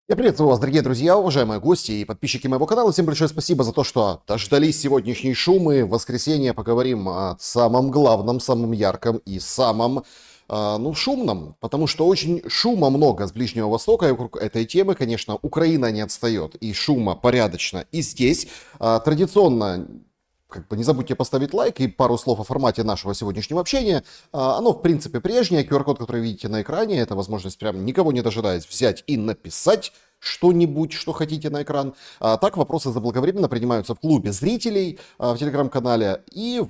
Я приветствую вас, дорогие друзья, уважаемые гости и подписчики моего канала. Всем большое спасибо за то, что дождались сегодняшней шумы. В воскресенье поговорим о самом главном, самом ярком и самом, шумном. Потому что очень шума много с Ближнего Востока и вокруг этой темы. Конечно, Украина не отстает, и шума порядочно и здесь. Традиционно не забудьте поставить лайк и пару слов о формате нашего сегодняшнего общения. Оно, в принципе, прежнее. QR-код, который видите на экране, это возможность прям никого не дожидаясь взять и написать что-нибудь, что хотите на экран. Так вопросы заблаговременно принимаются в клубе зрителей в телеграм-канале и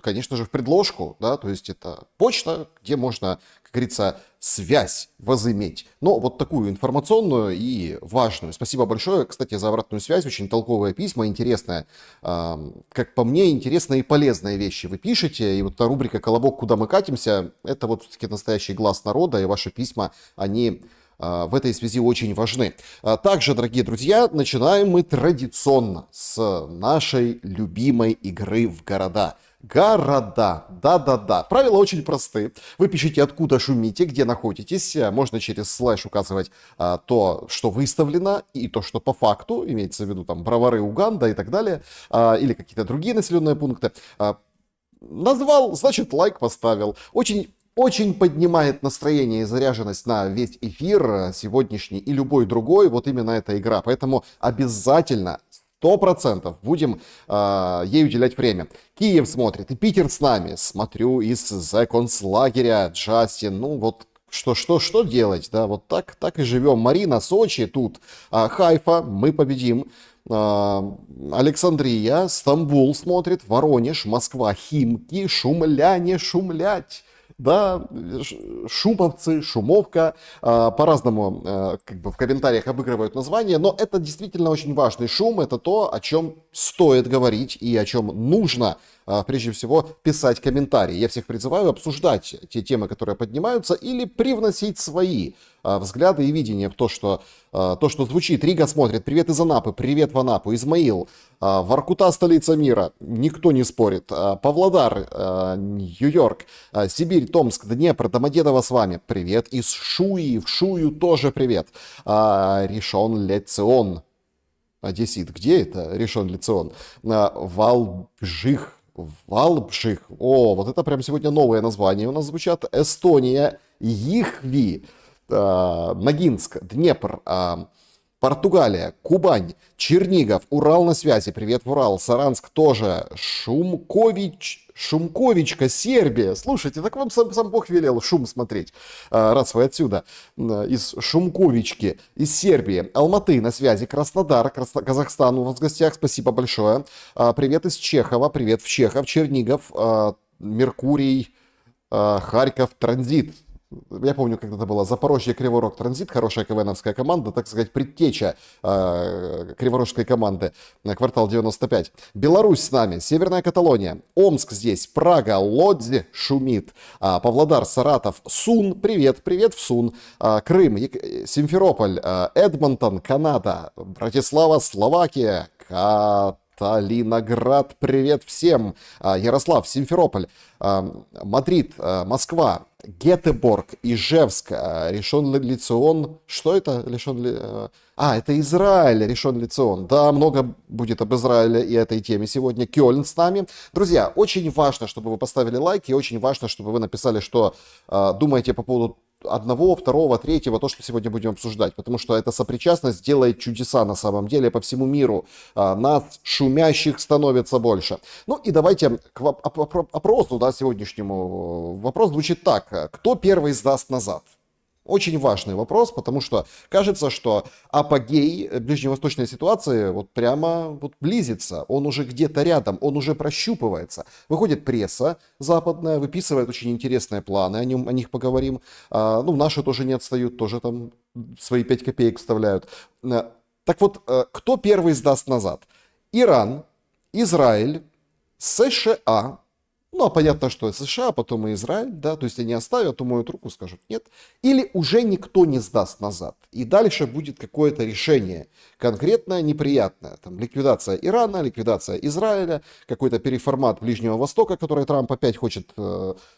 конечно же, в предложку, да, то есть это почта, где можно, как говорится, связь возыметь. Но вот такую информационную и важную. Спасибо большое, кстати, за обратную связь. Очень толковые письма, интересные. Как по мне, интересные и полезные вещи вы пишете. И вот та рубрика «Колобок. Куда мы катимся?» это вот все-таки настоящий глаз народа, и ваши письма, они в этой связи очень важны. Также, дорогие друзья, начинаем мы традиционно с нашей любимой игры в города. Города. Да-да-да. Правила очень просты. Вы пишите, откуда шумите, где находитесь. Можно через слэш указывать то, что выставлено, и то, что по факту. Имеется в виду там Бровары, Уганда и так далее. Или какие-то другие населенные пункты. Назвал, значит, лайк поставил. Очень поднимает настроение и заряженность на весь эфир сегодняшний и любой другой, вот именно эта игра. Поэтому обязательно, 100% будем ей уделять время. Киев смотрит, и Питер с нами. Смотрю из The концлагеря, Джастин, что делать, да, вот так и живем. Марина, Сочи тут, Хайфа, мы победим. Александрия, Стамбул смотрит, Воронеж, Москва, Химки, шумляне, шумлять. Да, шумовцы, шумовка, по-разному в комментариях обыгрывают название, но это действительно очень важный шум, это то, о чем стоит говорить и о чем нужно, прежде всего, писать комментарии. Я всех призываю обсуждать те темы, которые поднимаются, или привносить свои взгляды и видения в то, что звучит. Рига смотрит, привет из Анапы, привет в Анапу, Измаил, Воркута, столица мира, никто не спорит, Павлодар, Нью-Йорк, Сибирь, Томск, Днепр, Домодедово с вами, привет из Шуи, в Шую тоже привет, Ришон Ле Цион, одессит, где это Ришон Ле Цион, Валбжих, вот это прям сегодня новые названия у нас звучат, Эстония, Ихви, Ногинск, Днепр, Португалия, Кубань, Чернигов, Урал на связи, привет в Урал, Саранск тоже, Шумковичка, Сербия. Слушайте, так вам сам Бог велел шум смотреть, раз вы отсюда, из Шумковички, из Сербии. Алматы на связи, Краснодар, Казахстан у вас в гостях, спасибо большое. Привет из Чехова, привет в Чехов, Чернигов, Меркурий, Харьков, Транзит. Я помню, когда это было Запорожье, Криворог, Рог, Транзит, хорошая КВНовская команда, так сказать, предтеча криворожской команды, квартал 95. Беларусь с нами, Северная Каталония, Омск здесь, Прага, Лодзь шумит, Павлодар, Саратов, Сун, привет в Сун, Крым, Симферополь, Эдмонтон, Канада, Братислава, Словакия, Калининград, привет всем, Ярослав, Симферополь, Мадрид, Москва, Гетеборг, Ижевск, Ришон Ле Цион. Что это? Это Израиль, Ришон Ле Цион. Да, много будет об Израиле и этой теме сегодня. Кёльн с нами. Друзья, очень важно, чтобы вы поставили лайк, и очень важно, чтобы вы написали, что думаете по поводу одного, второго, третьего, то, что сегодня будем обсуждать, потому что эта сопричастность делает чудеса на самом деле по всему миру. Нас шумящих становится больше. Ну и давайте к опросу, да, сегодняшнему. Вопрос звучит так. Кто первый сдаст назад? Очень важный вопрос, потому что кажется, что апогей ближневосточной ситуации прямо близится. Он уже где-то рядом, он уже прощупывается. Выходит пресса западная, выписывает очень интересные планы, о них поговорим. Наши тоже не отстают, тоже там свои 5 копеек вставляют. Так вот, кто первый сдаст назад? Иран, Израиль, США. Понятно, что США, потом и Израиль, да, то есть они оставят, умоют руку, скажут нет. Или уже никто не сдаст назад. И дальше будет какое-то решение конкретное, неприятное. Там ликвидация Ирана, ликвидация Израиля, какой-то переформат Ближнего Востока, который Трамп опять хочет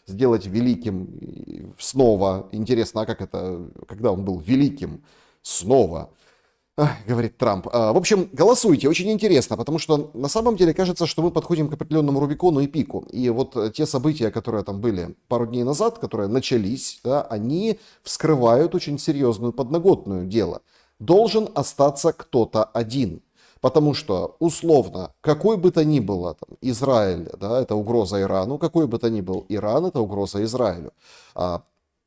сделать великим снова. Интересно, а как это, когда он был великим? снова. Говорит Трамп. В общем, голосуйте, очень интересно, потому что на самом деле кажется, что мы подходим к определенному Рубикону и пику. И вот те события, которые там были пару дней назад, которые начались, да, они вскрывают очень серьезную подноготную дело. Должен остаться кто-то один. Потому что, условно, какой бы то ни было там, Израиль, да, это угроза Ирану, какой бы то ни был Иран, это угроза Израилю.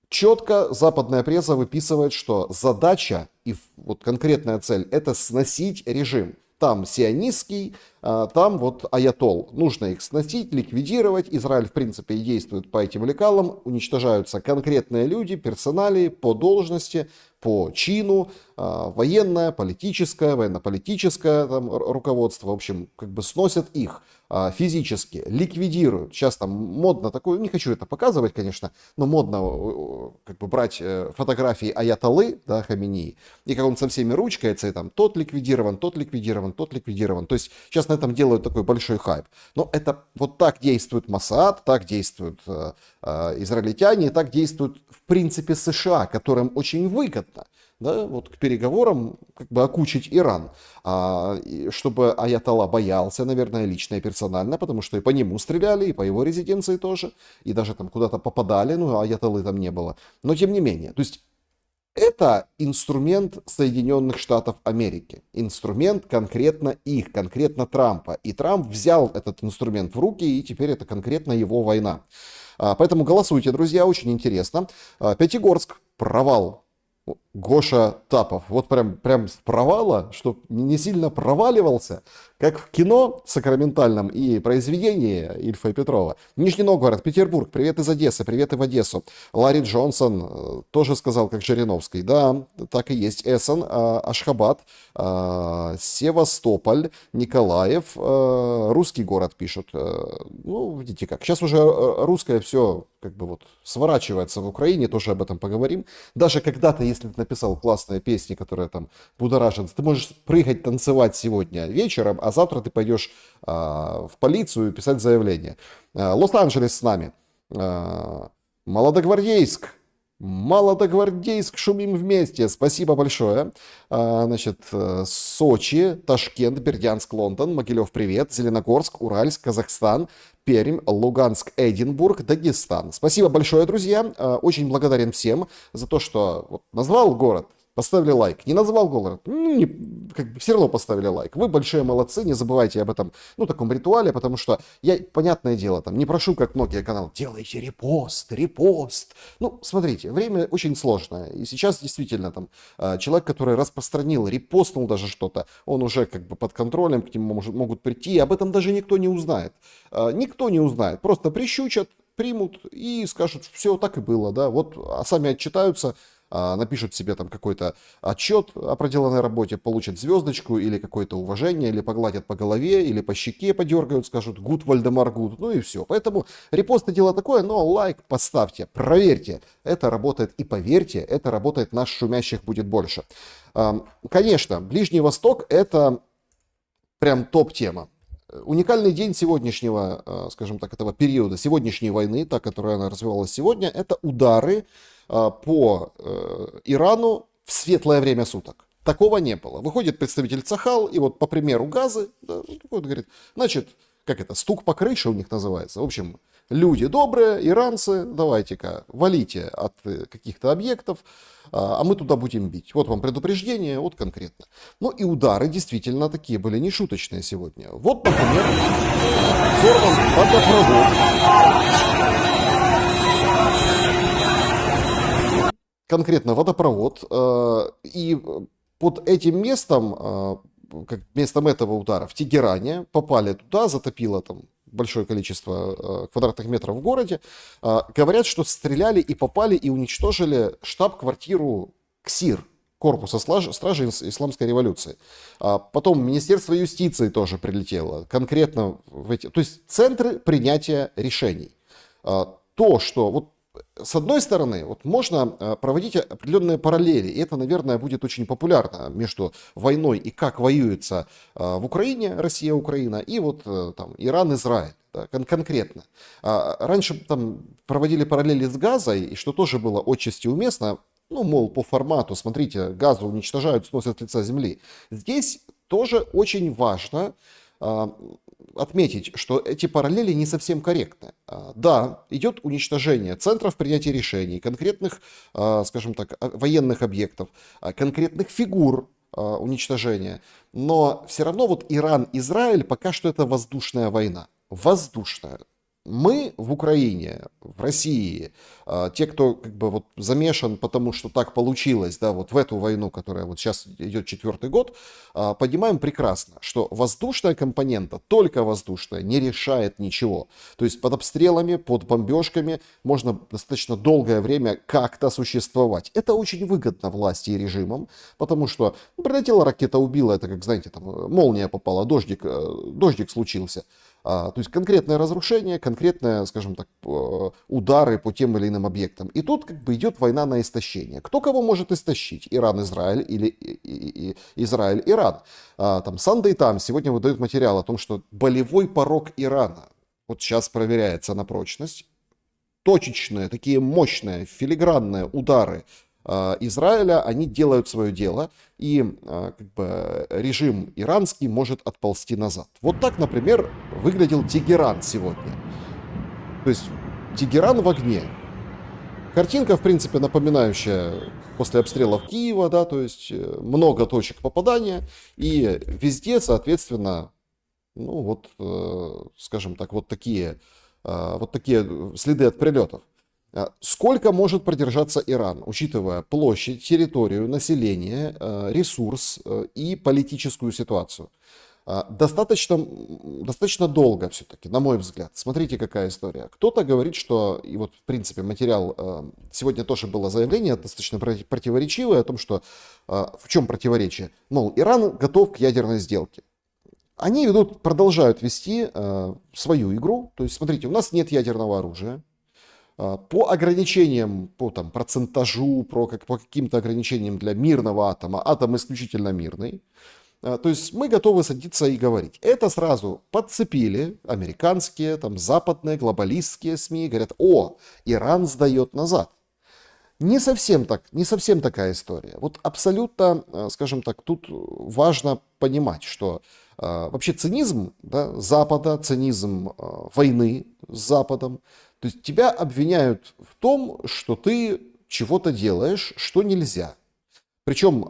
Четко западная пресса выписывает, что задача и вот конкретная цель — это сносить режим. Там сионистский, там вот аятол. Нужно их сносить, ликвидировать. Израиль, в принципе, и действует по этим лекалам. Уничтожаются конкретные люди, персоналии по должности, по чину, военное, политическое, военно-политическое там, руководство. В общем, как бы сносят их физически, ликвидируют. Сейчас там модно такое, не хочу это показывать, конечно, но модно как бы брать фотографии аятоллы, да, Хаменеи, и как он со всеми ручкается, и там тот ликвидирован, тот ликвидирован, тот ликвидирован. То есть сейчас на этом делают такой большой хайп. Но это вот так действует Моссад, так действуют израильтяне, и так действуют в принципе США, которым очень выгодно, да, вот к переговорам как бы окучить Иран, чтобы аятолла боялся, наверное, лично и персонально, потому что и по нему стреляли, и по его резиденции тоже, и даже там куда-то попадали, ну, аятоллы там не было. Но тем не менее, то есть это инструмент Соединенных Штатов Америки, инструмент конкретно их, конкретно Трампа. И Трамп взял этот инструмент в руки, и теперь это конкретно его война. Поэтому голосуйте, друзья, очень интересно. Пятигорск, провал. Гоша Тапов. Вот прям с провала, чтобы не сильно проваливался, как в кино сакраментальном и произведении Ильфа и Петрова. Нижний Новгород, Петербург, привет из Одессы, привет и в Одессу. Ларри Джонсон тоже сказал, как Жириновский. Да, так и есть. Эссен, Ашхабад, Севастополь, Николаев, русский город пишут. Ну, видите как. Сейчас уже русское все как бы вот сворачивается в Украине, тоже об этом поговорим. Даже когда-то, если ты написал классные песни, которые там будоражат, ты можешь прыгать, танцевать сегодня вечером, а завтра ты пойдешь в полицию писать заявление. Лос-Анджелес с нами. Молодогвардейск. Молодогвардейск, шумим вместе. Спасибо большое. Значит, Сочи, Ташкент, Бердянск, Лондон, Могилев, привет. Зеленогорск, Уральск, Казахстан, Пермь, Луганск, Эдинбург, Дагестан. Спасибо большое, друзья. Очень благодарен всем за то, что вот, назвал город. Поставили лайк. Не назвал город, как бы все равно поставили лайк. Вы большие молодцы, не забывайте об этом, ну, таком ритуале, потому что я, понятное дело, там, не прошу, как многие каналы, делайте репост, репост. Ну, смотрите, время очень сложное. И сейчас действительно там человек, который распространил, репостнул даже что-то, он уже как бы под контролем, к нему могут прийти, и об этом даже никто не узнает. Никто не узнает. Просто прищучат, примут и скажут, все так и было, да, вот, а сами отчитаются, напишут себе там какой-то отчет о проделанной работе, получат звездочку или какое-то уважение, или погладят по голове, или по щеке подергают, скажут «Гуд, Вальдемар, гуд», ну и все. Поэтому репост — это дело такое, но лайк поставьте, проверьте, это работает, и поверьте, это работает, нас шумящих будет больше. Конечно, Ближний Восток — это прям топ-тема. Уникальный день сегодняшнего, скажем так, этого периода, сегодняшней войны, та, которая она развивалась сегодня, это удары по Ирану в светлое время суток. Такого не было. Выходит представитель Цахал, и вот по примеру Газы, да, вот говорит, значит, как это, стук по крыше у них называется. В общем, люди добрые, иранцы, давайте-ка, валите от каких-то объектов, а мы туда будем бить. Вот вам предупреждение, вот конкретно. Ну и удары действительно такие были нешуточные сегодня. Вот, например, взорван водопровод. Конкретно водопровод, и под этим местом, местом этого удара в Тегеране, попали туда, затопило там большое количество квадратных метров в городе. Говорят, что стреляли и попали и уничтожили штаб-квартиру КСИР, корпуса стражи исламской революции. Потом Министерство юстиции тоже прилетело, конкретно в эти, то есть центры принятия решений. То, что вот с одной стороны, вот можно проводить определенные параллели, и это, наверное, будет очень популярно между войной и как воюется в Украине, Россия, Украина, и вот там Иран, Израиль, да, конкретно. Раньше там проводили параллели с Газой, и что тоже было отчасти уместно, Ну, мол, по формату, смотрите, газы уничтожают, сносят с лица земли. Здесь тоже очень важно а, отметить, что эти параллели не совсем корректны. Да, идет уничтожение центров принятия решений, конкретных, скажем так, военных объектов, конкретных фигур уничтожения. Но все равно вот Иран-Израиль пока что это воздушная война. Воздушная. Мы в Украине, в России, те, кто как бы вот замешан, потому что так получилось, да, вот в эту войну, которая вот сейчас идет 4-й год, понимаем прекрасно, что воздушная компонента, только воздушная, не решает ничего. То есть под обстрелами, под бомбежками можно достаточно долгое время как-то существовать. Это очень выгодно власти и режимам, потому что прилетела ракета, убила, это как, знаете, там молния попала, дождик случился. То есть конкретное разрушение, конкретные, скажем так, удары по тем или иным объектам. И тут как бы идет война на истощение. Кто кого может истощить? Иран-Израиль или Израиль-Иран? Там Sunday Times сегодня выдают материал о том, что болевой порог Ирана вот сейчас проверяется на прочность. Точечные, такие мощные, филигранные удары Израиля, они делают свое дело, и как бы, режим иранский может отползти назад. Вот так, например, выглядел Тегеран сегодня. То есть Тегеран в огне. Картинка, в принципе, напоминающая после обстрелов Киева, да, то есть много точек попадания, и везде, соответственно, ну вот, скажем так, вот такие следы от прилетов. Сколько может продержаться Иран, учитывая площадь, территорию, население, ресурс и политическую ситуацию? Достаточно долго все-таки, на мой взгляд. Смотрите, какая история. Кто-то говорит, что, и вот в принципе материал, сегодня тоже было заявление достаточно противоречивое о том, что в чем противоречие. Мол, Иран готов к ядерной сделке. Они продолжают вести свою игру. То есть, смотрите, у нас нет ядерного оружия. По ограничениям, по там, процентажу, по каким-то ограничениям для мирного атома, атом исключительно мирный. То есть мы готовы садиться и говорить. Это сразу подцепили американские, там, западные, глобалистские СМИ. Говорят, о, Иран сдает назад. Не совсем такая история. Вот абсолютно, скажем так, тут важно понимать, что вообще цинизм, да, Запада, цинизм войны с Западом, то есть тебя обвиняют в том, что ты чего-то делаешь, что нельзя. Причем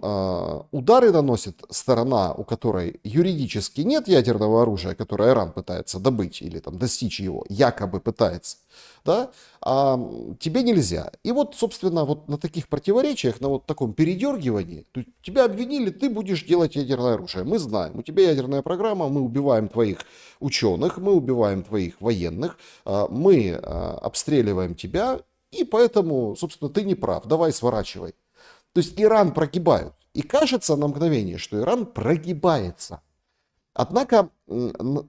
удары наносит сторона, у которой юридически нет ядерного оружия, которое Иран пытается добыть или там, достичь его, якобы пытается, да, а тебе нельзя. И вот, собственно, вот на таких противоречиях, на вот таком передергивании, тебя обвинили, ты будешь делать ядерное оружие. Мы знаем, у тебя ядерная программа, мы убиваем твоих ученых, мы убиваем твоих военных, мы обстреливаем тебя, и поэтому, собственно, ты не прав, давай сворачивай. То есть Иран прогибают. И кажется на мгновение, что Иран прогибается. Однако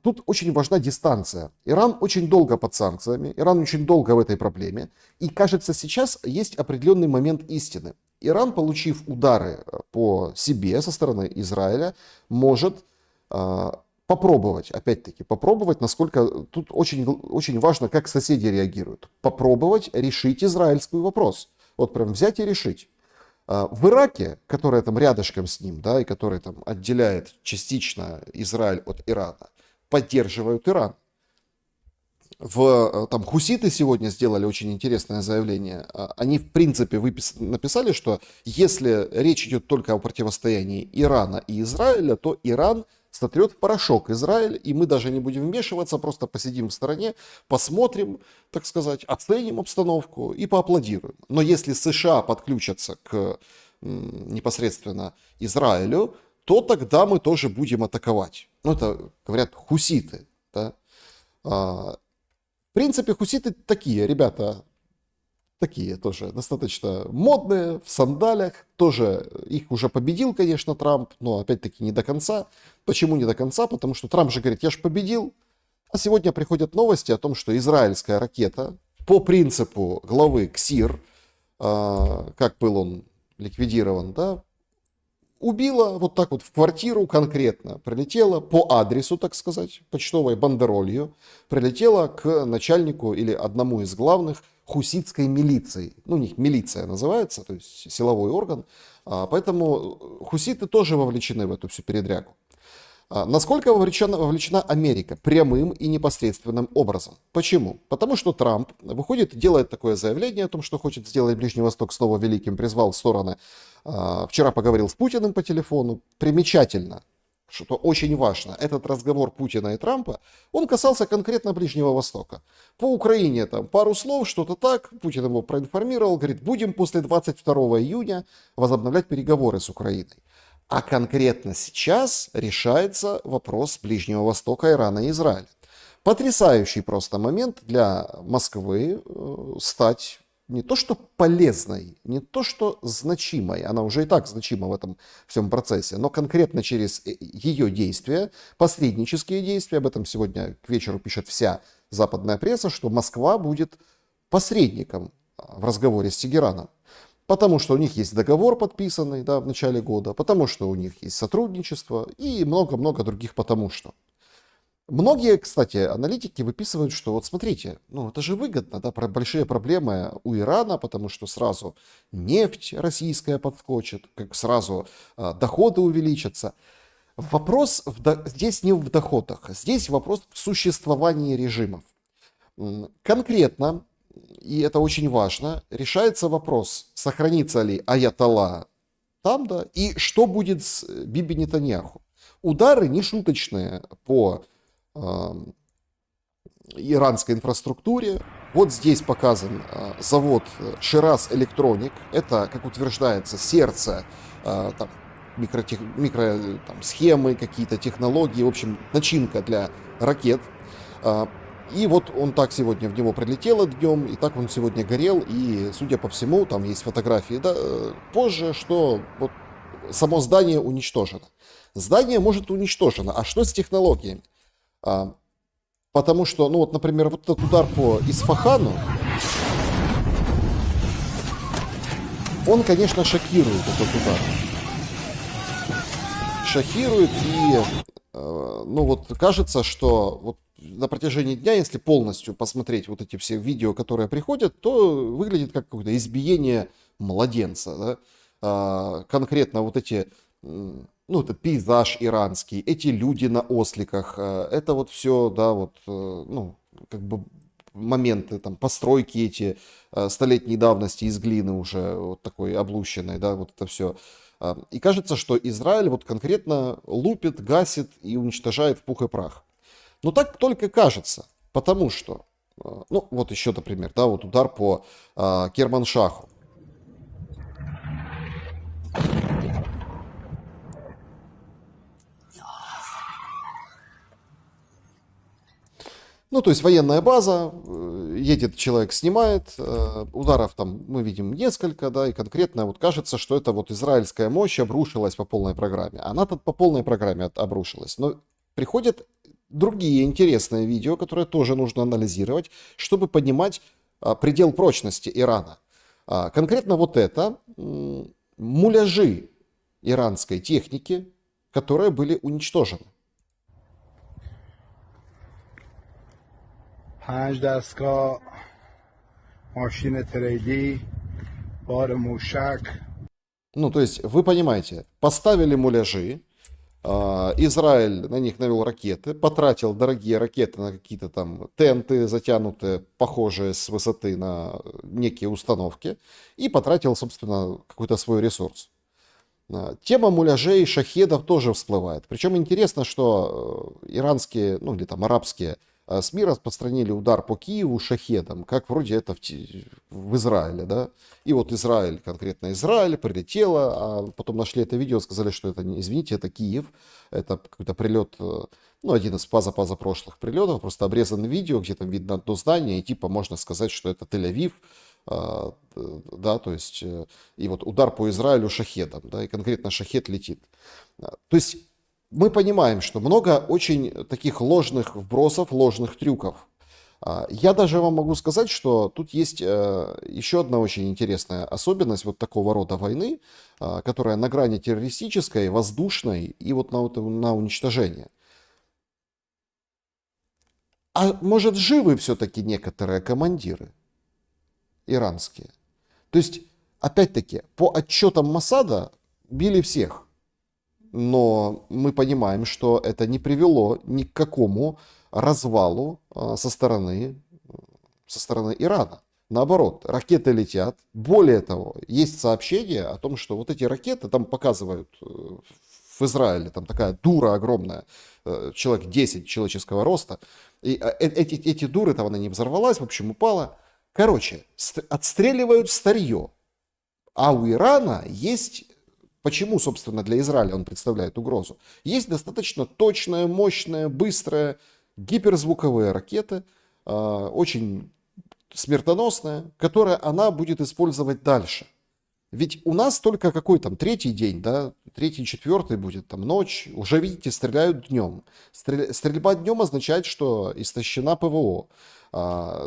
тут очень важна дистанция. Иран очень долго под санкциями, Иран очень долго в этой проблеме. И кажется, сейчас есть определенный момент истины. Иран, получив удары по себе со стороны Израиля, может попробовать, опять-таки, попробовать, насколько тут очень важно, как соседи реагируют. Попробовать решить израильский вопрос. Вот прям взять и решить. В Ираке, которая там рядышком с ним, да, и который там отделяет частично Израиль от Ирана, поддерживают Иран. Там хуситы сегодня сделали очень интересное заявление. Они, в принципе, написали, что если речь идет только о противостоянии Ирана и Израиля, то Иран сотрет в порошок Израиль, и мы даже не будем вмешиваться, просто посидим в стороне, посмотрим, так сказать, оценим обстановку и поаплодируем. Но если США подключатся к непосредственно Израилю, то тогда мы тоже будем атаковать. Ну, это, говорят, хуситы. Да? В принципе, хуситы такие, ребята, такие тоже достаточно модные, в сандалях. Тоже их уже победил, конечно, Трамп, но опять-таки не до конца. Почему не до конца? Потому что Трамп же говорит, я же победил. А сегодня приходят новости о том, что израильская ракета по принципу главы КСИР, как был он ликвидирован, да, убила вот так вот в квартиру конкретно, прилетела по адресу, так сказать, почтовой бандеролью, прилетела к начальнику или одному из главных хуситской милиции. Ну, у них милиция называется, то есть силовой орган. Поэтому хуситы тоже вовлечены в эту всю передрягу. Насколько вовлечена Америка? Прямым и непосредственным образом. Почему? Потому что Трамп выходит и делает такое заявление о том, что хочет сделать Ближний Восток снова великим, призвал стороны. Вчера поговорил с Путиным по телефону. Примечательно, что очень важно, этот разговор Путина и Трампа, он касался конкретно Ближнего Востока. По Украине там пару слов, что-то так, Путин его проинформировал, говорит, будем после 22 июня возобновлять переговоры с Украиной. А конкретно сейчас решается вопрос Ближнего Востока, Ирана и Израиля. Потрясающий просто момент для Москвы стать не то что полезной, не то что значимой, она уже и так значима в этом всем процессе, но конкретно через ее действия, посреднические действия, об этом сегодня к вечеру пишет вся западная пресса, что Москва будет посредником в разговоре с Тегераном. Потому что у них есть договор подписанный, да, в начале года, потому что у них есть сотрудничество и много-много других потому что. Многие, кстати, аналитики выписывают, что вот смотрите, ну это же выгодно, да, большие проблемы у Ирана, потому что сразу нефть российская подскочит, как сразу доходы увеличатся. Вопрос здесь не в доходах, здесь вопрос в существовании режимов. Конкретно, и это очень важно, решается вопрос, сохранится ли аятолла там, да, и что будет с Биби Нетаньяху. Удары нешуточные по иранской инфраструктуре. Вот здесь показан завод Shiraz Electronic. Это, как утверждается, сердце там, схемы, какие-то технологии, в общем, начинка для ракет. И вот он так сегодня в него прилетело днем, и так он сегодня горел, и, судя по всему, там есть фотографии, да, позже, что вот само здание уничтожено. Здание может уничтожено, а что с технологиями? Потому что, ну вот, например, вот этот удар по Исфахану, он, конечно, шокирует, этот удар. Шокирует, и, ну вот, кажется, что вот на протяжении дня, если полностью посмотреть вот эти все видео, которые приходят, то выглядит как какое-то избиение младенца, да? Конкретно вот эти, ну, этот пейзаж иранский, эти люди на осликах, это вот все, да, вот, ну, как бы моменты, там, постройки эти столетней давности из глины уже вот такой облущенной, да, вот это все. И кажется, что Израиль вот конкретно лупит, гасит и уничтожает в пух и прах. Но так только кажется, потому что, ну, вот еще, например, да, вот удар по Керманшаху. Ну, то есть военная база, едет человек, снимает, ударов там мы видим несколько, да, и конкретно вот кажется, что это вот израильская мощь обрушилась по полной программе. Она тут по полной программе обрушилась, но приходят другие интересные видео, которые тоже нужно анализировать, чтобы понимать предел прочности Ирана. Конкретно вот это муляжи иранской техники, которые были уничтожены. 5 دستگاه ماشین تریدی بار موشک. Ну, то есть, вы понимаете, поставили муляжи, Израиль на них навел ракеты, потратил дорогие ракеты на какие-то там тенты, затянутые, похожие с высоты на некие установки, и потратил, собственно, какой-то свой ресурс. Тема муляжей, шахедов тоже всплывает. Причем интересно, что иранские, ну или там арабские СМИ распространили удар по Киеву шахедом, как вроде это в Израиле, да. И вот Израиль, конкретно Израиль, прилетело, а потом нашли это видео, сказали, что это, извините, это Киев, это какой-то прилет, ну, один из позапрошлых прилетов, просто обрезанное видео, где там видно одно здание, и типа можно сказать, что это Тель-Авив, да, то есть, и вот удар по Израилю шахедом, да, и конкретно шахед летит. То есть, мы понимаем, что много очень таких ложных вбросов, ложных трюков. Я даже вам могу сказать, что тут есть еще одна очень интересная особенность вот такого рода войны, которая на грани террористической, воздушной и вот на уничтожение. А может, живы все-таки некоторые командиры иранские? То есть, опять-таки, по отчетам Моссада били всех. Но мы понимаем, что это не привело ни к какому развалу со стороны Ирана. Наоборот, ракеты летят. Более того, есть сообщение о том, что вот эти ракеты там показывают в Израиле, там такая дура огромная, человек 10 человеческого роста. И эти дуры, там она не взорвалась, в общем, упала. Короче, отстреливают старье. А у Ирана есть... Почему, собственно, для Израиля он представляет угрозу? Есть достаточно точная, мощная, быстрая, гиперзвуковые ракеты, очень смертоносная, которая она будет использовать дальше. Ведь у нас только какой там третий день, да, третий, четвертый будет, там ночь, уже, видите, стреляют днем. Стрельба днем означает, что истощена ПВО.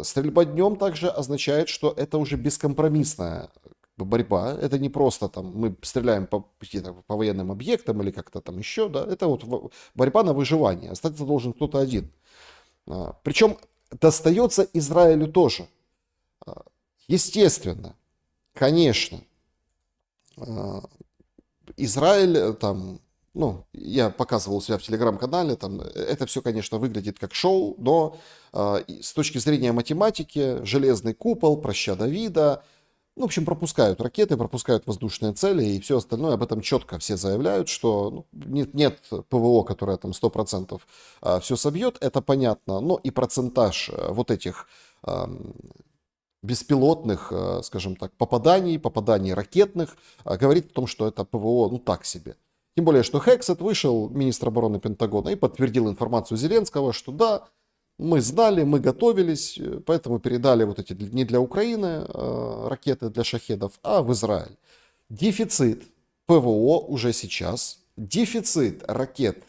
Стрельба днем также означает, что это уже бескомпромиссная борьба. Это не просто там мы стреляем по военным объектам или как-то там еще, да, это вот борьба на выживание. Остаться должен кто-то один. Причем достается Израилю тоже. Естественно, конечно, Израиль там, ну, я показывал себя в телеграм-канале, там, это все, конечно, выглядит как шоу, но с точки зрения математики, железный купол, проща Давида, ну, в общем, пропускают ракеты, пропускают воздушные цели и все остальное. Об этом четко все заявляют, что нет ПВО, которое там 100% все собьет, это понятно. Но и процентаж вот этих беспилотных, скажем так, попаданий ракетных говорит о том, что это ПВО, ну, так себе. Тем более, что Хексет вышел, министр обороны Пентагона, и подтвердил информацию Зеленского, что да, мы знали, мы готовились, поэтому передали вот эти не для Украины ракеты для шахедов, а в Израиль. Дефицит ПВО уже сейчас, дефицит ракет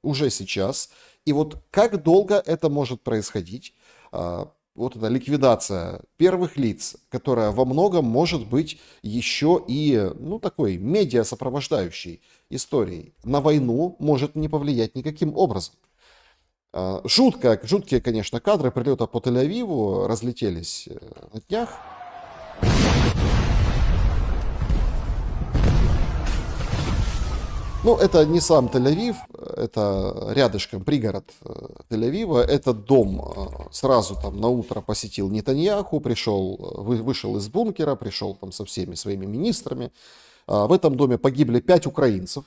уже сейчас. И вот как долго это может происходить? Вот эта ликвидация первых лиц, которая во многом может быть еще и, ну, такой медиа-сопровождающей историей, на войну может не повлиять никаким образом. Жуткие, конечно, кадры прилета по Тель-Авиву разлетелись на днях. Ну, это не сам Тель-Авив, это рядышком пригород Тель-Авива. Этот дом сразу там на утро посетил Нетаньяху, вышел из бункера, пришел там со всеми своими министрами. В этом доме погибли 5 украинцев.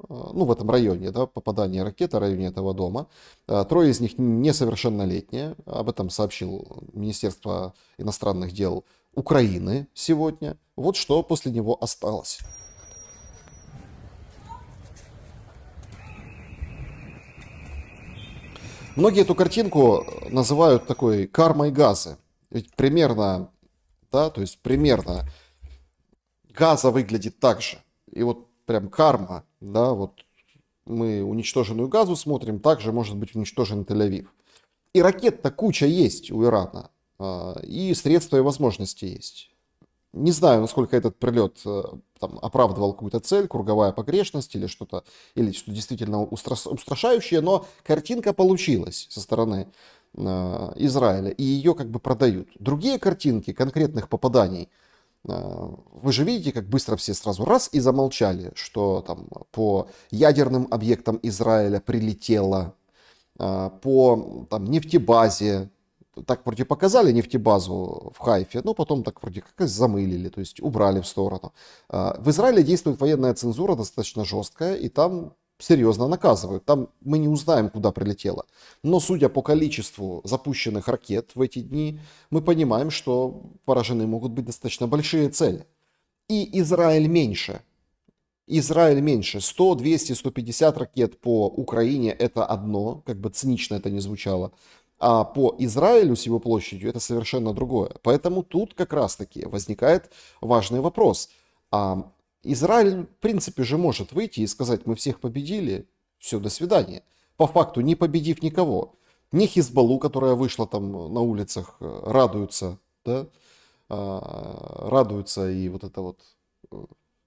Ну, в этом районе, да, попадание ракеты, в районе этого дома. 3 из них несовершеннолетние. Об этом сообщил Министерство иностранных дел Украины сегодня. Вот что после него осталось. Многие эту картинку называют такой кармой Газы. Ведь примерно, да, то есть примерно Газа выглядит так же. И вот прям карма, да, вот мы уничтоженную Газу смотрим, также может быть уничтожен Тель-Авив. И ракет-то куча есть у Ирана, и средства и возможности есть. Не знаю, насколько этот прилет там оправдывал какую-то цель, круговая погрешность или что что действительно устрашающее, но картинка получилась со стороны Израиля, и ее как бы продают. Другие картинки конкретных попаданий, вы же видите, как быстро все сразу раз и замолчали, что там по ядерным объектам Израиля прилетело, по там, нефтебазе, так вроде показали нефтебазу в Хайфе, но потом так вроде как замылили, то есть убрали в сторону. В Израиле действует военная цензура достаточно жесткая, и там серьезно наказывают. Там мы не узнаем, куда прилетело. Но судя по количеству запущенных ракет в эти дни, мы понимаем, что поражены могут быть достаточно большие цели. И Израиль меньше. Израиль меньше. 100, 200, 150 ракет по Украине это одно, как бы цинично это ни звучало. А по Израилю с его площадью это совершенно другое. Поэтому тут как раз-таки возникает важный вопрос. Израиль, в принципе, же может выйти и сказать, мы всех победили, все, до свидания. По факту, не победив никого. ни Хизбаллу, которая вышла там на улицах, радуются, да, радуются и вот это вот,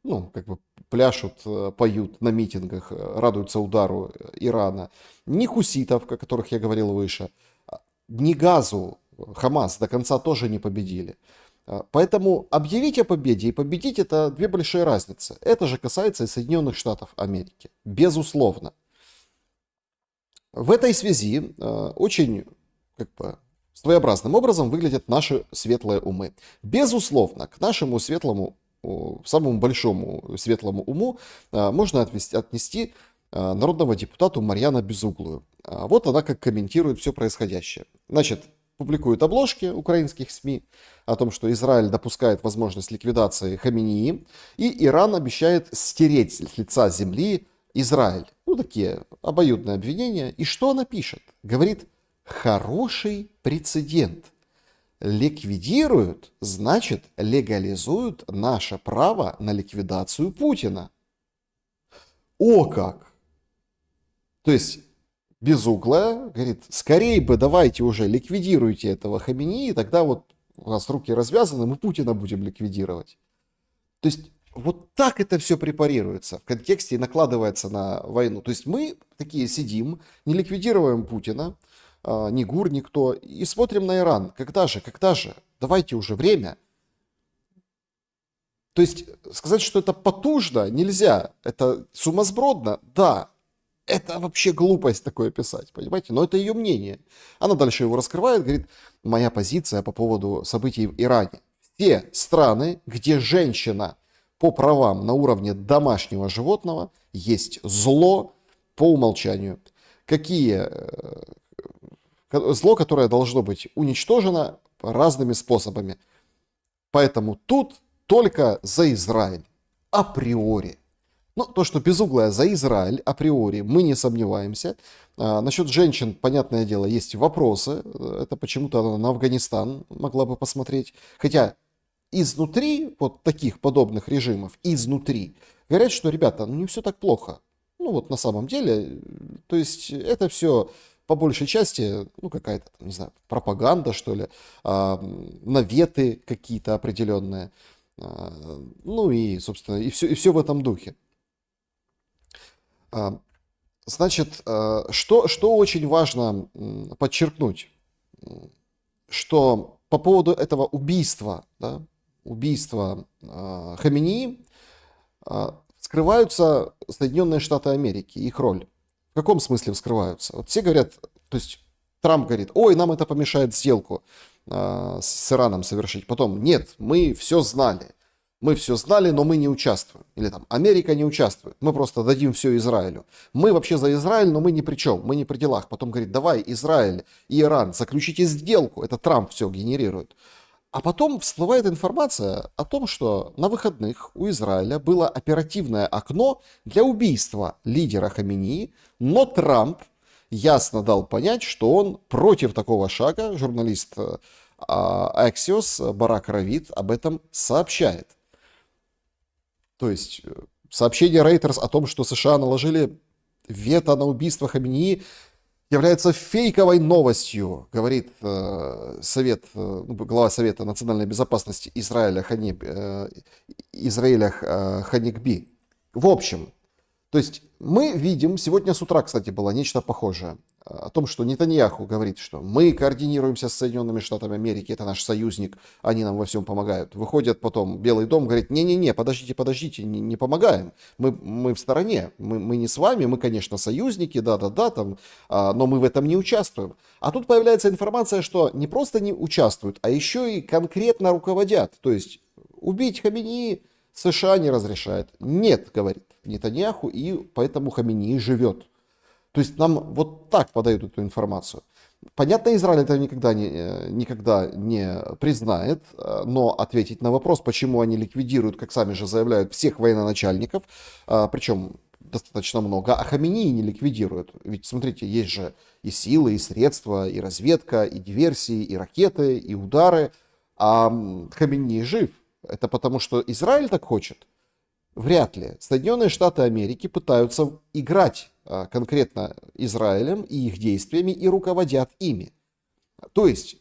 ну, как бы пляшут, поют на митингах, радуются удару Ирана, ни хуситов, о которых я говорил выше, ни Газу, Хамас до конца тоже не победили. Поэтому объявить о победе и победить — это две большие разницы. Это же касается и Соединенных Штатов Америки, безусловно. В этой связи очень как бы своеобразным образом выглядят наши светлые умы. Безусловно, к нашему светлому, самому большому светлому уму можно отнести народного депутата Марьяна Безуглую. Вот она как комментирует все происходящее. Значит, публикует обложки украинских СМИ о том, что Израиль допускает возможность ликвидации Хаменеи, и Иран обещает стереть с лица земли Израиль. Ну, такие обоюдные обвинения. И что она пишет? Говорит, хороший прецедент. Ликвидируют, значит, легализуют наше право на ликвидацию Путина. О как! То есть Безуглая говорит, скорее бы давайте уже ликвидируйте этого Хаменеи, тогда вот у нас руки развязаны, мы Путина будем ликвидировать. То есть вот так это все препарируется в контексте и накладывается на войну. То есть мы такие сидим, не ликвидируем Путина, ни ГУР, никто, и смотрим на Иран. Когда же? Давайте уже время. То есть сказать, что это потужно, нельзя. Это сумасбродно, да. Это вообще глупость такое писать, понимаете? Но это ее мнение. Она дальше его раскрывает, говорит, моя позиция по поводу событий в Иране. Все страны, где женщина по правам на уровне домашнего животного есть зло по умолчанию. Зло, которое должно быть уничтожено разными способами. Поэтому тут только за Израиль. Априори. Ну, то, что Безуглая за Израиль, априори, мы не сомневаемся. Насчет женщин, понятное дело, есть вопросы. Это почему-то она на Афганистан могла бы посмотреть. Хотя изнутри вот таких подобных режимов, изнутри, говорят, что, ребята, ну не все так плохо. Ну вот на самом деле, то есть это все по большей части, ну какая-то, не знаю, пропаганда, что ли, наветы какие-то определенные. Ну и, собственно, и все в этом духе. Значит, что очень важно подчеркнуть, что по поводу этого убийства, да, убийства Хаменеи, скрываются Соединенные Штаты Америки, их роль. В каком смысле скрываются? Вот все говорят, то есть Трамп говорит, ой, нам это помешает сделку с Ираном совершить. Потом, нет, мы все знали. Мы все знали, но мы не участвуем. Или там, Америка не участвует. Мы просто дадим все Израилю. Мы вообще за Израиль, но мы ни при чем. Мы не при делах. Потом говорит, давай, Израиль и Иран, заключите сделку. Это Трамп все генерирует. А потом всплывает информация о том, что на выходных у Израиля было оперативное окно для убийства лидера Хаменеи, но Трамп ясно дал понять, что он против такого шага. Журналист Axios Барак Равид об этом сообщает. То есть сообщение Reuters о том, что США наложили вето на убийство Хаменеи, является фейковой новостью, говорит глава Совета национальной безопасности Израиля Ханикби. В общем, то есть мы видим, сегодня с утра, кстати, было нечто похожее, о том, что Нетаньяху говорит, что мы координируемся с Соединенными Штатами Америки, это наш союзник, они нам во всем помогают. Выходит потом Белый дом, говорит, не-не-не, подождите, не помогаем, мы в стороне, мы не с вами, мы, конечно, союзники, да-да-да, там, но мы в этом не участвуем. А тут появляется информация, что не просто не участвуют, а еще и конкретно руководят. То есть убить Хаменеи США не разрешает. Нет, говорит Нетаньяху, и поэтому Хаменеи живет. То есть нам вот так подают эту информацию. Понятно, Израиль это никогда не признает, но ответить на вопрос, почему они ликвидируют, как сами же заявляют, всех военачальников, причем достаточно много, а Хаменеи не ликвидируют. Ведь, смотрите, есть же и силы, и средства, и разведка, и диверсии, и ракеты, и удары, а Хаменеи жив. Это потому, что Израиль так хочет? Вряд ли. Соединенные Штаты Америки пытаются играть конкретно Израилем и их действиями и руководят ими. То есть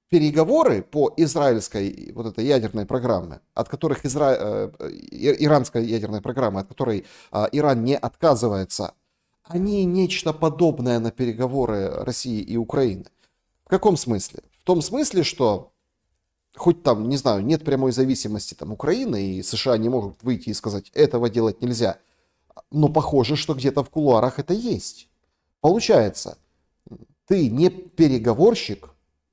переговоры по израильской вот этой ядерной программе, от которых иранской ядерной программы, от которой Иран не отказывается, они нечто подобное на переговоры России и Украины. В каком смысле? В том смысле, что хоть там, не знаю, нет прямой зависимости там Украины, и США не могут выйти и сказать, этого делать нельзя, но похоже, что где-то в кулуарах это есть. Получается, ты не переговорщик,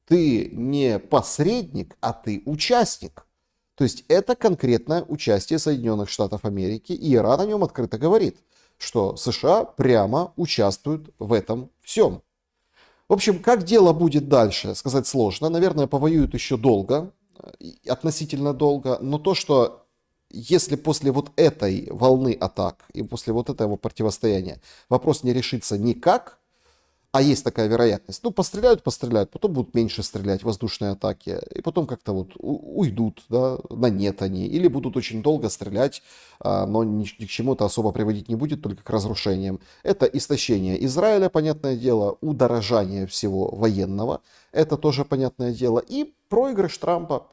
ты не посредник, а ты участник. То есть это конкретное участие Соединенных Штатов Америки, и Иран о нем открыто говорит, что США прямо участвуют в этом всем. В общем, как дело будет дальше, сказать сложно. Наверное, повоюют еще долго, относительно долго. Но то, что если после вот этой волны атак и после вот этого противостояния вопрос не решится никак, а есть такая вероятность, ну, постреляют, потом будут меньше стрелять, воздушные атаки, и потом как-то вот уйдут, да, на нет они, или будут очень долго стрелять, но ни к чему это особо приводить не будет, только к разрушениям. Это истощение Израиля, понятное дело, удорожание всего военного, это тоже понятное дело, и проигрыш Трампа.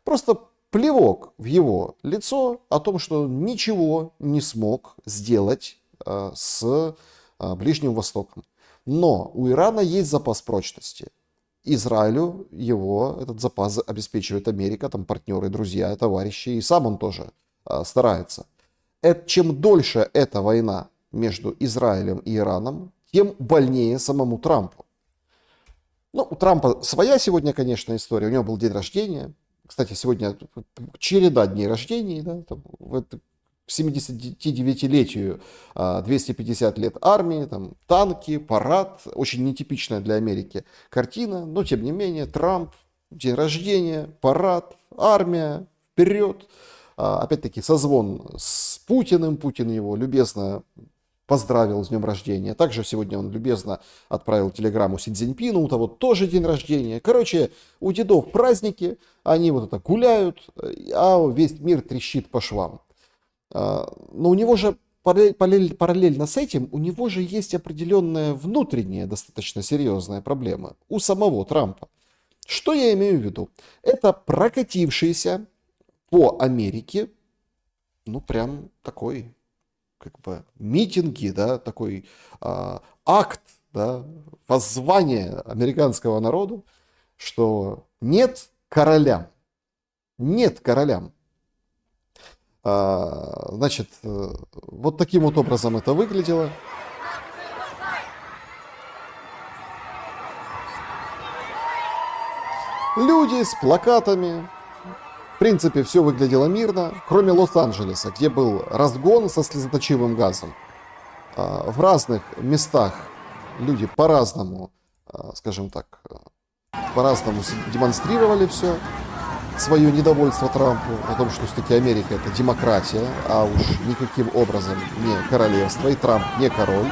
Просто плевок в его лицо о том, что он ничего не смог сделать с Ближним Востоком. Но у Ирана есть запас прочности. Израилю его этот запас обеспечивает Америка, там партнеры, друзья, товарищи, и сам он тоже старается. Чем дольше эта война между Израилем и Ираном, тем больнее самому Трампу. Ну, у Трампа своя сегодня, конечно, история. У него был день рождения. Кстати, сегодня череда дней рождений, да, там, к 79-летию 250 лет армии, там, танки, парад, очень нетипичная для Америки картина, но тем не менее Трамп, день рождения, парад, армия, вперед. Опять-таки созвон с Путиным, Путин его любезно поздравил с днем рождения. Также сегодня он любезно отправил телеграмму Си Цзиньпину, у того тоже день рождения. Короче, у дедов праздники, они вот это гуляют, а весь мир трещит по швам. Но у него же параллельно с этим, у него же есть определенная внутренняя, достаточно серьезная проблема у самого Трампа. Что я имею в виду? Это прокатившийся по Америке, ну прям такой, как бы митинги, да, такой акт, да, воззвание американского народу, что нет королям, нет королям. Значит, вот таким вот образом это выглядело. Люди с плакатами. В принципе, все выглядело мирно, кроме Лос-Анджелеса, где был разгон со слезоточивым газом. В разных местах люди по-разному, скажем так, по-разному демонстрировали все. Свое недовольство Трампу о том, что все-таки Америка это демократия, а уж никаким образом не королевство, и Трамп не король.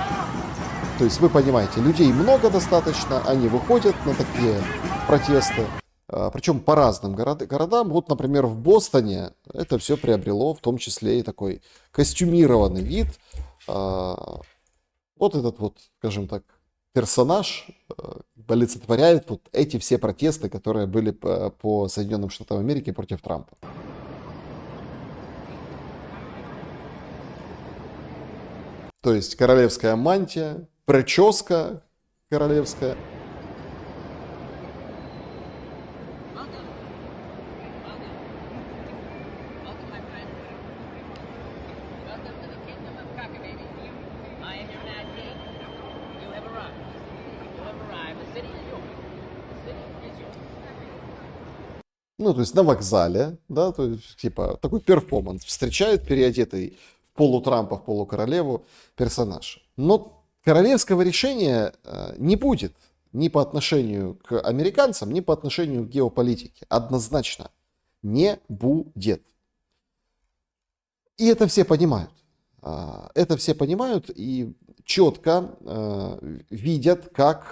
То есть вы понимаете, людей много достаточно, они выходят на такие протесты, причем по разным городам. Вот, например, в Бостоне это все приобрело в том числе и такой костюмированный вид. Вот этот вот, скажем так, персонаж олицетворяет вот эти все протесты, которые были по Соединенным Штатам Америки против Трампа. То есть королевская мантия, прическа королевская. Ну, то есть на вокзале, да, то есть, типа, такой перформанс. Встречает переодетый в полутрампа, в полукоролеву персонаж. Но королевского решения не будет ни по отношению к американцам, ни по отношению к геополитике. Однозначно не будет. И это все понимают. Это все понимают и четко видят, как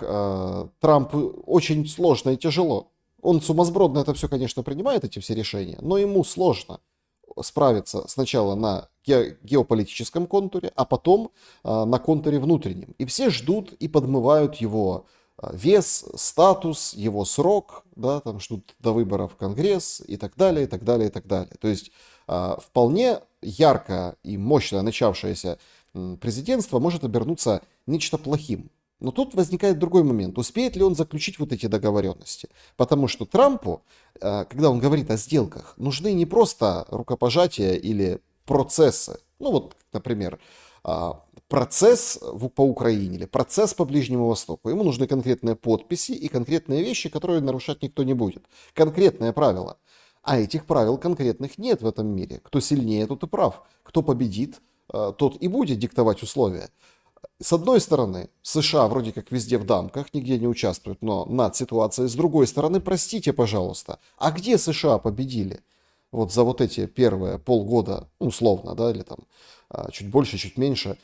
Трампу очень сложно и тяжело. Он сумасбродно это все, конечно, принимает, эти все решения, но ему сложно справиться сначала на геополитическом контуре, а потом на контуре внутреннем. И все ждут и подмывают его вес, статус, его срок, да, там ждут до выборов в Конгресс и так далее, и так далее, и так далее. То есть вполне ярко и мощно начавшееся президентство может обернуться нечто плохим. Но тут возникает другой момент. Успеет ли он заключить вот эти договоренности? Потому что Трампу, когда он говорит о сделках, нужны не просто рукопожатия или процессы. Ну вот, например, процесс по Украине или процесс по Ближнему Востоку. Ему нужны конкретные подписи и конкретные вещи, которые нарушать никто не будет. Конкретные правила. А этих правил конкретных нет в этом мире. Кто сильнее, тот и прав. Кто победит, тот и будет диктовать условия. С одной стороны, США вроде как везде в дамках, нигде не участвуют, но над ситуацией. С другой стороны, простите, пожалуйста, а где США победили? Вот за вот эти первые полгода, условно, да, или там чуть больше, чуть меньше,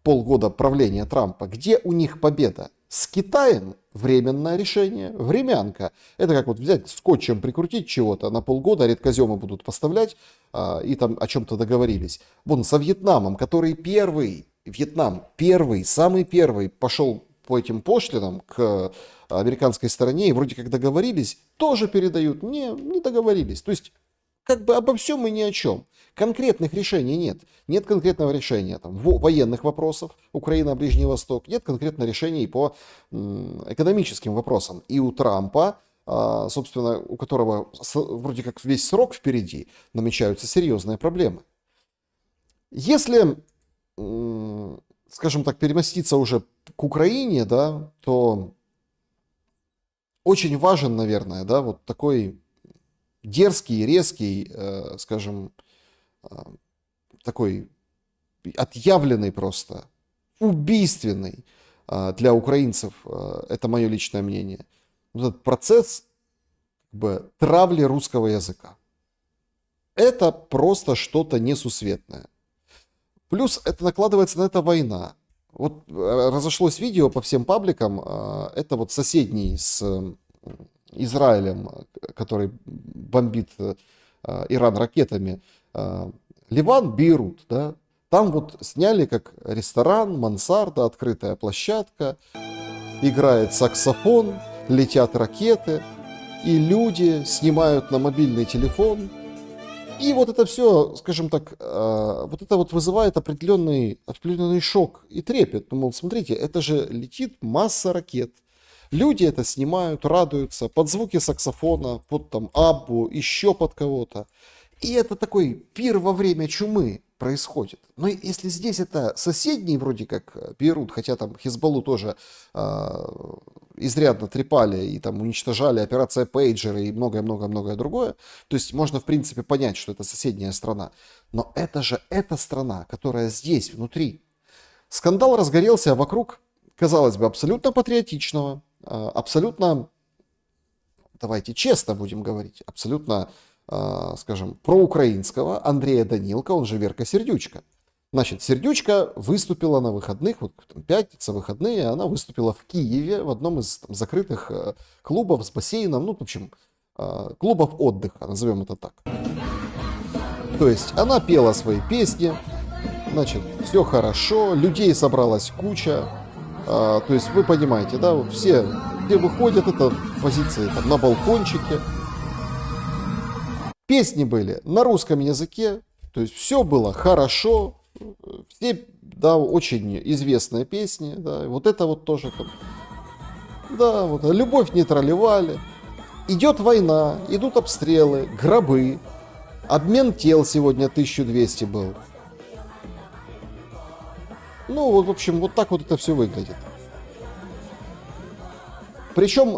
полгода правления Трампа. Где у них победа? С Китаем временное решение, времянка. Это как вот взять скотчем прикрутить чего-то на полгода, редкоземы будут поставлять и там о чем-то договорились. Вон со Вьетнамом, который Вьетнам первый, самый первый пошел по этим пошлинам к американской стороне и вроде как договорились, тоже передают. Не договорились. То есть как бы обо всем и ни о чем. Конкретных решений нет. Нет конкретного решения там, военных вопросов Украина, Ближний Восток. Нет конкретного решения и по экономическим вопросам. И у Трампа, собственно, у которого вроде как весь срок впереди, намечаются серьезные проблемы. Если, скажем так, переместиться уже к Украине, да, то очень важен, наверное, да, вот такой дерзкий, резкий, скажем, такой отъявленный просто, убийственный для украинцев, это мое личное мнение, вот этот процесс как бы травли русского языка. Это просто что-то несусветное. Плюс это накладывается на это война. Вот разошлось видео по всем пабликам, это вот соседний с Израилем, который бомбит Иран ракетами, Ливан, Бейрут, да, там вот сняли как ресторан, мансарда, открытая площадка, играет саксофон, летят ракеты, и люди снимают на мобильный телефон. И вот это все, скажем так, вот это вот вызывает определенный шок и трепет. Ну, мол, смотрите, это же летит масса ракет. Люди это снимают, радуются под звуки саксофона, под там Аббу, еще под кого-то. И это такой пир во время чумы происходит. Но если здесь это соседний вроде как Бейрут, хотя там Хизбаллу тоже изрядно трепали и там уничтожали, операция Пейджер и многое-многое-многое другое, то есть можно в принципе понять, что это соседняя страна. Но это же эта страна, которая здесь, внутри. Скандал разгорелся вокруг, казалось бы, абсолютно патриотичного, абсолютно, давайте честно будем говорить, абсолютно, скажем, проукраинского Андрея Данилко, он же Верка Сердючка. Значит, Сердючка выступила на выходных, вот пятница, выходные, она выступила в Киеве в одном из там закрытых клубов с бассейном, ну, в общем, клубов отдыха, назовем это так. То есть она пела свои песни, значит, все хорошо, людей собралась куча. То есть вы понимаете, да, вот все выходят, это позиции там, на балкончике. Песни были на русском языке, то есть все было хорошо, все, да, очень известные песни, да, вот это вот тоже там, да, вот любовь не тролливали. Идет война, идут обстрелы, гробы, обмен тел сегодня 1200 был. Ну, вот, в общем, вот так вот это все выглядит. Причем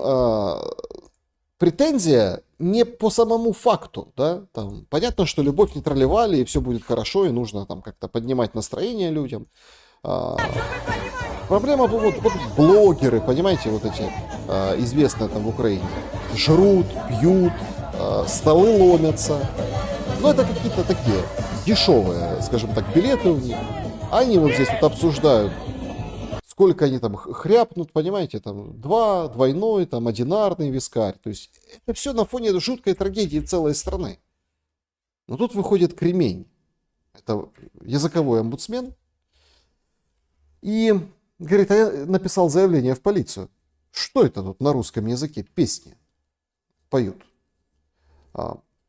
претензия не по самому факту, да, там, понятно, что любовь не тролливали, и все будет хорошо, и нужно там как-то поднимать настроение людям. Проблема, вот блогеры, понимаете, вот эти известные там в Украине, жрут, пьют, столы ломятся. Но это какие-то такие дешевые, скажем так, билеты у них. Они вот здесь вот обсуждают, сколько они там хряпнут, понимаете, там двойной, там одинарный вискарь. То есть это все на фоне жуткой трагедии целой страны. Но тут выходит кремень. это языковой омбудсмен, и говорит, а я написал заявление в полицию. Что это тут на русском языке песни поют?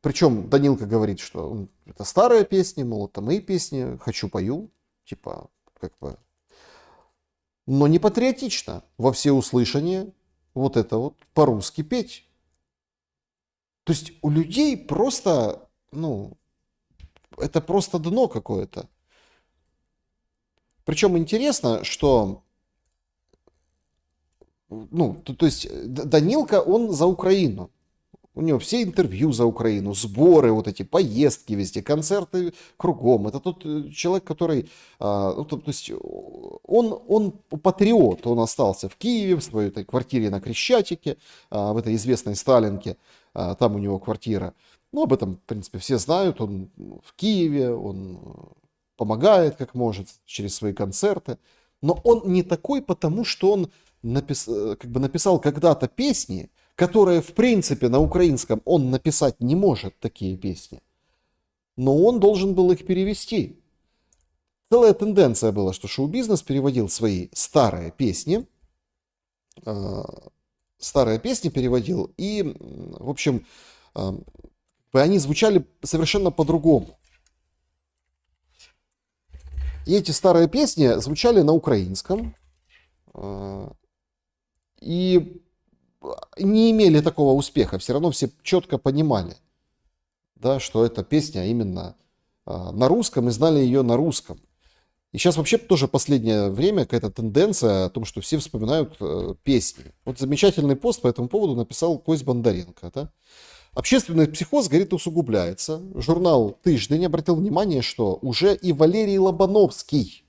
Причем Данилка говорит, что это старая песня, мол, это мои песни, хочу пою, типа, как бы. Но не патриотично во всеуслышание вот это вот по-русски петь. То есть у людей просто, ну, это просто дно какое-то. Причем интересно, что, ну, то есть Данилка, он за Украину. У него все интервью за Украину, сборы, вот эти поездки везде, концерты кругом. Это тот человек, который, ну, то есть он патриот, он остался в Киеве, в своей этой квартире на Крещатике, в этой известной Сталинке, там у него квартира. Ну, об этом, в принципе, все знают, он в Киеве, он помогает как может через свои концерты. Но он не такой, потому что он написал когда-то песни, которые, в принципе, на украинском он написать не может, такие песни. Но он должен был их перевести. Целая тенденция была, что шоу-бизнес переводил свои старые песни переводил, и, в общем, они звучали совершенно по-другому. И эти старые песни звучали на украинском, и не имели такого успеха. Все равно все четко понимали, да, что эта песня именно на русском, и знали ее на русском. И сейчас вообще тоже последнее время какая-то тенденция о том, что все вспоминают песни. Вот замечательный пост по этому поводу написал Кость Бондаренко. Да? Общественный психоз, говорит, усугубляется. Журнал «Тыждень» обратил внимание, что уже и Валерий Лобановский,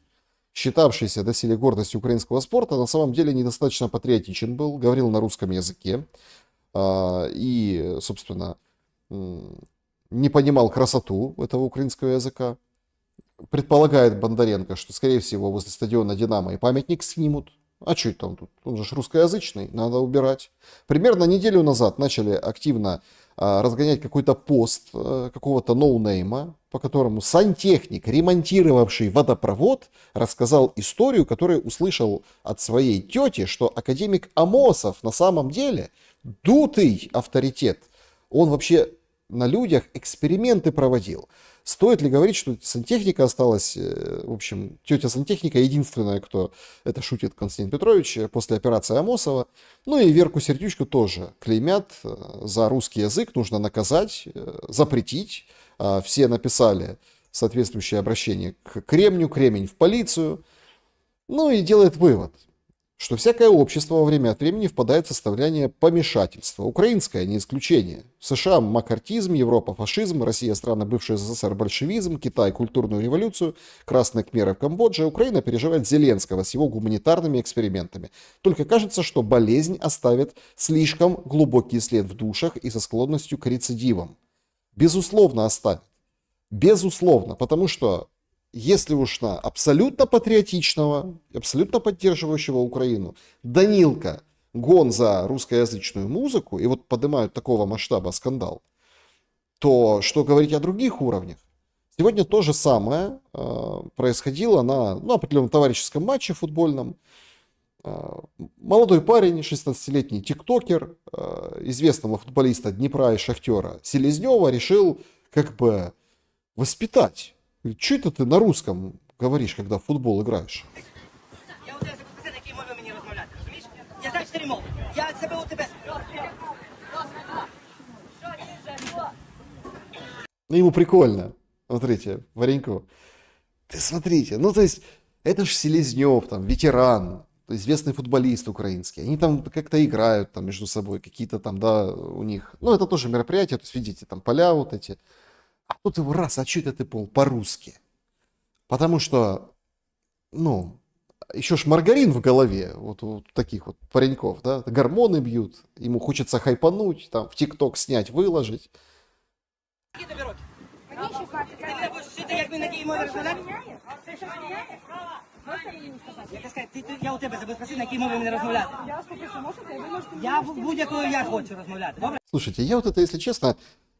считавшийся доселе гордостью украинского спорта, на самом деле недостаточно патриотичен был, говорил на русском языке и, собственно, не понимал красоту этого украинского языка. Предполагает Бондаренко, что, скорее всего, возле стадиона «Динамо» и памятник снимут. А что это он тут? Он же русскоязычный, надо убирать. Примерно неделю назад начали активно разгонять какой-то пост какого-то ноунейма, по которому сантехник, ремонтировавший водопровод, рассказал историю, которую услышал от своей тети, что академик Амосов на самом деле дутый авторитет. Он вообще на людях эксперименты проводил. Стоит ли говорить, что сантехника осталась, в общем, тетя сантехника единственная, кто это шутит, Константин Петрович, после операции Амосова. Ну и Верку Сердючку тоже клеймят за русский язык, нужно наказать, запретить. Все написали соответствующее обращение к Кремню, Кремень в полицию. Ну и делает вывод, что всякое общество во время от времени впадает в состояние помешательства. Украинское не исключение. США – маккартизм, Европа – фашизм, Россия – страны бывшей СССР – большевизм, Китай – культурную революцию, красные кхмеры в Камбодже, Украина переживает Зеленского с его гуманитарными экспериментами. Только кажется, что болезнь оставит слишком глубокий след в душах и со склонностью к рецидивам. Безусловно оставит. Безусловно, потому что если уж на абсолютно патриотичного, абсолютно поддерживающего Украину Данилка гон за русскоязычную музыку, и вот поднимают такого масштаба скандал, то что говорить о других уровнях? Сегодня то же самое происходило на определенном товарищеском матче футбольном. Молодой парень, 16-летний тиктокер, известного футболиста Днепра и Шахтера Селезнева решил как бы воспитать. Что это ты на русском говоришь, когда в футбол играешь? Я у тебе запитати, на якій мові мені розмовляти, розумієш? Я знаю 4 мови. Я себе у тебе... Ну, ему прикольно. Смотрите, Варенько. Ты смотрите, ну, то есть, это ж Селезнев, там, ветеран, известный футболист украинский. Они там как-то играют там между собой, какие-то там, да, у них... Ну, это тоже мероприятие, то есть, видите, там поля вот эти... А тут его раз, а что это ты пол по-русски? Потому что, ну, еще ж маргарин в голове вот таких вот пареньков, да, гормоны бьют, ему хочется хайпануть, там, в ТикТок снять, выложить. Які тобі роки? Мені 16. Ти мене будеш вчити, як він на якій мові розмовляти? Ти що міняєш? Я сказав, я у тебе забув спросити, на якій мові мені розмовляти. Я вас попрошу, можете? Ви можете Я будь-якою я хочу розмовляти, добре? Слушайте, я вот это, если честно,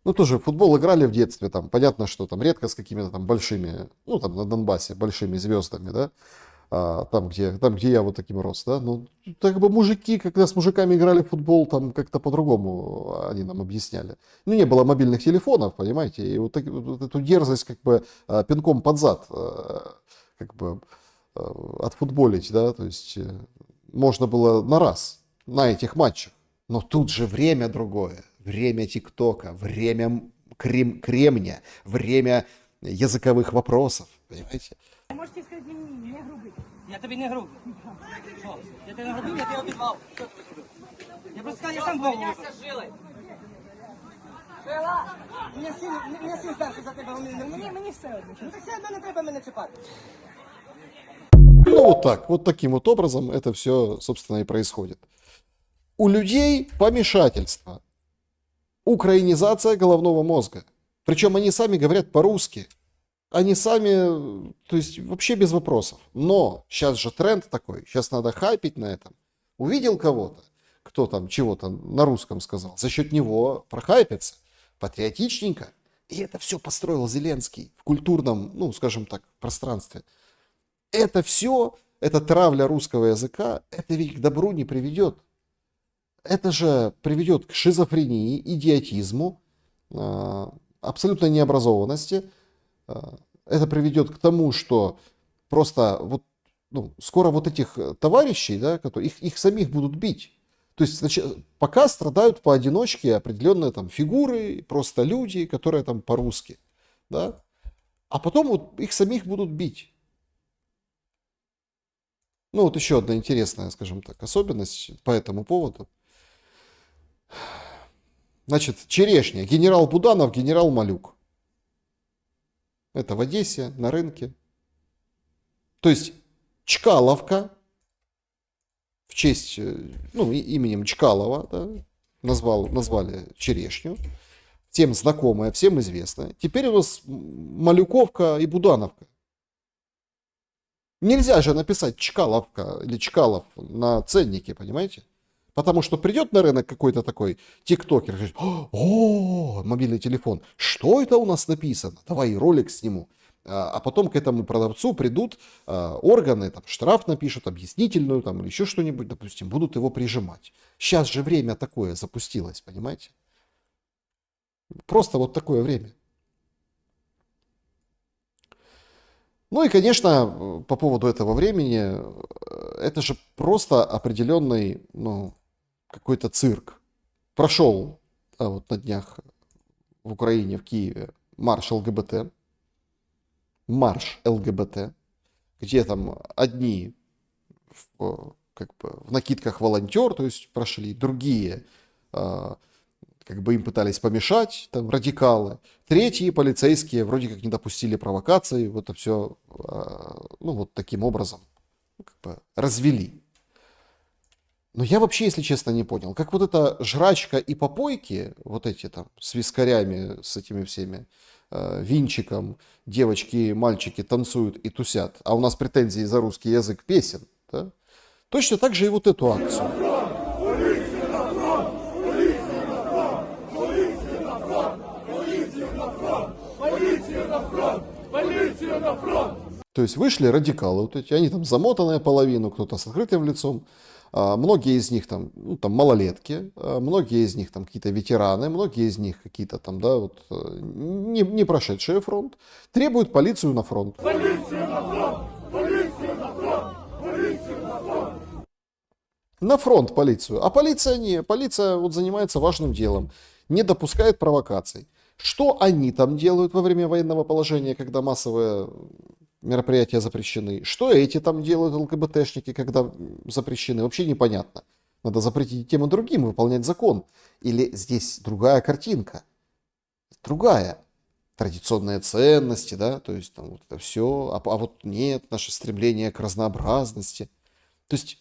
Ну, тоже в футбол играли в детстве, там, понятно, что там редко с какими-то там большими, ну, там на Донбассе, большими звездами, да, там, где я вот таким рос, да, ну, так бы мужики, когда с мужиками играли в футбол, там как-то по-другому они нам объясняли. Ну, не было мобильных телефонов, понимаете, и вот эту дерзость как бы пинком под зад как бы отфутболить, да, то есть можно было на раз, на этих матчах. Но тут же время другое, время ТикТока, время кремня, время языковых вопросов, понимаете? Можете сказати мені, не грубий. Я тобі не грубий. Що? Я тебе не грубив, я тебе обізвав. Що ти зробив? Я просто сказав, я сам голову вибив. Мене син старший за тебе гомін. Мені все одно. Ну так все одно не треба мене чіпати. Ну, вот так, вот таким вот образом это все, собственно, и происходит. У людей помешательство. Украинизация головного мозга. Причем они сами говорят по-русски. Они сами, то есть вообще без вопросов. Но сейчас же тренд такой, сейчас надо хайпить на этом. Увидел кого-то, кто там чего-то на русском сказал, за счет него прохайпится, патриотичненько. И это все построил Зеленский в культурном, ну, скажем так, пространстве. Это все, эта травля русского языка, это ведь к добру не приведет. Это же приведет к шизофрении, идиотизму, абсолютной необразованности. Это приведет к тому, что просто вот, ну, скоро вот этих товарищей, да, их самих будут бить. То есть пока страдают поодиночке определенные там фигуры, просто люди, которые там по-русски. Да? А потом вот их самих будут бить. Ну вот еще одна интересная, скажем так, особенность по этому поводу. Значит, черешня. Генерал Буданов, генерал Малюк. Это в Одессе, на рынке. То есть Чкаловка, в честь, ну, именем Чкалова, да, назвали черешню. Всем знакомая, всем известная. Теперь у нас Малюковка и Будановка. Нельзя же написать Чкаловка или Чкалов на ценнике, понимаете? Потому что придет на рынок какой-то такой тиктокер и говорит: о, мобильный телефон, что это у нас написано? Давай ролик сниму. А потом к этому продавцу придут органы, там, штраф напишут, объяснительную там, или еще что-нибудь, допустим, будут его прижимать. Сейчас же время такое запустилось, понимаете? Просто вот такое время. Ну и, конечно, по поводу этого времени, это же просто определенный, ну, какой-то цирк. Прошел вот на днях в Украине, в Киеве, марш ЛГБТ, где там одни как бы в накидках волонтер, то есть прошли, другие как бы им пытались помешать, там, радикалы. Третьи полицейские вроде как не допустили провокации. Вот это все, ну, вот таким образом как бы развели. Но я вообще, если честно, не понял, как вот эта жрачка и попойки, вот эти там с вискарями, с этими всеми, винчиком, девочки и мальчики танцуют и тусят, а у нас претензии за русский язык песен, да? Точно так же и вот эту акцию. То есть вышли радикалы вот эти, они там замотанные половину, кто-то с открытым лицом, многие из них там, ну, там малолетки, многие из них там какие-то ветераны, многие из них какие-то там, да, вот не прошедшие фронт, требуют полицию на фронт. Полицию на фронт! Полицию на фронт! Полицию на фронт! На фронт полицию. А полиция не, полиция вот занимается важным делом, не допускает провокаций. Что они там делают во время военного положения, когда массовые мероприятия запрещены? Что эти там делают, ЛГБТшники, когда запрещены? Вообще непонятно. Надо запретить тем и другим выполнять закон. Или здесь другая картинка? Другая. Традиционные ценности, да, то есть там вот это все. А вот нет, наше стремление к разнообразности. То есть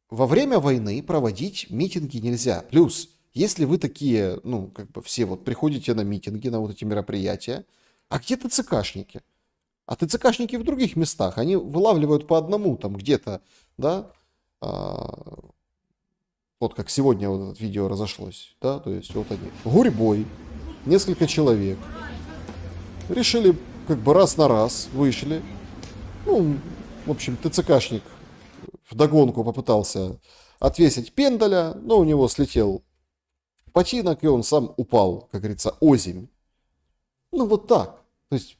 во время войны проводить митинги нельзя. Плюс, если вы такие, ну, как бы все вот приходите на митинги, на вот эти мероприятия, а где ТЦКшники? А ТЦКшники в других местах, они вылавливают по одному там где-то, да, вот как сегодня вот это видео разошлось, да, то есть вот они, гурьбой, несколько человек решили как бы раз на раз, вышли. Ну, в общем, ТЦКшник вдогонку попытался отвесить пендаля, но у него слетел ботинок, и он сам упал, как говорится, озимь. Ну, вот так. То есть,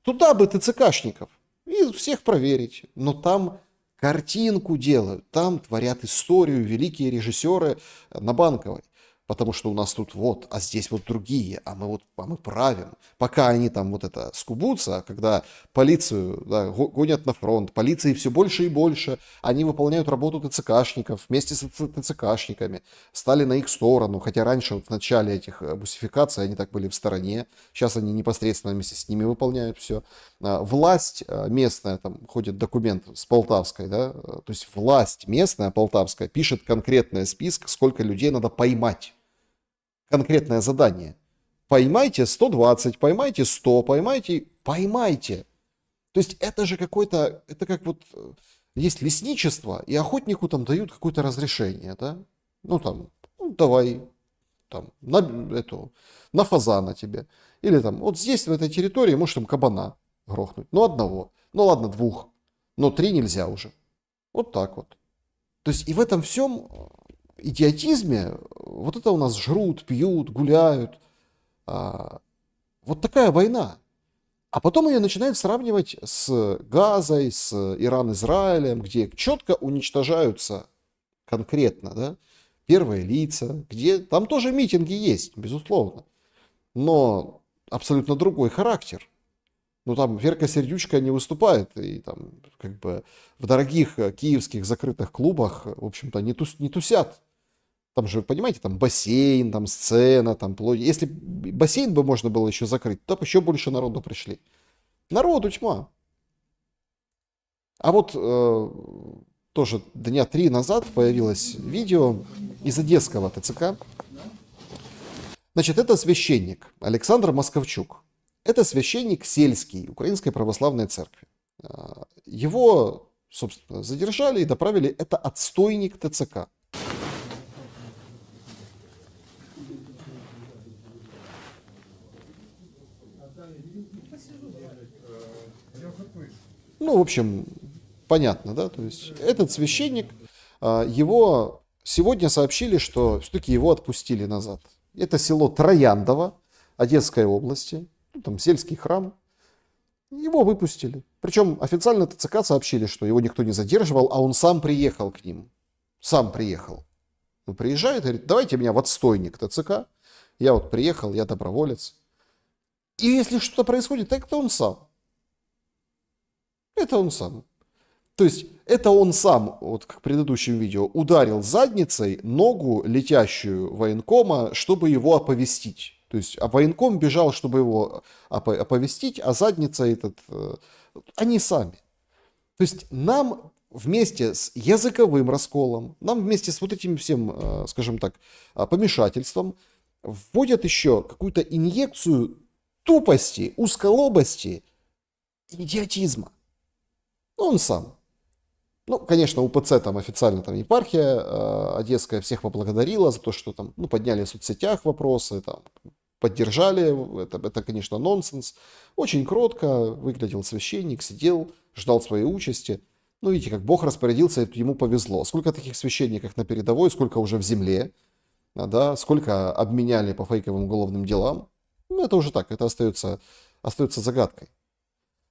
туда бы ТЦКшников и всех проверить. Но там картинку делают, там творят историю великие режиссеры на Банковой. Потому что у нас тут вот, а здесь вот другие, а мы правим. Пока они там вот это скубутся, когда полицию да, гонят на фронт, полиции все больше и больше, они выполняют работу ТЦКшников вместе с ТЦКшниками, стали на их сторону, хотя раньше вот в начале этих бусификаций они так были в стороне, сейчас они непосредственно вместе с ними выполняют все. Власть местная, там ходит документ с Полтавской, да, то есть власть местная полтавская пишет конкретный список, сколько людей надо поймать. Конкретное задание. Поймайте 120, поймайте 100, поймайте. То есть это же какой-то, это как вот есть лесничество, и охотнику там дают какое-то разрешение, да? Ну там, ну, давай, там, на фазана тебе. Или там, вот здесь, в этой территории, можешь там кабана грохнуть. Ну, одного. Ну, ладно, 2. Но 3 нельзя уже. Вот так вот. То есть и в этом всем идиотизме вот это у нас жрут, пьют, гуляют. Вот такая война. А потом ее начинают сравнивать с Газой, с Иран-Израилем, где четко уничтожаются конкретно, да, первые лица, где там тоже митинги есть, безусловно. Но абсолютно другой характер. Ну, там Верка Сердючка не выступает, и там как бы в дорогих киевских закрытых клубах, в общем-то, не тусят. Там же, понимаете, там бассейн, там сцена, там площадь. Если бассейн бы можно было еще закрыть, то бы еще больше народу пришли. Народу тьма. А вот тоже дня 3 назад появилось видео из одесского ТЦК. Значит, это священник Александр Московчук. Это священник сельский Украинской Православной Церкви. Его, собственно, задержали и доправили. Это отстойник ТЦК. Ну, в общем, понятно, да? То есть этот священник, его сегодня сообщили, что все-таки его отпустили назад. Это село Трояндово Одесской области, ну, там сельский храм. Его выпустили. Причем официально ТЦК сообщили, что его никто не задерживал, а он сам приехал к ним. Сам приехал. Он приезжает и говорит, давайте меня в отстойник ТЦК. Я вот приехал, я доброволец. И если что-то происходит, так это он сам. Это он сам. То есть это он сам, вот как в предыдущем видео, ударил задницей ногу, летящую военкома, чтобы его оповестить. То есть военком бежал, чтобы его оповестить, а задница этот... Они сами. То есть нам вместе с языковым расколом, нам вместе с вот этим всем, скажем так, помешательством, вводят еще какую-то инъекцию тупости, узколобости, идиотизма. Ну, он сам. Ну, конечно, УПЦ там официально там епархия одесская всех поблагодарила за то, что там, ну, подняли в соцсетях вопросы, там, поддержали. Это, конечно, нонсенс. Очень кротко выглядел священник, сидел, ждал своей участи. Ну, видите, как Бог распорядился, ему повезло. Сколько таких священников на передовой, сколько уже в земле, да, сколько обменяли по фейковым уголовным делам. Ну, это уже так, это остается загадкой.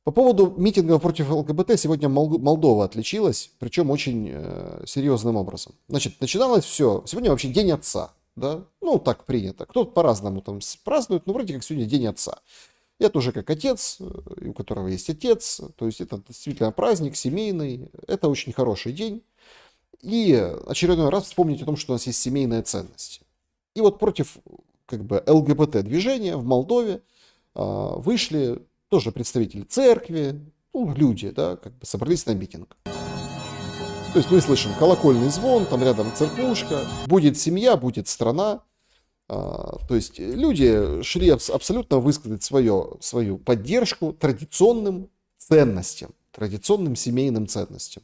По поводу митингов против ЛГБТ сегодня Молдова отличилась, причем очень серьезным образом. Значит, начиналось все. Сегодня вообще День Отца, да? Ну, так принято. Кто-то по-разному там празднует, но вроде как сегодня День Отца. Я тоже как отец, у которого есть отец, то есть это действительно праздник семейный, это очень хороший день. И очередной раз вспомнить о том, что у нас есть семейные ценности. И вот против как бы ЛГБТ-движения в Молдове вышли тоже представители церкви, ну, люди, да, как бы собрались на митинг. То есть мы слышим колокольный звон, там рядом церквушка, будет семья, будет страна. То есть люди шли абсолютно высказать свою поддержку традиционным ценностям, традиционным семейным ценностям.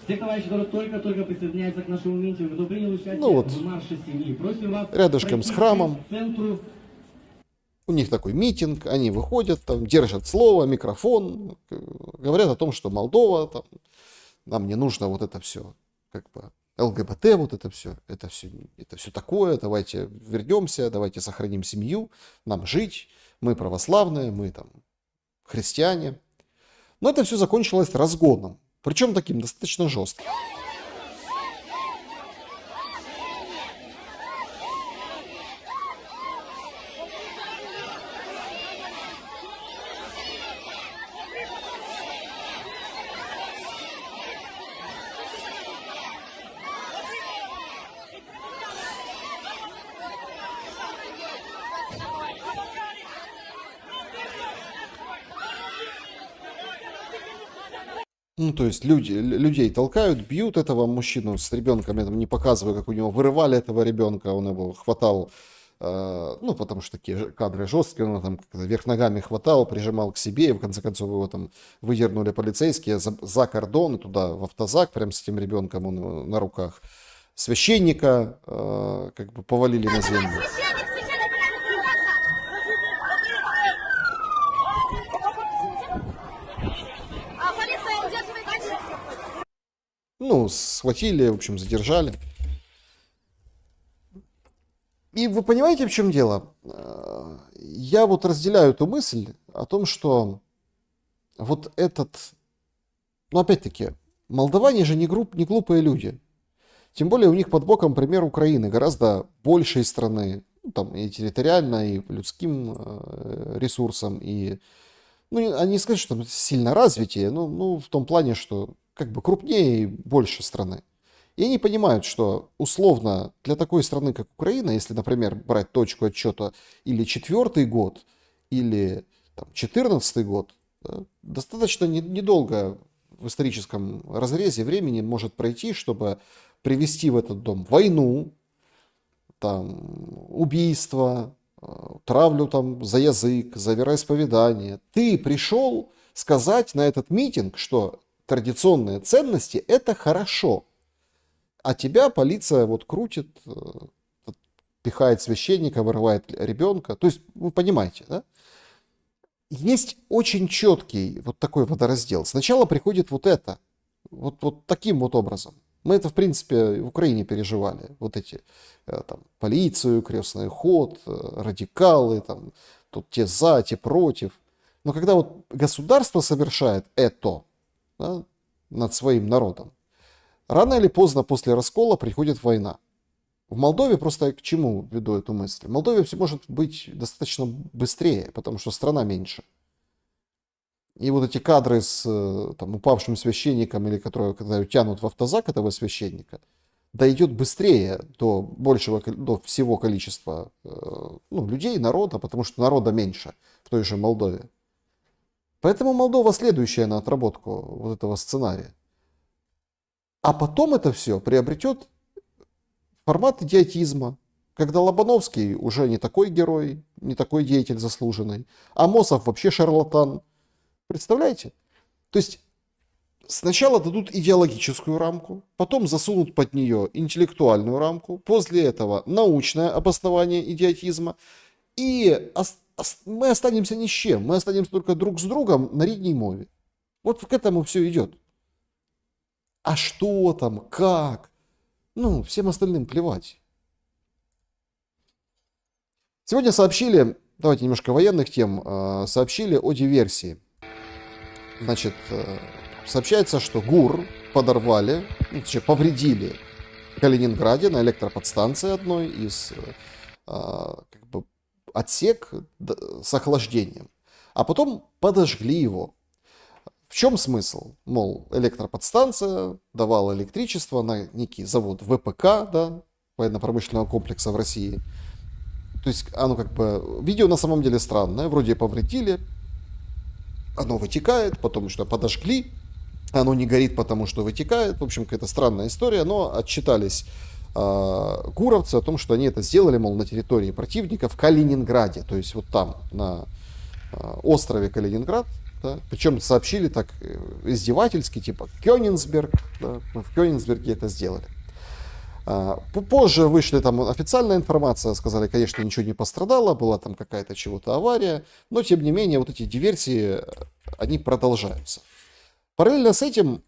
Все товарищи, которые только присоединяются к нашему митингу, кто принял участие Ну вот, в марше семьи, просим вас рядышком с храмом. к центру У них такой митинг, они выходят, там, держат слово, микрофон, говорят о том, что Молдова, там, нам не нужно вот это все, как бы, ЛГБТ, вот это все такое, давайте вернемся, давайте сохраним семью, нам жить, мы православные, мы там христиане. Но это все закончилось разгоном, причем таким достаточно жестким. Ну, то есть людей толкают, бьют этого мужчину с ребенком, я там не показываю, как у него вырывали этого ребенка, он его хватал, ну, потому что такие кадры жесткие, он там вверх ногами хватал, прижимал к себе, и в конце концов его там выдернули полицейские за кордон, и туда в автозак, прям с этим ребенком он на руках. Священника как бы повалили на землю. Ну, схватили, в общем, задержали. И вы понимаете, в чем дело? Я вот разделяю эту мысль о том, что вот этот... Ну, опять-таки, молдаване же не глупые люди. Тем более у них под боком пример Украины, гораздо большей страны, ну, там и территориально, и людским ресурсом, и... Ну, они не скажут, что там сильно развитие, ну, в том плане, что как бы крупнее и больше страны. И они понимают, что условно для такой страны, как Украина, если, например, брать точку отсчета или 4-й год, или там, 14-й год, да, достаточно недолго в историческом разрезе времени может пройти, чтобы привести в этот дом войну, там, убийство, травлю там за язык, за вероисповедание. Ты пришел сказать на этот митинг, что традиционные ценности – это хорошо. А тебя полиция вот крутит, пихает священника, вырывает ребенка. То есть, вы понимаете, да? Есть очень четкий вот такой водораздел. Сначала приходит вот это, вот таким вот образом. Мы это, в принципе, в Украине переживали. Вот эти там, полицию, крестный ход, радикалы, там, тут те за, те против. Но когда вот государство совершает это, да, над своим народом, рано или поздно после раскола приходит война. В Молдове просто я к чему веду эту мысль? В Молдове все может быть достаточно быстрее, потому что страна меньше. И вот эти кадры с там, упавшим священником, или которые когда тянут в автозак этого священника, дойдет быстрее до всего количества ну, людей, народа, потому что народа меньше в той же Молдове. Поэтому Молдова следующая на отработку вот этого сценария. А потом это все приобретет формат идиотизма, когда Лобановский уже не такой герой, не такой деятель заслуженный, а Мосов вообще шарлатан. Представляете? То есть сначала дадут идеологическую рамку, потом засунут под нее интеллектуальную рамку, после этого научное обоснование идиотизма, и мы останемся ни с чем, мы останемся только друг с другом на рідній мове. Вот к этому все идет. А что там, как? Ну, всем остальным плевать. Сегодня сообщили, давайте немножко военных тем, сообщили о диверсии. Значит, сообщается, что ГУР подорвали, ну, точнее, повредили в Калининграде на электроподстанции одной из как бы, отсек с охлаждением. А потом подожгли его. В чем смысл? Мол, электроподстанция давала электричество на некий завод ВПК, да, военно-промышленного комплекса в России. То есть оно как бы... Видео на самом деле странное. Вроде повредили, оно вытекает, потом что подожгли, оно не горит, потому что вытекает. В общем, какая-то странная история, но отчитались гуровцы о том, что они это сделали, мол, на территории противника в Калининграде. То есть вот там, на острове Калининград. Да? Причем сообщили так издевательски, типа Кёнигсберг, да? Мы в Кёнигсберге это сделали. Позже вышли там официальная информация, сказали, конечно, ничего не пострадало, была там какая-то чего-то авария, но тем не менее вот эти диверсии, они продолжаются. Параллельно с этим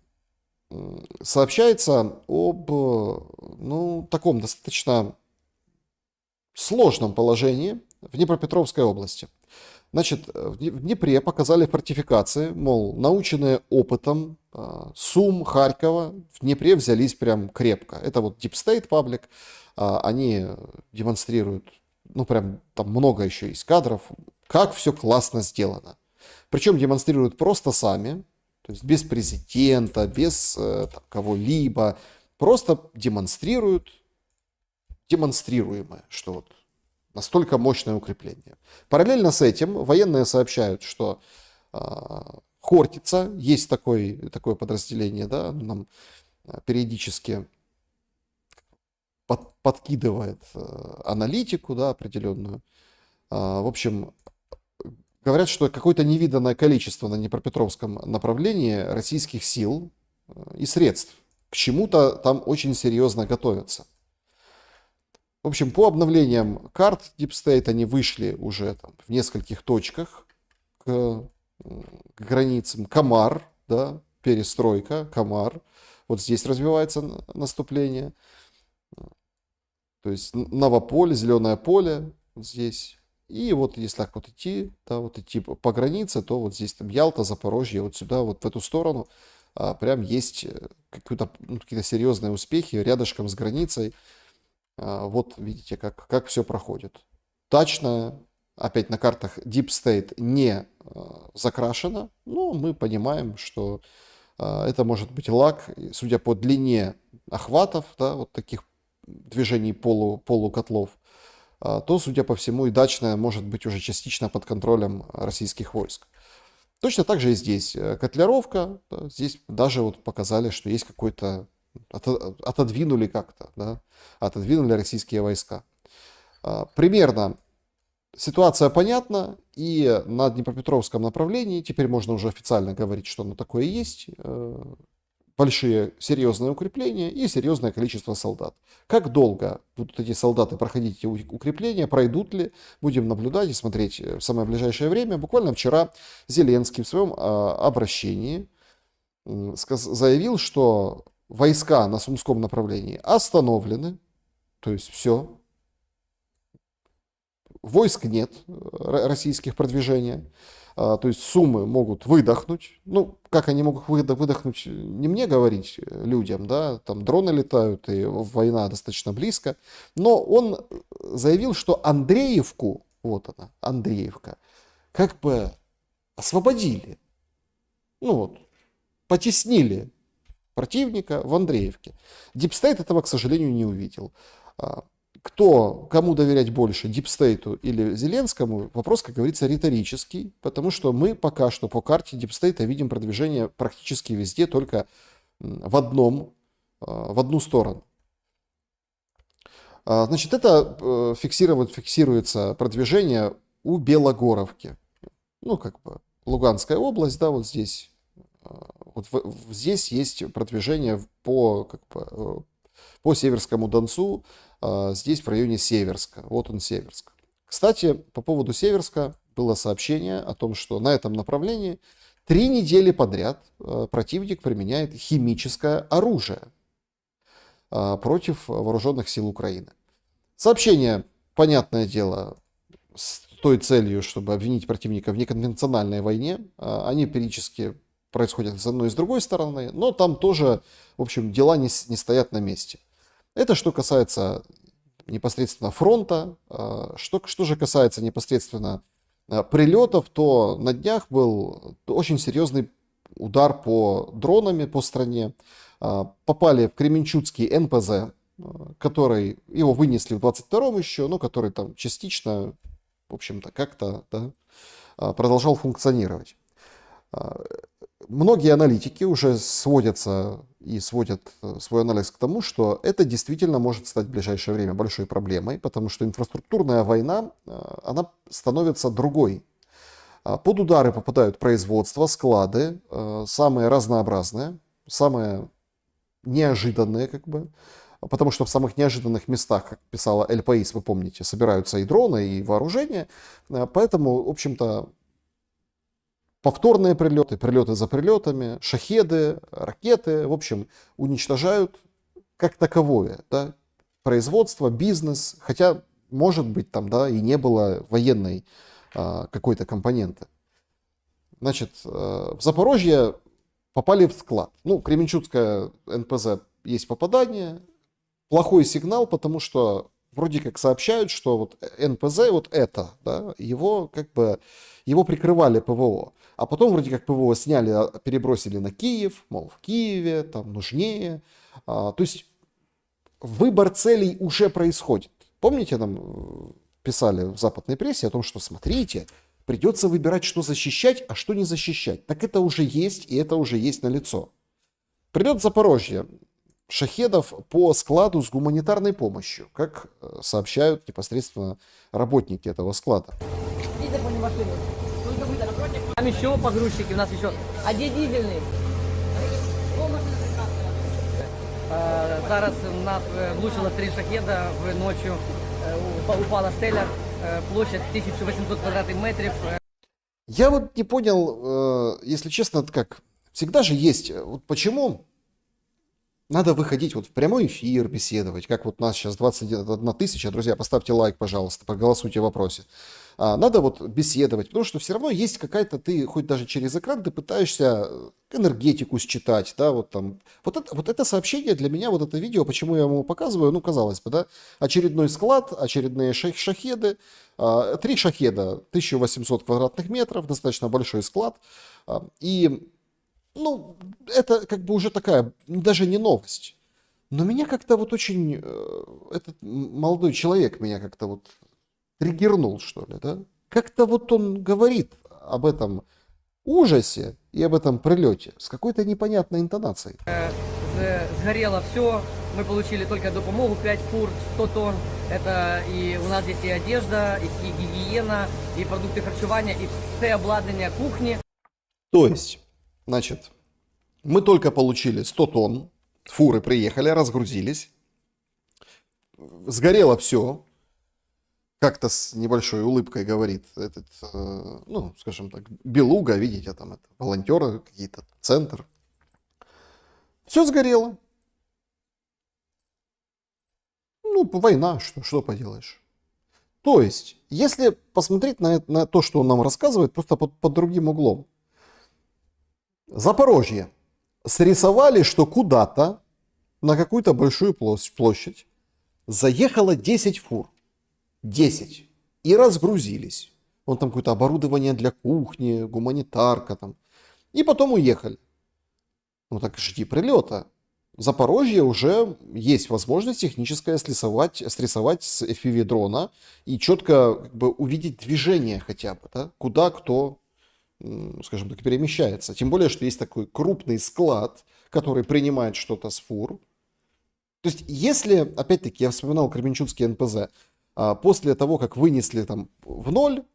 сообщается об, ну, таком достаточно сложном положении в Днепропетровской области. Значит, в Днепре показали фортификации, мол, наученные опытом Сум, Харькова, в Днепре взялись прям крепко. Это вот Deep State Public, они демонстрируют, ну прям там много еще есть кадров, как все классно сделано. Причем демонстрируют просто сами, то есть без президента, без там, кого-либо, просто демонстрируют демонстрируемое, что вот настолько мощное укрепление. Параллельно с этим военные сообщают, что Хортица, есть такое подразделение, да, нам периодически подкидывает аналитику, да, определенную. В общем, говорят, что какое-то невиданное количество на Днепропетровском направлении российских сил и средств к чему-то там очень серьезно готовятся. В общем, по обновлениям карт Deep State они вышли уже там в нескольких точках к границам. Камар, да, перестройка, Камар. Вот здесь развивается наступление. То есть Новополе, Зеленое поле, вот здесь. И вот если так вот идти, да, вот идти по границе, то вот здесь там Ялта, Запорожье, вот сюда, вот в эту сторону прям есть какие-то серьезные успехи рядышком с границей. Вот видите, как все проходит. Точно, опять на картах Deep State не закрашено, но мы понимаем, что это может быть лаг, судя по длине охватов, да, вот таких движений полукотлов, то, судя по всему, и дачная может быть уже частично под контролем российских войск. Точно так же и здесь. Котлеровка, да, здесь даже вот показали, что есть какой-то отодвинули как-то, да, отодвинули российские войска. Примерно ситуация понятна, и на Днепропетровском направлении теперь можно уже официально говорить, что оно такое есть. Большие серьезные укрепления и серьезное количество солдат. Как долго будут эти солдаты проходить эти укрепления, пройдут ли, будем наблюдать и смотреть в самое ближайшее время. Буквально вчера Зеленский в своем обращении заявил, что войска на Сумском направлении остановлены, то есть все, войск нет российских продвижения, то есть Сумы могут выдохнуть. Ну, как они могут выдохнуть, не мне говорить людям, да, там дроны летают, и война достаточно близко. Но он заявил, что Андреевку, вот она, Андреевка, как бы освободили. Ну вот, потеснили противника в Андреевке. Deep State этого, к сожалению, не увидел. Кому доверять больше, Deep State или Зеленскому, вопрос, как говорится, риторический, потому что мы пока что по карте Deep State видим продвижение практически везде, только в одну сторону. Значит, это фиксируется продвижение у Белогоровки. Ну, как бы Луганская область, да, вот здесь. Вот здесь есть продвижение по Северскому Донцу, здесь в районе Северска. Вот он, Северск. Кстати, по поводу Северска было сообщение о том, что на этом направлении 3 недели подряд противник применяет химическое оружие против вооруженных сил Украины. Сообщение, понятное дело, с той целью, чтобы обвинить противника в неконвенциональной войне. Они периодически происходят с одной и с другой стороны, но там тоже, в общем, дела не стоят на месте. Это что касается непосредственно фронта. Что же касается непосредственно прилетов, то на днях был очень серьезный удар по дронами по стране. Попали в Кременчуцкий НПЗ, который, его вынесли в 22-м еще, но который там частично, в общем-то, как-то, да, продолжал функционировать. Многие аналитики уже сводят свой анализ к тому, что это действительно может стать в ближайшее время большой проблемой, потому что инфраструктурная война, она становится другой. Под удары попадают производства, склады, самые разнообразные, самые неожиданные, как бы. потому что в самых неожиданных местах, как писала Эль Паис, вы помните, собираются и дроны, и вооружение. Поэтому, в общем-то, повторные прилеты, прилеты за прилетами, шахеды, ракеты, в общем, уничтожают как таковое, да, производство, бизнес, хотя, может быть, там, да, и не было военной какой-то компоненты. Значит, в Запорожье попали в склад. Ну, Кременчугская НПЗ есть попадание, плохой сигнал, потому что вроде как сообщают, что вот НПЗ, вот это, да, его как бы, его прикрывали ПВО. А потом вроде как ПВО сняли, перебросили на Киев, мол, в Киеве там нужнее. То есть выбор целей уже происходит. Помните, нам писали в западной прессе о том, что смотрите, придется выбирать, что защищать, а что не защищать. Так это уже есть, и это уже есть налицо. Прилет в Запорожье шахедов по складу с гуманитарной помощью, как сообщают непосредственно работники этого склада. Там еще погрузчики, у нас еще. А где дизельный? Зараз у нас влучило 3 шахеда в ночью. Упала стеля, площадь 1800 квадратных метров. Я вот не понял, если честно, как всегда же есть, вот почему надо выходить вот в прямой эфир, беседовать, как вот нас сейчас 21 тысяча, друзья, поставьте лайк, пожалуйста, проголосуйте в вопросе. Надо вот беседовать, потому что все равно есть какая-то, ты хоть даже через экран, ты пытаешься энергетику считать, да, вот там. Вот это сообщение для меня, вот это видео, почему я ему показываю, ну, казалось бы, да, очередной склад, очередные шахеды, 3 шахеда, 1800 квадратных метров, достаточно большой склад, и, ну, это как бы уже такая, даже не новость, но меня как-то вот очень, этот молодой человек меня как-то вот триггернул, что ли, да? Как-то вот он говорит об этом ужасе и об этом прилете с какой-то непонятной интонацией. Сгорело все, мы получили только допомогу 5 фур, 100 тонн. Это и у нас здесь и одежда, и гигиена, и продукты харчевания, и все обладнание кухни. То есть, значит, мы только получили 100 тонн, фуры приехали, разгрузились, сгорело все. Как-то с небольшой улыбкой говорит этот, ну, скажем так, Белуга, видите, там это волонтеры какие-то, центр. Все сгорело. Ну, война, что поделаешь. То есть, если посмотреть на то, что он нам рассказывает, просто под другим углом. Запорожье. Срисовали, что куда-то на какую-то большую площадь заехало 10 фур. 10. И разгрузились. Вон там какое-то оборудование для кухни, гуманитарка там. И потом уехали. Ну так жди прилета. В Запорожье уже есть возможность техническая срисовать с FPV дрона и четко как бы увидеть движение хотя бы, да? Куда кто, скажем так, перемещается. Тем более, что есть такой крупный склад, который принимает что-то с фур. То есть, если, опять-таки, я вспоминал Кременчугский НПЗ, после того, как вынесли там в ноль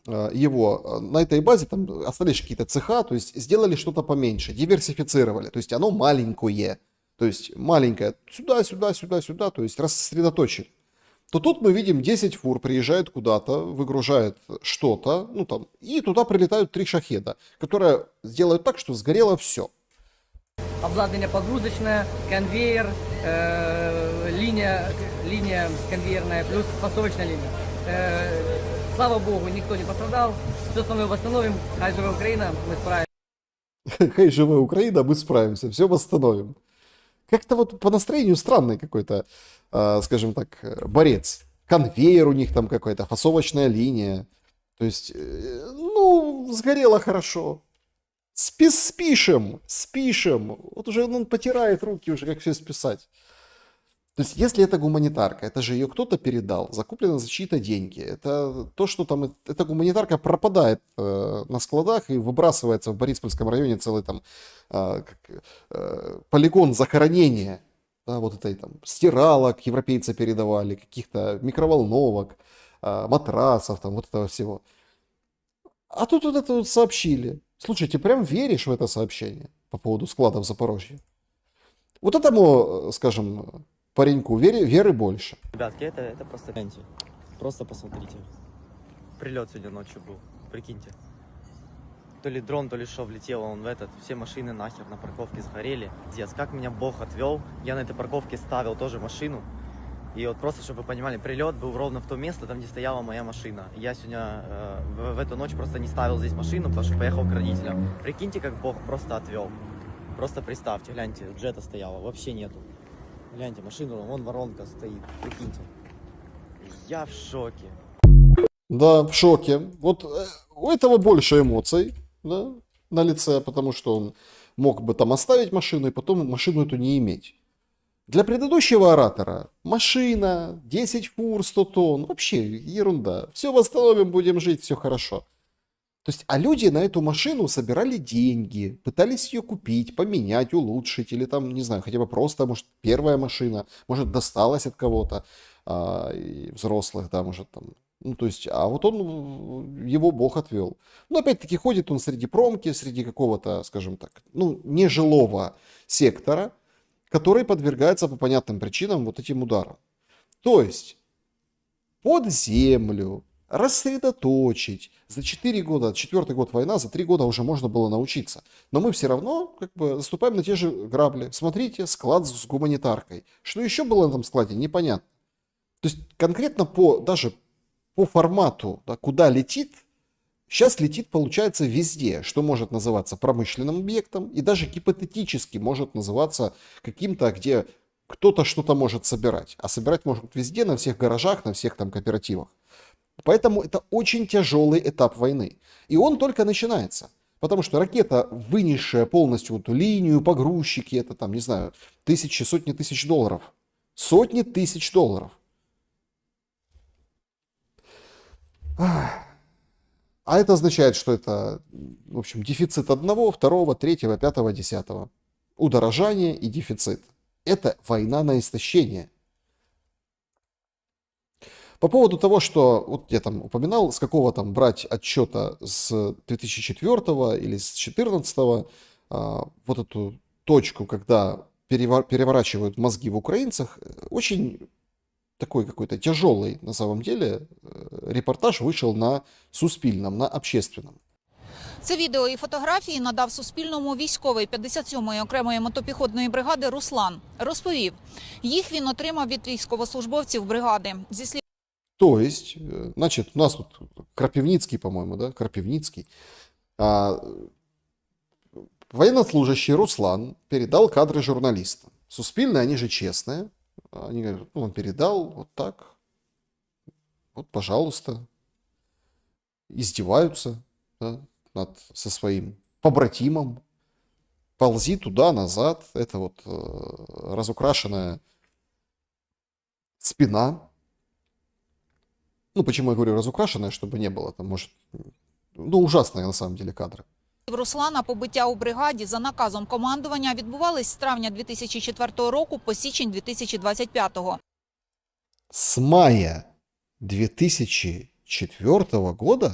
его, на этой базе там остались какие-то цеха, то есть сделали что-то поменьше, диверсифицировали, то есть оно маленькое, то есть маленькое сюда, сюда, сюда, сюда, то есть рассредоточили. То тут мы видим 10 фур приезжают куда-то, выгружают что-то, ну там, и туда прилетают 3 шахеда, которые сделают так, что сгорело все. Обладнание погрузочное, конвейер, линия конвейерная, плюс фасовочная линия. Слава богу, никто не пострадал. Все остальное восстановим. Хай живе Украина, мы справимся. Хай живе Украина, мы справимся, все восстановим. Как-то вот по настроению странный какой-то, скажем так, борец. Конвейер у них там какой-то, фасовочная линия. То есть, ну, сгорело хорошо. Спишем. Вот уже он потирает руки уже, как все списать. То есть, если это гуманитарка, это же ее кто-то передал, закуплено за чьи-то деньги. Это то, что там, эта гуманитарка пропадает на складах и выбрасывается в Бориспольском районе целый там полигон захоронения. Да, вот этой там стиралок европейцы передавали, каких-то микроволновок, матрасов, там вот этого всего. А тут вот это вот сообщили. Слушайте, прям веришь в это сообщение по поводу складов Запорожья? Вот этому, скажем, пареньку веры больше. Ребятки, это просто гляньте. Просто посмотрите. Прилет сегодня ночью был, прикиньте. То ли дрон, то ли что влетело он в этот. Все машины нахер на парковке сгорели. Пиздец, как меня Бог отвел. Я на этой парковке ставил тоже машину. И вот просто, чтобы вы понимали, прилет был ровно в то место, там, где стояла моя машина. Я сегодня в эту ночь просто не ставил здесь машину, потому что поехал к родителям. Прикиньте, как Бог просто отвел. Просто представьте, гляньте, джета стояла, вообще нету. Гляньте, машина, вон воронка стоит, прикиньте. Я в шоке. Да, в шоке. Вот у этого больше эмоций, да, на лице, потому что он мог бы там оставить машину и потом машину эту не иметь. Для предыдущего оратора машина, 10 фур, 100 тонн, вообще ерунда. Все восстановим, будем жить, все хорошо. То есть, а люди на эту машину собирали деньги, пытались ее купить, поменять, улучшить, или там, не знаю, хотя бы просто, может, первая машина, может, досталась от кого-то, взрослых, да, может, там. Ну, то есть, а вот он, его Бог отвел. Ну, опять-таки, ходит он среди промки, среди какого-то, скажем так, ну, нежилого сектора, который подвергается по понятным причинам вот этим ударам. То есть, под землю, рассредоточить. За 4 года, 4-й год война, за 3 года уже можно было научиться. Но мы все равно как бы наступаем на те же грабли. Смотрите, склад с гуманитаркой. Что еще было на этом складе, непонятно. То есть конкретно даже по формату, да, куда летит, сейчас летит, получается, везде, что может называться промышленным объектом и даже гипотетически может называться каким-то, где кто-то что-то может собирать. А собирать может везде, на всех гаражах, на всех там кооперативах. Поэтому это очень тяжелый этап войны. И он только начинается. Потому что ракета, вынесшая полностью эту линию, погрузчики, это там, не знаю, тысячи, сотни тысяч долларов. Сотни тысяч долларов. А это означает, что это, в общем, дефицит 1, 2, 3, 5, 10. Удорожание и дефицит. Это война на истощение. По поводу того, что, вот я там упоминал, с какого там брать отчета с 2004 или с 2014, вот эту точку, когда переворачивают мозги в украинцах, очень такой какой-то тяжелый, на самом деле, репортаж вышел на Суспільному, на общественном. Це відео і фотографії надав Суспільному військовий 57-ї окремої мотопіхотної бригади Руслан. Розповів, їх він отримав від військовослужбовців бригади. Зі слів То есть, значит, у нас тут Крапивницкий, по-моему, да, Крапивницкий, военнослужащий Руслан передал кадры журналистам. Суспільные, они же честные. Они говорят, ну, он передал вот так. Вот, пожалуйста. Издеваются, да, со своим побратимом. Ползи туда-назад. Это вот разукрашенная спина. Ну, почему я говорю разукрашенная, чтобы не было там, может, ну, ужасные на самом деле кадры. Руслана побиття у бригаді за наказом командування відбувались з травня 2004 року по січень 2025. С мая 2004 года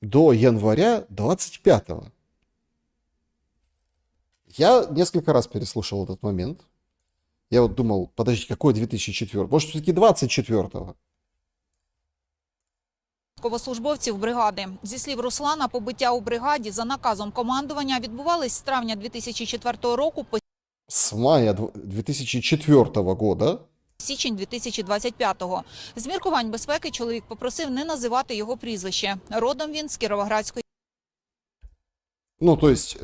до января 25. Я несколько раз переслушал этот момент. Я вот думал, подождите, какой 2004? Может, все-таки 24-го? Військовослужбовців бригади. Зі слів Руслана, побиття у бригаді за наказом командування відбувались з травня 2004 року по С мая 2004 года. січень 2025. З міркувань безпеки чоловік попросив не називати його прізвище. Родом він з Кіровоградської. Ну, то есть,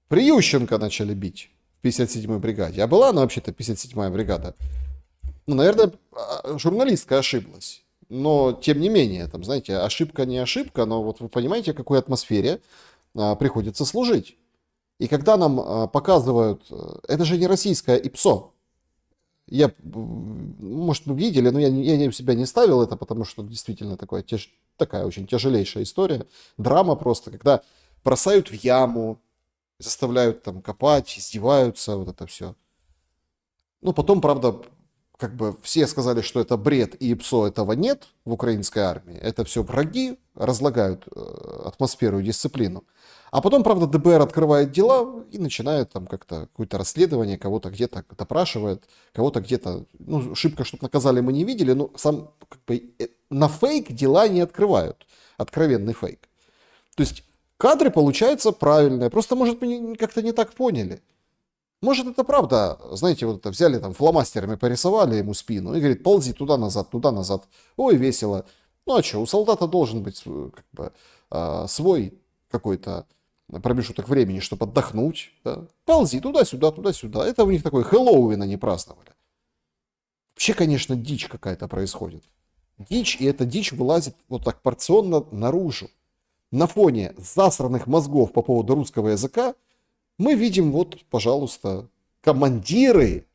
при Ющенко начали бить в 57-й бригаде. А была она вообще-то 57-я бригада. Ну, наверное, журналистка ошиблась. Но, тем не менее, там, знаете, ошибка не ошибка, но вот вы понимаете, в какой атмосфере приходится служить. И когда нам показывают, это же не российское ИПСО. Я, может, вы видели, но я у себя не ставил это, потому что действительно такая очень тяжелейшая история. Драма просто, когда бросают в яму, заставляют там копать, издеваются, вот это все. Ну, потом, правда, как бы все сказали, что это бред и ПСО, этого нет в украинской армии. Это все враги, разлагают атмосферу и дисциплину. А потом, правда, ДБР открывает дела и начинает там как-то какое-то расследование, кого-то где-то допрашивает, кого-то где-то, ну, шибко, чтобы наказали, мы не видели, но сам как бы на фейк дела не открывают. Откровенный фейк. То есть кадры получаются правильные, просто, может, мы как-то не так поняли. Может, это правда, знаете, вот это взяли там фломастерами, порисовали ему спину и говорит, ползи туда-назад, туда-назад. Ой, весело. Ну а что, у солдата должен быть как бы свой какой-то промежуток времени, чтобы отдохнуть. Да? Ползи туда-сюда, туда-сюда. Это у них такой Хэллоуин они праздновали. Вообще, конечно, дичь какая-то происходит. Дичь, и эта дичь вылазит вот так порционно наружу. На фоне засранных мозгов по поводу русского языка мы видим, вот, пожалуйста, командиры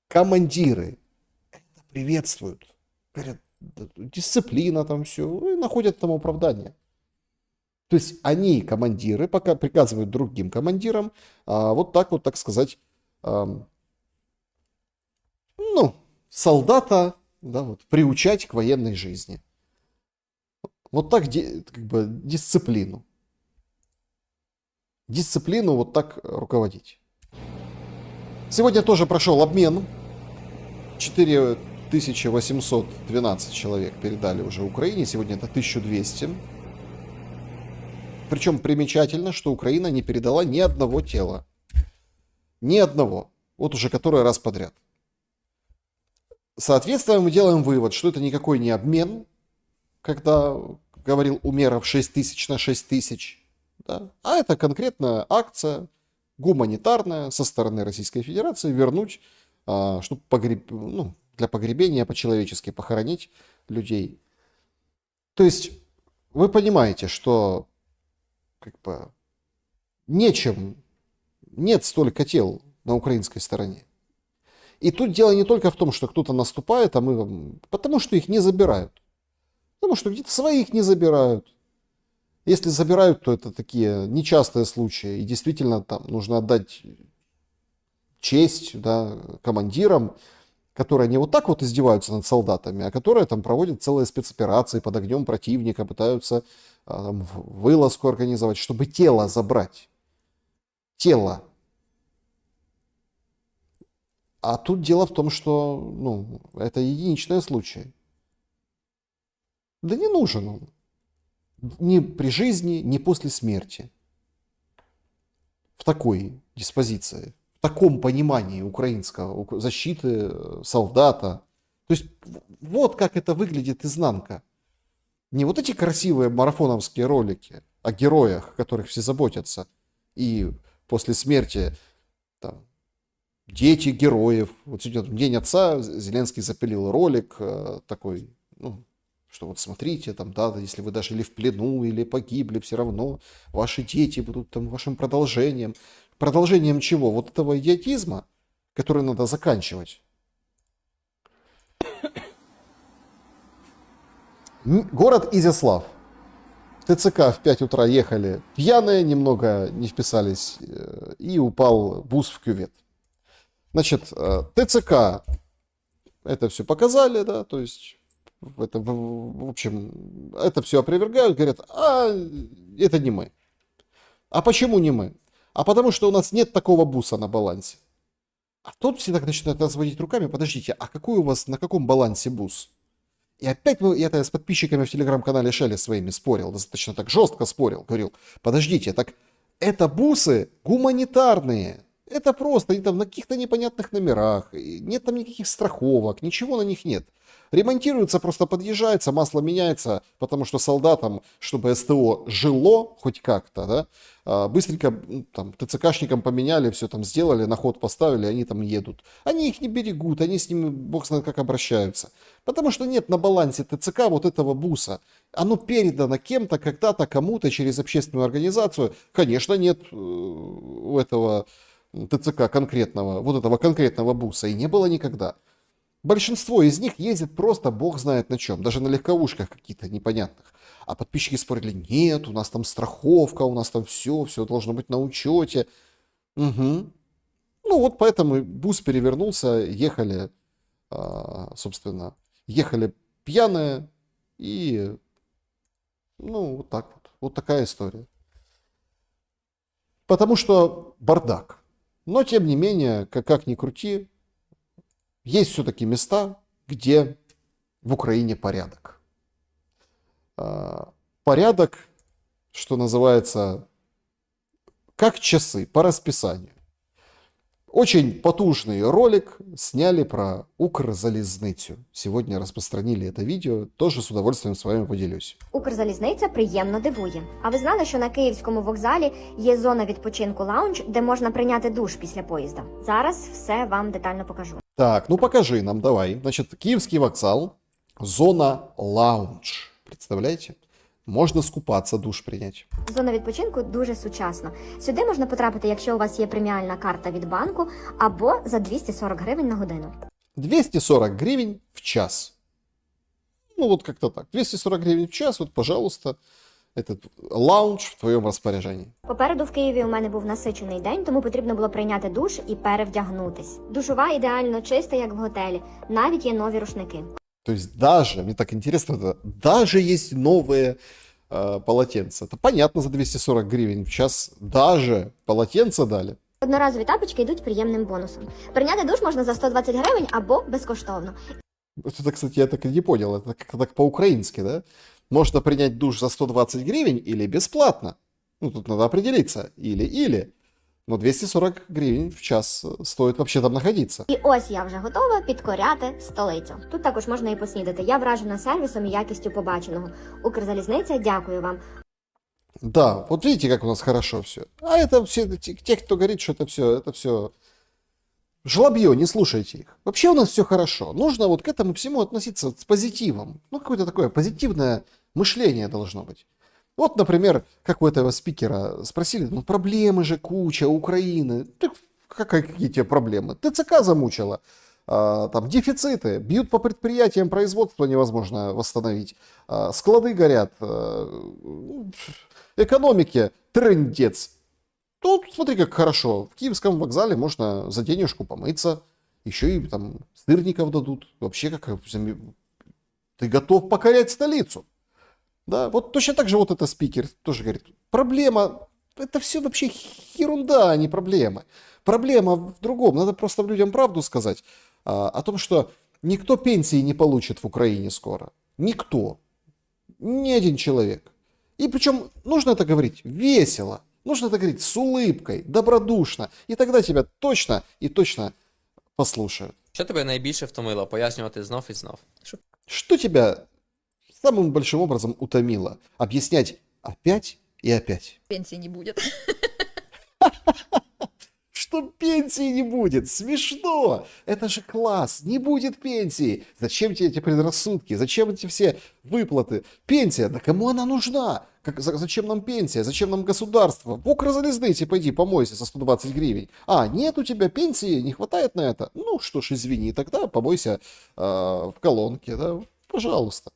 это приветствуют. Говорят, дисциплина там все, и находят там оправдание. То есть они, командиры, пока приказывают другим командирам, вот так сказать, ну, солдата, да, вот, приучать к военной жизни. Вот так как бы дисциплину. Дисциплину вот так руководить. Сегодня тоже прошел обмен. 4812 человек передали уже Украине. Сегодня это 1200. Причем примечательно, что Украина не передала ни одного тела. Ни одного. Вот уже который раз подряд. Соответственно, мы делаем вывод, что это никакой не обмен, когда говорил Умеров 6000 на 6000. Да? А это конкретная акция гуманитарная со стороны Российской Федерации вернуть, чтобы для погребения по-человечески похоронить людей. То есть вы понимаете, что как бы нет столько тел на украинской стороне. И тут дело не только в том, что кто-то наступает, потому что их не забирают. Потому что где-то своих не забирают. Если забирают, то это такие нечастые случаи. И действительно там нужно отдать честь, да, командирам, которые не вот так вот издеваются над солдатами, а которые там проводят целые спецоперации под огнем противника, пытаются вылазку организовать, чтобы тело забрать. Тело. А тут дело в том, что это единичные случаи. Да не нужен он. Ни при жизни, ни после смерти. В такой диспозиции, в таком понимании украинского защиты солдата. То есть вот как это выглядит изнанка. Не вот эти красивые марафоновские ролики о героях, о которых все заботятся. И после смерти там, дети героев. Вот сегодня День отца, Зеленский запилил ролик такой, что вот смотрите, там, да, если вы даже или в плену, или погибли, все равно ваши дети будут там вашим продолжением. Продолжением чего? Вот этого идиотизма, который надо заканчивать. Город Изяслав. В ТЦК в 5 утра ехали пьяные, немного не вписались, и упал бус в кювет. Значит, ТЦК это все показали, да, то есть в общем, это все опровергают, говорят, это не мы. А почему не мы? А потому что у нас нет такого буса на балансе. А тут все так начинают разводить руками, подождите, а какой у вас, на каком балансе бус? И опять я с подписчиками в телеграм-канале Шелли своими спорил, достаточно так жестко спорил, говорил, подождите, так это бусы гуманитарные. Это просто, они там на каких-то непонятных номерах, нет там никаких страховок, ничего на них нет. Ремонтируется, просто подъезжается, масло меняется, потому что солдатам, чтобы СТО жило хоть как-то, да, быстренько там ТЦКшникам поменяли, все там сделали, на ход поставили, они там едут. Они их не берегут, они с ними бог знает как обращаются. Потому что нет на балансе ТЦК вот этого буса. Оно передано кем-то, когда-то, кому-то через общественную организацию. Конечно, нет у этого ТЦК конкретного, вот этого конкретного буса и не было никогда. Большинство из них ездит просто бог знает на чем, даже на легковушках каких-то непонятных. А подписчики спорили, нет, у нас там страховка, у нас там все должно быть на учете. Угу. Ну вот поэтому бус перевернулся, ехали собственно, ехали пьяные и, ну, вот так вот. Вот такая история. Потому что бардак. Но, тем не менее, как ни крути, есть все-таки места, где в Украине порядок. Порядок, что называется, как часы, по расписанию. Очень потужный ролик сняли про Укрзалізницю. Сегодня распространили это видео, тоже с удовольствием с вами поделюсь. Укрзалізниця приємно дивує. А ви знали, що на Київському вокзалі є зона відпочинку лаунж, де можна прийняти душ після поїзда? Зараз все вам детально покажу. Так, ну покажи нам, давай. Значит, Киевский вокзал, зона лаунж. Представляете? Можна скупатися, душ прийняти. Зона відпочинку дуже сучасна. Сюди можна потрапити, якщо у вас є преміальна карта від банку, або за 240 гривень на годину. 240 гривен в час. Ну вот как-то так. 240 гривен в час, вот, пожалуйста, этот лаунж в твоем распоряжении. Попереду в Києві у мене був насичений день, тому потрібно було прийняти душ і перевдягнутись. Душова ідеально чиста, як в готелі. Навіть є нові рушники. То есть даже, мне так интересно, даже есть новые полотенца. Это понятно, за 240 гривен в час даже полотенца дали. Одноразові тапочки йдуть приємним бонусом. Прийняти душ можна за 120 гривень або безкоштовно. Это, кстати, я так и не понял. Это как-то так по-украински, да? Можно принять душ за 120 гривен или бесплатно. Ну, тут надо определиться. Или. Но 240 гривен в час стоит вообще там находиться. І ось я вже готова підкоряти столицю. Тут також можна і поснідати. Я вражена сервісом і якістю побаченого. Укрзалізниця, дякую вам. Да, вот видите, как у нас хорошо все. А это все, те, кто говорит, что это все жлобье, не слушайте их. Вообще у нас все хорошо. Нужно вот к этому всему относиться с позитивом. Ну, какое-то такое позитивное мышление должно быть. Вот, например, как у этого спикера спросили, ну, проблемы же куча Украины. Так какие тебе проблемы? ТЦК замучила. Там дефициты, бьют по предприятиям, производство невозможно восстановить. Склады горят. Экономике трындец. Тут смотри, как хорошо. В Киевском вокзале можно за денежку помыться. Еще и там сырников дадут. Вообще, как ты готов покорять столицу. Да, вот точно так же вот этот спикер тоже говорит, проблема, это все вообще ерунда, а не проблема. Проблема в другом, надо просто людям правду сказать о том, что никто пенсии не получит в Украине скоро. Никто. Ни один человек. И причем нужно это говорить весело, нужно это говорить с улыбкой, добродушно. И тогда тебя точно и точно послушают. Що тебе найбільше втомило пояснювати знов і знов? Что тебя самым большим образом утомило? Объяснять опять и опять. Пенсії не буде. Что пенсии не будет? Смешно! Это же класс! Не будет пенсии! Зачем тебе эти предрассудки? Зачем эти все выплаты? Пенсия, да кому она нужна? Зачем нам пенсия? Зачем нам государство? В Укрзалізниці пойди помойся за 120 гривен. А, нет у тебя пенсии? Не хватает на это? Ну что ж, извини, тогда помойся в колонке, да? Пожалуйста.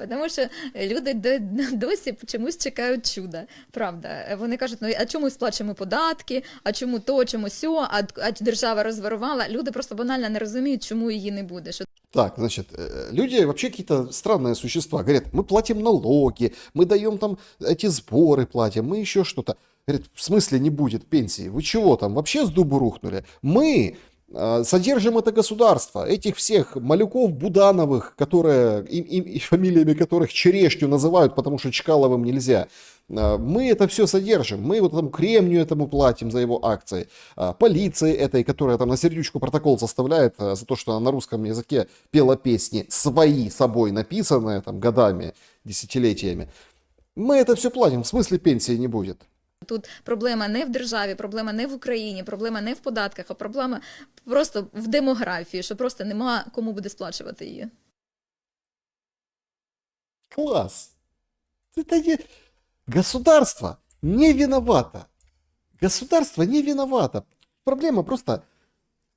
Тому що люди досі чомусь чекають чуда. Правда. Вони кажуть, ну а чому ми сплачуємо податки, а чому то, чому сьо, а держава розворувала. Люди просто банально не розуміють, чому її не буде. Що... Так, значит, люди вообще какие-то странные существа. Говорят, мы платим налоги, мы даем там эти сборы платим, мы еще что-то. Говорят, в смысле не будет пенсии? Вы чего там, вообще с дубу рухнули? Мы содержим это государство, этих всех Малюков, Будановых, которые, и фамилиями которых Черешню называют, потому что Чкаловым нельзя. Мы это все содержим, мы вот этому Кремнию этому платим за его акции, полиции этой, которая там на сердючку протокол составляет за то, что она на русском языке пела песни свои, собой написанные там годами, десятилетиями. Мы это все платим, в смысле пенсии не будет. Тут проблема не в державі, проблема не в Україні, проблема не в податках, а проблема просто в демографії, що просто нема кому буде сплачувати її. Класс. Это не... Государство не виновато. Государство не виновато. Проблема просто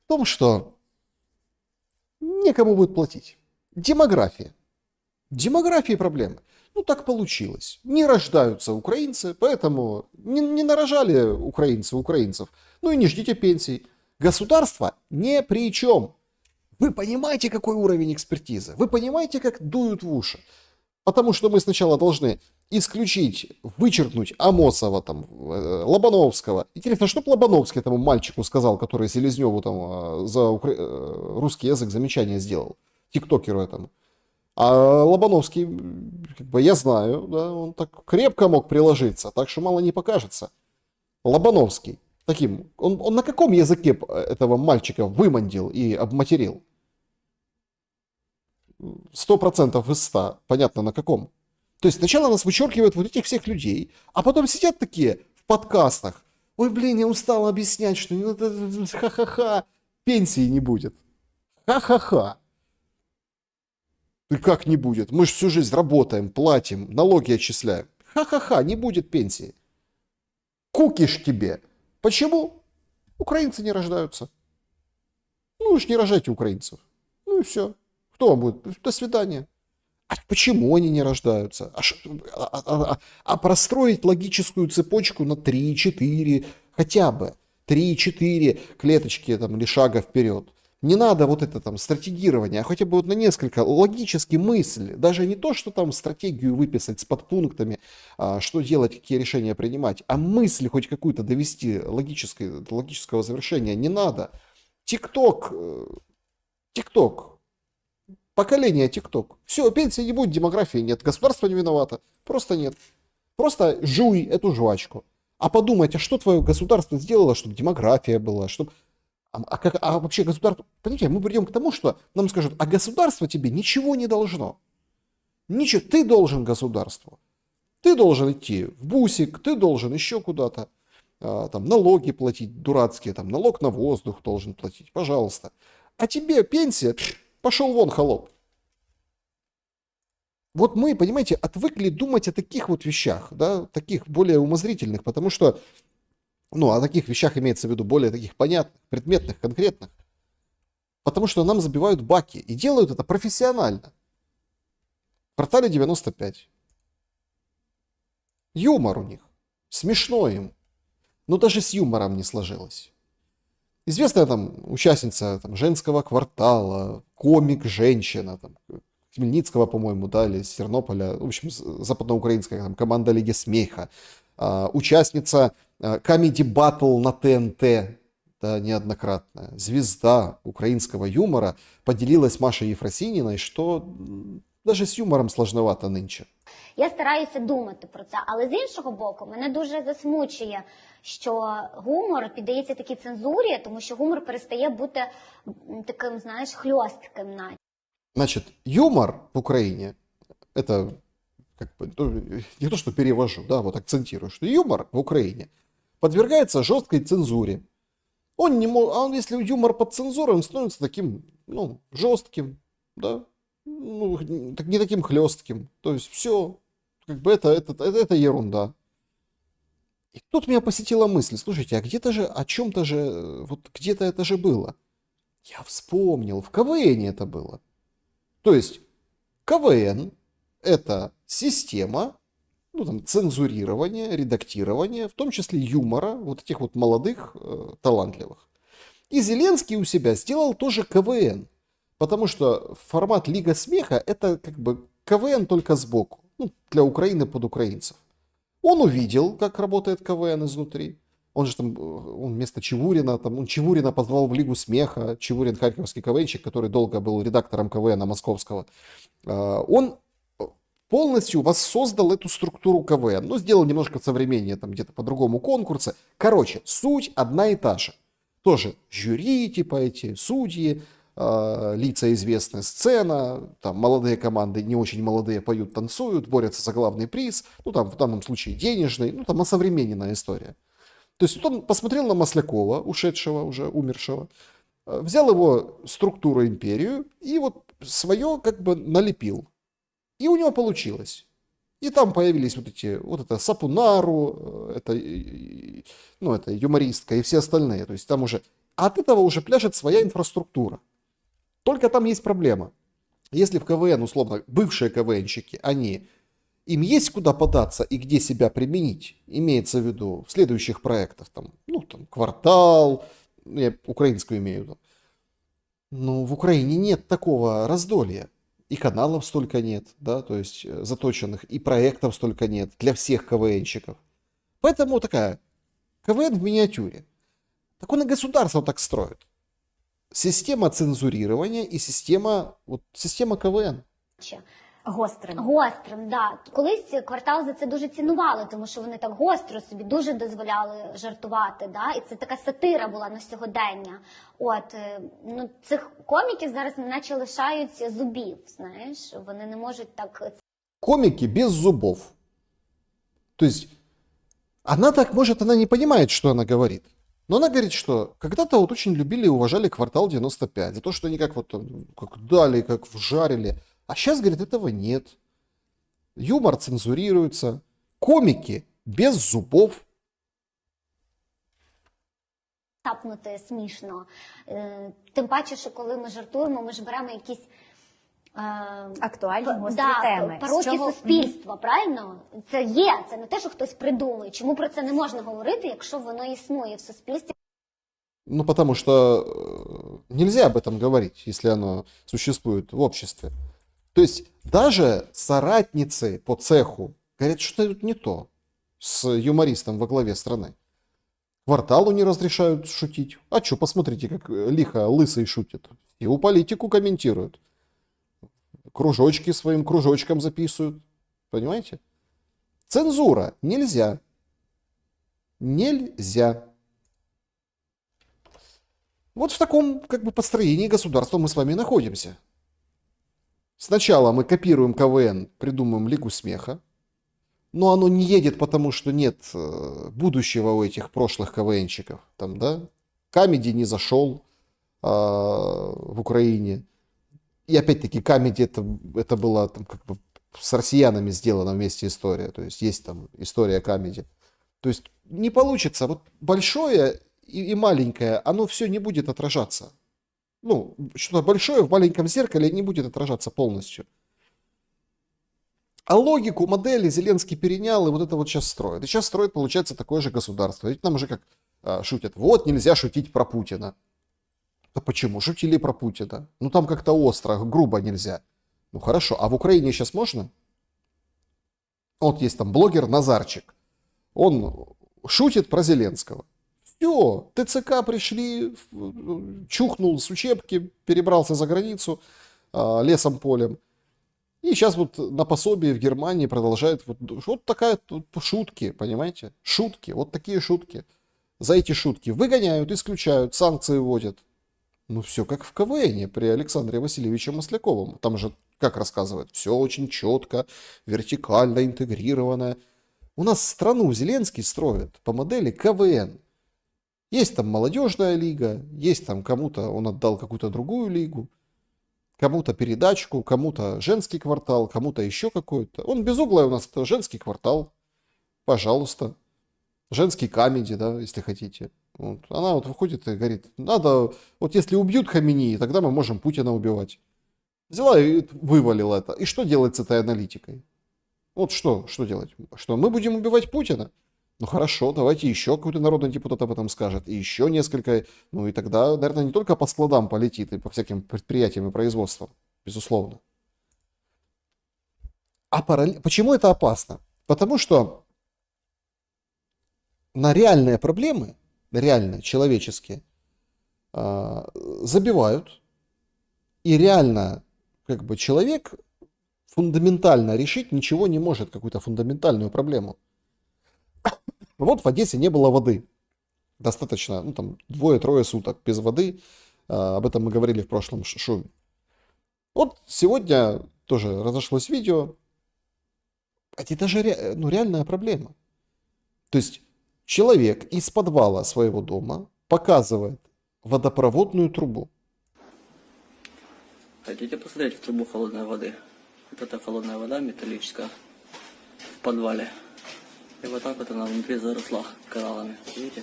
в том, что некому будет платить. Демография. Демографии проблемы. Ну, так получилось. Не рождаются украинцы, поэтому не нарожали украинцы украинцев. Ну и не ждите пенсий. Государство ни при чем. Вы понимаете, какой уровень экспертизы? Вы понимаете, как дуют в уши? Потому что мы сначала должны исключить, вычеркнуть Амосова, там, Лобановского. Интересно, что б Лобановский этому мальчику сказал, который Селезневу там за русский язык замечание сделал? Тиктокеру этому. А Лобановский, как бы я знаю, да, он так крепко мог приложиться, так что мало не покажется. Лобановский. Таким. Он на каком языке этого мальчика вымандил и обматерил? 100% из 100. Понятно, на каком. То есть сначала нас вычеркивают вот этих всех людей, а потом сидят такие в подкастах. Ой, блин, я устал объяснять, что ха-ха-ха, пенсии не будет. Ха-ха-ха. И как не будет? Мы же всю жизнь работаем, платим, налоги отчисляем. Ха-ха-ха, не будет пенсии. Кукиш тебе. Почему? Украинцы не рождаются. Ну уж не рожайте украинцев. Ну и все. Кто вам будет? До свидания. А почему они не рождаются? А простроить логическую цепочку на 3-4, хотя бы 3-4 клеточки там, или шага вперед. Не надо вот это там стратегирование, а хотя бы вот на несколько логически мысли. Даже не то, что там стратегию выписать с подпунктами, что делать, какие решения принимать, а мысли хоть какую-то довести логического завершения не надо. ТикТок. Поколение ТикТок. Все, пенсии не будет, демографии нет. Государство не виновато. Просто нет. Просто жуй эту жвачку. А подумать, а что твое государство сделало, чтобы демография была, чтобы... А вообще государство... Понимаете, мы придем к тому, что нам скажут, а государство тебе ничего не должно. Ничего. Ты должен государству. Ты должен идти в бусик, ты должен еще куда-то. Там налоги платить дурацкие, там налог на воздух должен платить. Пожалуйста. А тебе пенсия... Пошел вон, холоп. Вот мы, понимаете, отвыкли думать о таких вот вещах, да, таких более умозрительных, потому что, ну, о таких вещах имеется в виду более таких понятных, предметных, конкретных, потому что нам забивают баки и делают это профессионально. В квартале 95. Юмор у них. Смешно им. Но даже с юмором не сложилось. Известная там участница там, женского квартала, комик-женщина, там, Хмельницкого, по-моему, да, или с Тернополя, в общем, западноукраинская там, команда Лиги Смеха, участница Comedy Battle на ТНТ, да, неоднократная, звезда украинского юмора, поделилась Машей Єфросініной, що навіть з юмором сложновато нинче. Я стараюся думати про це, але з іншого боку, мене дуже засмучує, що гумор піддається такій цензурі, тому що гумор перестає бути таким, знаєш, хльостким навіть. Значит, юмор в Украине, это как бы, не то, что перевожу, да, вот акцентирую, что юмор в Украине подвергается жесткой цензуре. Он не может, а если юмор под цензурой, он становится таким, ну, жестким, да, ну, не таким хлестким. То есть все, как бы это ерунда. И тут меня посетила мысль, слушайте, а где-то же, о чем-то же, вот где-то это же было. Я вспомнил, в КВН это было. То есть КВН это система, ну, там, цензурирования, редактирования, в том числе юмора, вот этих вот молодых, талантливых. И Зеленский у себя сделал тоже КВН. Потому что формат Лига Смеха это как бы КВН только сбоку. Ну, для Украины под украинцев. Он увидел, как работает КВН изнутри. Он же там, он вместо Чевурина, там, он Чевурина позвал в Лигу Смеха. Чевурин, харьковский КВНщик, который долго был редактором КВН московского. Он полностью воссоздал эту структуру КВН. Ну, сделал немножко современнее, там где-то по-другому конкурсы. Короче, суть одна и та же. Тоже жюри, типа эти судьи, лица известные, сцена, там молодые команды, не очень молодые, поют, танцуют, борются за главный приз, ну там в данном случае денежный, ну там осовремененная история. То есть он посмотрел на Маслякова, ушедшего, уже умершего, взял его структуру, империю и вот свое как бы налепил. И у него получилось. И там появились вот это Сапунару, это юмористка и все остальные. То есть там уже от этого уже пляшет своя инфраструктура. Только там есть проблема. Если в КВН, условно, бывшие КВНщики, им есть куда податься и где себя применить, имеется в виду в следующих проектах, там, ну, там, «Квартал», я украинскую имею в виду, Ну, в Украине нет такого раздолья. И каналов столько нет, да, то есть заточенных, и проектов столько нет для всех КВНщиков. Поэтому такая КВН в миниатюре. Так он и государство так строит. Система цензурирования и система КВН. Гострим, да. Колись квартал за це дуже цінували, тому що вони так гостро собі дуже дозволяли жартувати, да? І це така сатира була на сьогодення. Ну, цих коміків зараз наче лишають зубів, знаєш, вони не можуть так... Комики без зубов. То есть, она не понимает, что она говорит. Но она говорит, что когда-то вот очень любили и уважали «Квартал 95» за то, что они как дали, как вжарили. А сейчас, говорит, этого нет. Юмор цензурируется. Комики без зубов. Тапнути смішно. Тим паче, що коли ми жартуємо, ми ж беремо якісь Актуальні гострі теми. пороки суспільства, правильно? Це є, це не те, що хтось придумує. Чому про це не можна говорити, якщо воно існує в суспільстві? Ну, потому что нельзя об этом говорить, если оно существует в обществе. То есть даже соратницы по цеху говорят, что тут не то с юмористом во главе страны. Кварталу не разрешают шутить. А что, посмотрите, как лихо лысый шутит. Его политику комментируют. Кружочки своим кружочком записывают. Понимаете? Цензура. Нельзя. Нельзя. Вот в таком построении государства мы с вами находимся. Сначала мы копируем КВН, придумываем Лигу смеха, но оно не едет, потому что нет будущего у этих прошлых КВНщиков. Там, да? Камеди не зашел в Украине. И опять-таки Камеди это было там, с россиянами сделана вместе история. То есть там история Камеди. То есть не получится. Вот большое и маленькое, оно все не будет отражаться. Ну, что-то большое в маленьком зеркале не будет отражаться полностью. А логику, модели Зеленский перенял и вот это вот сейчас строит. И сейчас строит, получается, такое же государство. Ведь нам уже как шутят. Вот нельзя шутить про Путина. Да почему? Шутили про Путина. Ну там как-то остро, грубо нельзя. Ну хорошо, а в Украине сейчас можно? Вот есть там блогер Назарчик. Он шутит про Зеленского. Все, ТЦК пришли, чухнул с учебки, перебрался за границу лесом, полем. И сейчас вот на пособии в Германии продолжает вот такая шутки, понимаете? Шутки, вот такие шутки. За эти шутки выгоняют, исключают, санкции вводят. Ну все как в КВНе при Александре Васильевиче Масляковом. Там же, как рассказывают, все очень четко, вертикально интегрировано. У нас страну Зеленский строит по модели КВН. Есть там молодежная лига, есть там кому-то он отдал какую-то другую лигу, кому-то передачку, кому-то женский квартал, кому-то еще какой-то. Он без угла у нас это женский квартал, пожалуйста. Женский камеди, да, если хотите. Вот. Она вот выходит и говорит, надо, вот если убьют Хаминии, тогда мы можем Путина убивать. Взяла и вывалила это. И что делать с этой аналитикой? Вот что делать? Что, мы будем убивать Путина? Ну хорошо, давайте еще какой-то народный депутат об этом скажет. И еще несколько. Ну и тогда, наверное, не только по складам полетит, и по всяким предприятиям и производствам. Безусловно. А почему это опасно? Потому что на реальные проблемы, реально человеческие, забивают. И реально, человек фундаментально решить ничего не может, какую-то фундаментальную проблему. Вот в Одессе не было воды. Достаточно, 2-3 суток без воды. Об этом мы говорили в прошлом шуме. Вот сегодня тоже разошлось видео. Это даже реальная проблема. То есть человек из подвала своего дома показывает водопроводную трубу. Хотите посмотреть в трубу холодной воды? Вот это холодная вода металлическая в подвале. И вот так вот она внутри заросла кораллами. Видите?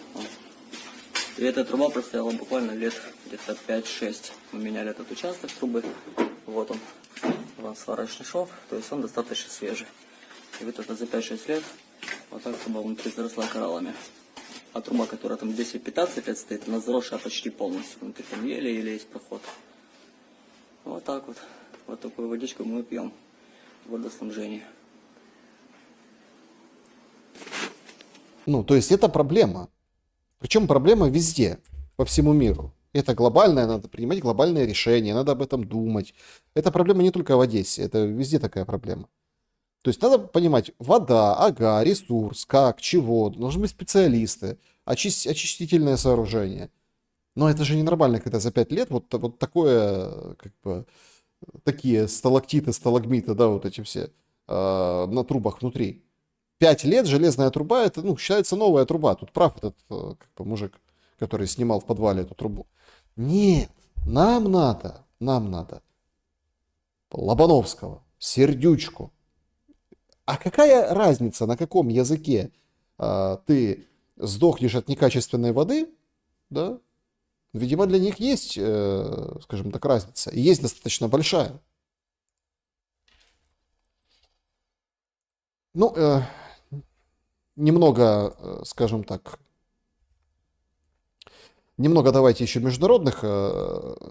И эта труба простояла буквально лет где-то 5-6. Мы меняли этот участок трубы. Вот он. Вон сварочный шов. То есть он достаточно свежий. И вот это за 5-6 лет вот так труба внутри заросла кораллами. А труба, которая там 10-15 лет стоит, она заросшая почти полностью. Внутри там еле есть проход. Вот так вот. Вот такую водичку мы пьем в водоснабжении. Ну, то есть это проблема. Причем проблема везде, по всему миру. Это глобальное, надо принимать глобальные решения, надо об этом думать. Это проблема не только в Одессе, это везде такая проблема. То есть надо понимать, вода, ага, ресурс, как, чего, должны быть специалисты, очистительное сооружение. Но это же ненормально, когда за 5 лет вот такое, как бы, такие сталактиты, сталагмиты, да, вот эти все на трубах внутри. 5 лет железная труба, это, ну, считается новая труба. Тут прав этот как бы, мужик, который снимал в подвале эту трубу. Нет, нам надо Лобановского, Сердючку. А какая разница, на каком языке ты сдохнешь от некачественной воды, да? Видимо, для них есть, скажем так, разница. И есть достаточно большая. Ну, немного, скажем так, немного давайте еще международных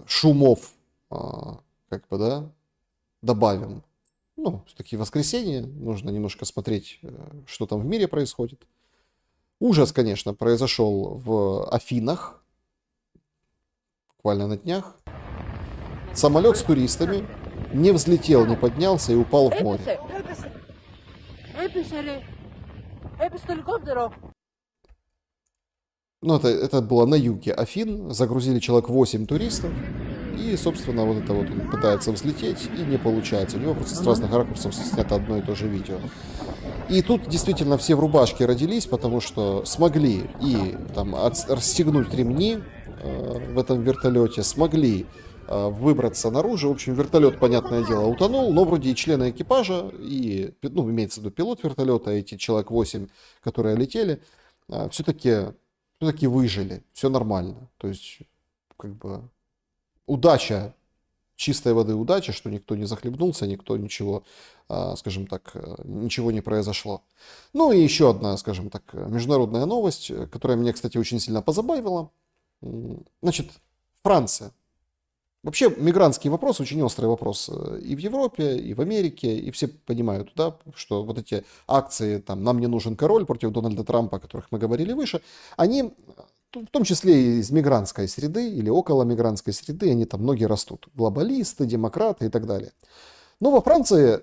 шумов, как бы, да, добавим. Ну, все-таки воскресенье, нужно немножко смотреть, что там в мире происходит. Ужас, конечно, произошел в Афинах, буквально на днях. Самолет с туристами не взлетел, не поднялся и упал в море. Ну, это было на юге Афин, загрузили человек 8 туристов, и, собственно, вот это вот он пытается взлететь, и не получается. У него просто с разных ракурсов снято одно и то же видео. И тут действительно все в рубашке родились, потому что смогли и там расстегнуть ремни в этом вертолете, смогли выбраться наружу. В общем, вертолет, понятное дело, утонул, но вроде и члены экипажа, и, ну, имеется в виду пилот вертолета, эти человек 8, которые летели, все-таки выжили, все нормально. То есть, как бы, удача, чистой воды удача, что никто не захлебнулся, никто ничего, скажем так, ничего не произошло. Ну и еще одна, скажем так, международная новость, которая меня, кстати, очень сильно позабавила. Значит, Франция. Вообще, мигрантский вопрос очень острый вопрос и в Европе, и в Америке, и все понимают, да, что вот эти акции, там, «Нам не нужен король» против Дональда Трампа, о которых мы говорили выше, они, в том числе и из мигрантской среды или около мигрантской среды, они там многие растут. Глобалисты, демократы и так далее. Но во Франции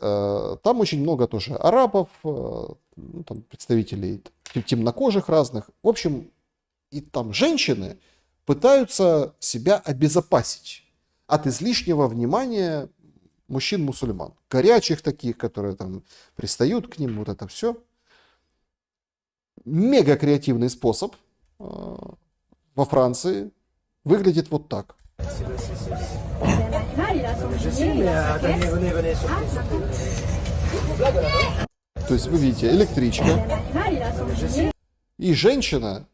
там очень много тоже арабов, ну, там, представителей темнокожих разных. В общем, и там женщины пытаются себя обезопасить от излишнего внимания мужчин-мусульман. Горячих таких, которые там пристают к ним, вот это все. Мега креативный способ во Франции выглядит вот так. То есть вы видите, электричка и женщина,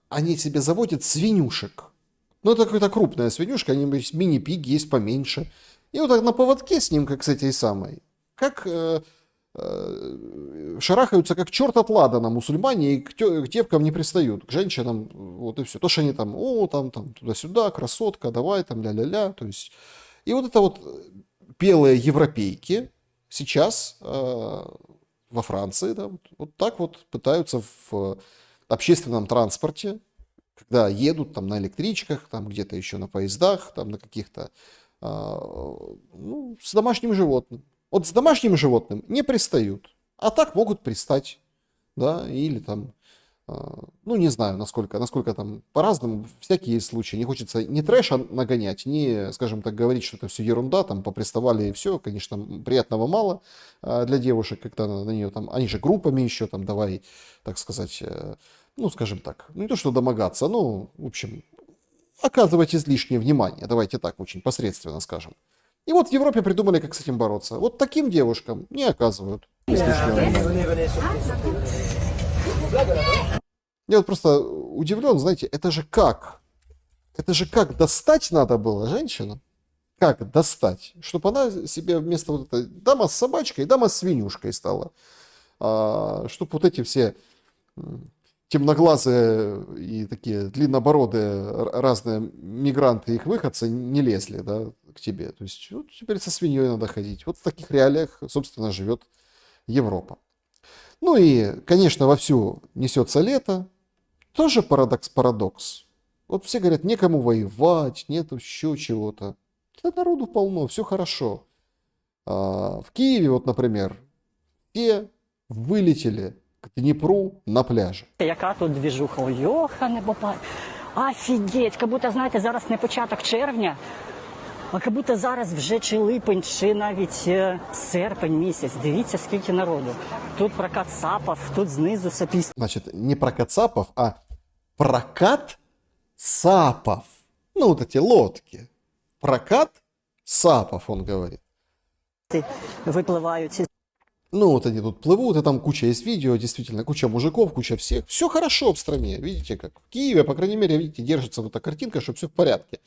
они себе заводят свинюшек. Ну, это какая-то крупная свинюшка, они есть мини-пиг, есть поменьше. И вот так на поводке с ним, как с этой самой, как шарахаются, как черт от ладана мусульмане, и к девкам не пристают, к женщинам, вот и все. То, что они там, там туда-сюда, красотка, давай, там, ля-ля-ля, то есть. И вот это вот белые европейки сейчас во Франции, да, вот так вот пытаются в общественном транспорте, когда едут там на электричках, там где-то еще на поездах, там на каких-то, ну, с домашним животным. Вот с домашним животным не пристают, а так могут пристать, да, или там, ну, не знаю, насколько там по-разному, всякие есть случаи. Не хочется ни трэша нагонять, ни, скажем так, говорить, что это все ерунда, там поприставали и все, конечно, приятного мало для девушек, когда на нее там, они же группами еще там, давай, так сказать, ну, скажем так, ну, не то, что домогаться, ну, в общем, оказывать излишнее внимание, давайте так, очень посредственно скажем. И вот в Европе придумали, как с этим бороться. Вот таким девушкам не оказывают излишнего внимания. Я вот просто удивлен, знаете, это же как достать надо было женщину, как достать, чтобы она себе вместо вот этой дама с собачкой, дама с свинюшкой стала, чтобы вот эти все темноглазые и такие длиннобородые разные мигранты, их выходцы не лезли, да, к тебе. То есть вот теперь со свиньей надо ходить. Вот в таких реалиях, собственно, живет Европа. Ну и, конечно, вовсю несется лето. Тоже парадокс. Вот все говорят, некому воевать, нет еще чего-то. Да народу полно, все хорошо. В Киеве, вот, например, все вылетели к Днепру на пляже. Яка тут двіжуха? Йохане бопай. Офігеть, як будто, знаєте, зараз не початок червня, а як будто зараз вже чи липень, чи навіть серпень місяць. Дивіться, скільки народу. Тут прокат САПів, тут знизу сапіс. Значит, не прокат САПов, а прокат САПов. Ну, вот эти лодки. Прокат САПов, он говорит. Випливають. Ну, вот они тут плывут, и там куча есть видео, действительно, куча мужиков, куча всех. Все хорошо в стране, видите, как в Киеве, по крайней мере, видите, держится вот эта картинка, что все в порядке.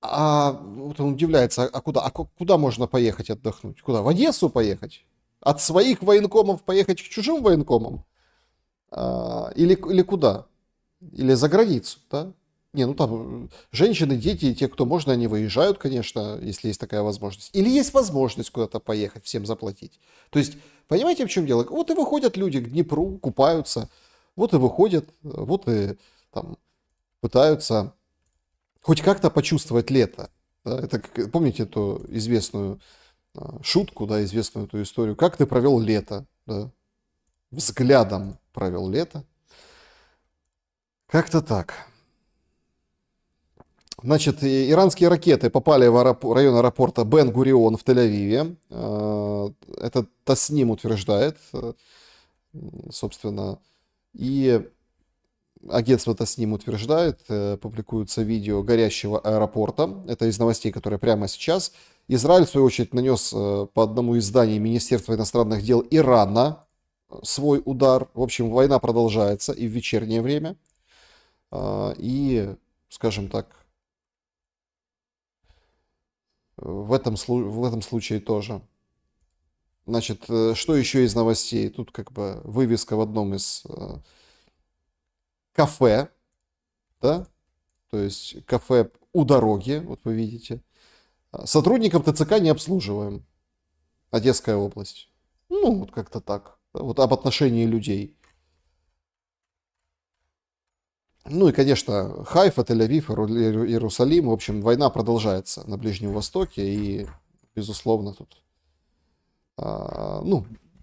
А вот он удивляется, куда можно поехать отдохнуть? Куда? В Одессу поехать? От своих военкомов поехать к чужим военкомам? Или куда? Или за границу, да? Не, ну там женщины, дети, те, кто можно, они выезжают, конечно, если есть такая возможность. Или есть возможность куда-то поехать, всем заплатить. То есть, понимаете, в чем дело? Вот и выходят люди к Днепру, купаются, вот и выходят, вот и там пытаются хоть как-то почувствовать лето. Да? Это, помните эту известную шутку, да, известную эту историю? Как ты провел лето? Да? Взглядом провел лето. Как-то так. Значит, иранские ракеты попали в район аэропорта Бен-Гурион в Тель-Авиве. Это Тасним утверждает, собственно. И агентство Тасним утверждает, публикуется видео горящего аэропорта. Это из новостей, которые прямо сейчас. Израиль, в свою очередь, нанес по одному из зданий Министерства иностранных дел Ирана свой удар. В общем, война продолжается и в вечернее время. И, скажем так, в этом случае тоже. Значит, что еще из новостей? Тут как бы вывеска в одном из кафе, да? То есть кафе у дороги, вот вы видите. Сотрудников ТЦК не обслуживаем. Одесская область. Ну, вот как-то так. Вот об отношении людей. Ну и, конечно, Хайфа, Тель-Авив, Иерусалим. В общем, война продолжается на Ближнем Востоке. И, безусловно, тут...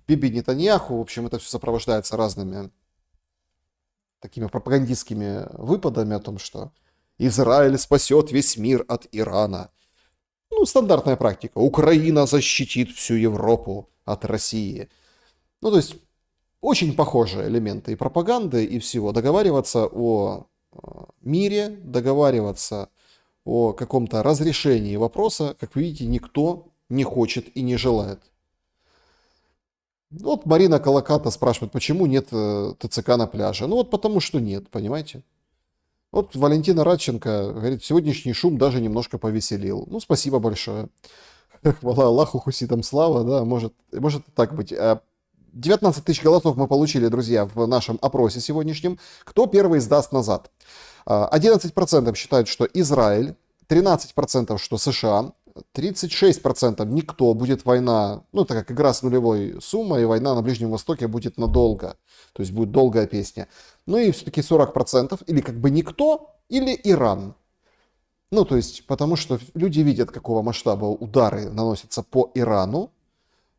Биби Нетаньяху, в общем, это все сопровождается разными такими пропагандистскими выпадами о том, что Израиль спасет весь мир от Ирана. Ну, стандартная практика. Украина защитит всю Европу от России. Ну, то есть... Очень похожие элементы и пропаганды, и всего. Договариваться о мире, договариваться о каком-то разрешении вопроса, как вы видите, никто не хочет и не желает. Вот Марина Колоката спрашивает, почему нет ТЦК на пляже. Ну вот потому что нет, понимаете? Вот Валентина Радченко говорит, сегодняшний шум даже немножко повеселил. Ну, спасибо большое. Хвала Аллаху, хуситам слава, да, может и так быть. 19 тысяч голосов мы получили, друзья, в нашем опросе сегодняшнем. Кто первый сдаст назад? 11% считают, что Израиль, 13% что США, 36% никто, будет война, ну, это как игра с нулевой суммой, и война на Ближнем Востоке будет надолго, то есть будет долгая песня. Ну и все-таки 40% или как бы никто, или Иран. Ну, то есть, потому что люди видят, какого масштаба удары наносятся по Ирану,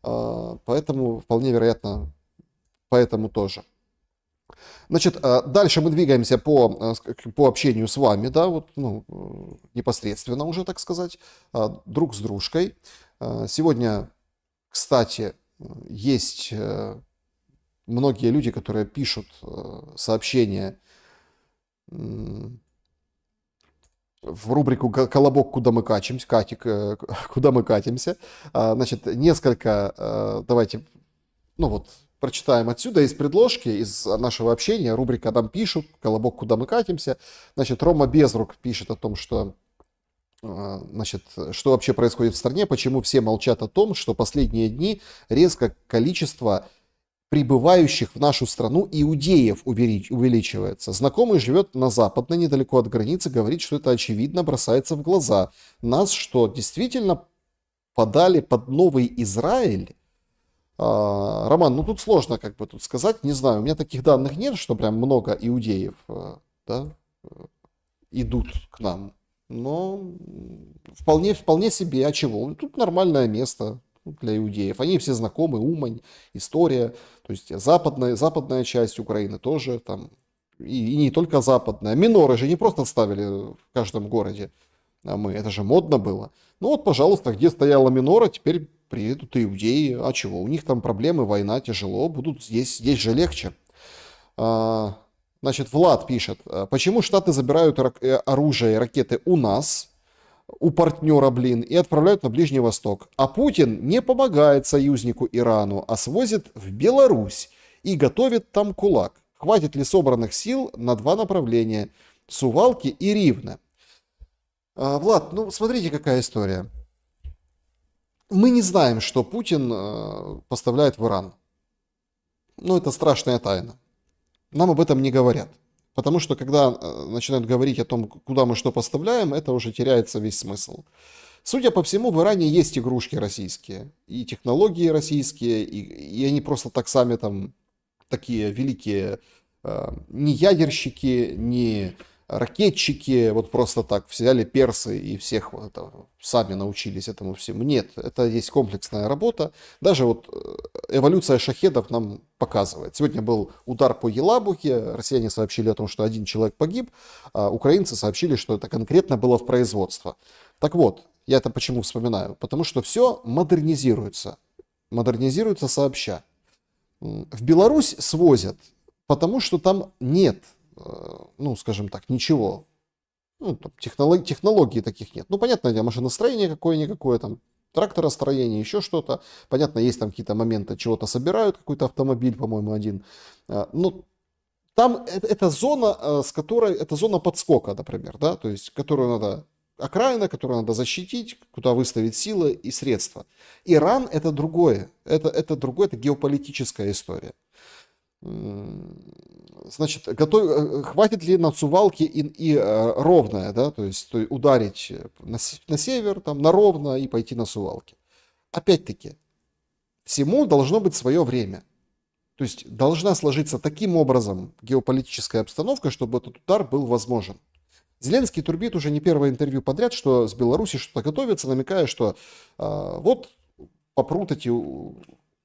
поэтому вполне вероятно, поэтому тоже. Значит, дальше мы двигаемся по общению с вами, да, вот, ну, непосредственно уже, так сказать, друг с дружкой. Сегодня, кстати, есть многие люди, которые пишут сообщения в рубрику «Колобок, куда мы катимся», куда мы катимся. Значит, несколько, давайте, ну вот, прочитаем отсюда из предложки, из нашего общения. Рубрика «Нам пишут», «Колобок, куда мы катимся». Значит, Рома Безрук пишет о том, что, значит, что вообще происходит в стране, почему все молчат о том, что последние дни резко количество прибывающих в нашу страну иудеев увеличивается. Знакомый живет на Западной, недалеко от границы, говорит, что это очевидно бросается в глаза. Нас что, действительно подали под новый Израиль? Роман, ну тут сложно как бы тут сказать, не знаю, у меня таких данных нет, что прям много иудеев да, идут к нам, но вполне себе, а чего? Тут нормальное место для иудеев, они все знакомы, Умань, история, то есть западная часть Украины тоже там, и не только западная, миноры же не просто ставили в каждом городе, это же модно было. Ну вот, пожалуйста, где стояла минора, теперь приедут иудеи. А чего? У них там проблемы, война, тяжело. Будут здесь же легче. Значит, Влад пишет. Почему Штаты забирают оружие и ракеты у нас, у партнера, и отправляют на Ближний Восток? А Путин не помогает союзнику Ирану, а свозит в Беларусь и готовит там кулак. Хватит ли собранных сил на два направления? Сувалки и Ривны. Влад, ну смотрите, какая история. Мы не знаем, что Путин поставляет в Иран. Ну, это страшная тайна. Нам об этом не говорят. Потому что, когда начинают говорить о том, куда мы что поставляем, это уже теряется весь смысл. Судя по всему, в Иране есть игрушки российские. И технологии российские, и они просто так сами там такие великие не ядерщики, не ракетчики, вот просто так взяли персы и всех вот это, сами научились этому всему. Нет, это есть комплексная работа. Даже вот эволюция шахедов нам показывает. Сегодня был удар по Елабухе, россияне сообщили о том, что один человек погиб, а украинцы сообщили, что это конкретно было в производство. Так вот, я это почему вспоминаю? Потому что все модернизируется. Модернизируется сообща. В Беларусь свозят, потому что там нет, ну, скажем так, ничего. Ну, технологий таких нет. Ну, понятно, машиностроение какое-никакое, там, тракторостроение, еще что-то. Понятно, есть там какие-то моменты, чего-то собирают, какой-то автомобиль, по-моему, один. Но там это зона, это зона подскока, например, да, то есть, которую надо, окраина, которую надо защитить, куда выставить силы и средства. Иран это другое, это геополитическая история. Значит, хватит ли на Сувалки и Ровное, да, то есть ударить на север, там, на Ровно и пойти на Сувалки. Опять-таки, всему должно быть свое время. То есть должна сложиться таким образом геополитическая обстановка, чтобы этот удар был возможен. Зеленский трубит уже не первое интервью подряд, что с Беларуси что-то готовится, намекая, что вот попрут эти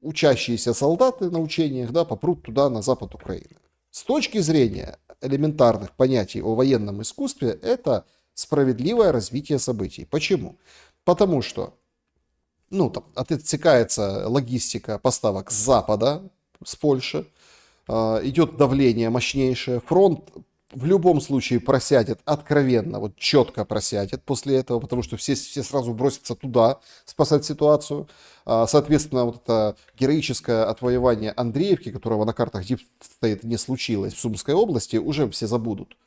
учащиеся солдаты на учениях, да, попрут туда, на запад Украины. С точки зрения элементарных понятий о военном искусстве, это справедливое развитие событий. Почему? Потому что, ну, там отсекается логистика поставок с запада, с Польши, идет давление мощнейшее, фронт в любом случае просядет откровенно, вот четко просядет после этого, потому что все сразу бросятся туда спасать ситуацию. Соответственно, вот это героическое отвоевание Андреевки, которого на картах Deep State не случилось в Сумской области, уже все забудут.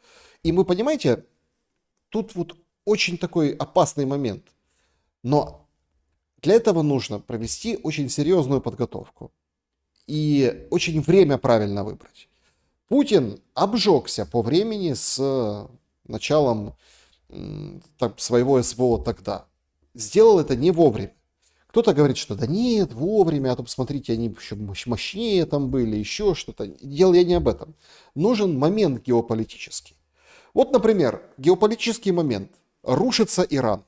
И вы понимаете, тут вот очень такой опасный момент. Но для этого нужно провести очень серьезную подготовку. И очень время правильно выбрать. Путин обжегся по времени с началом своего СВО тогда. Сделал это не вовремя. Кто-то говорит, что да нет, вовремя, а то посмотрите, они еще мощнее там были, еще что-то. Дело я не об этом. Нужен момент геополитический. Вот, например, геополитический момент. Рушится Иран.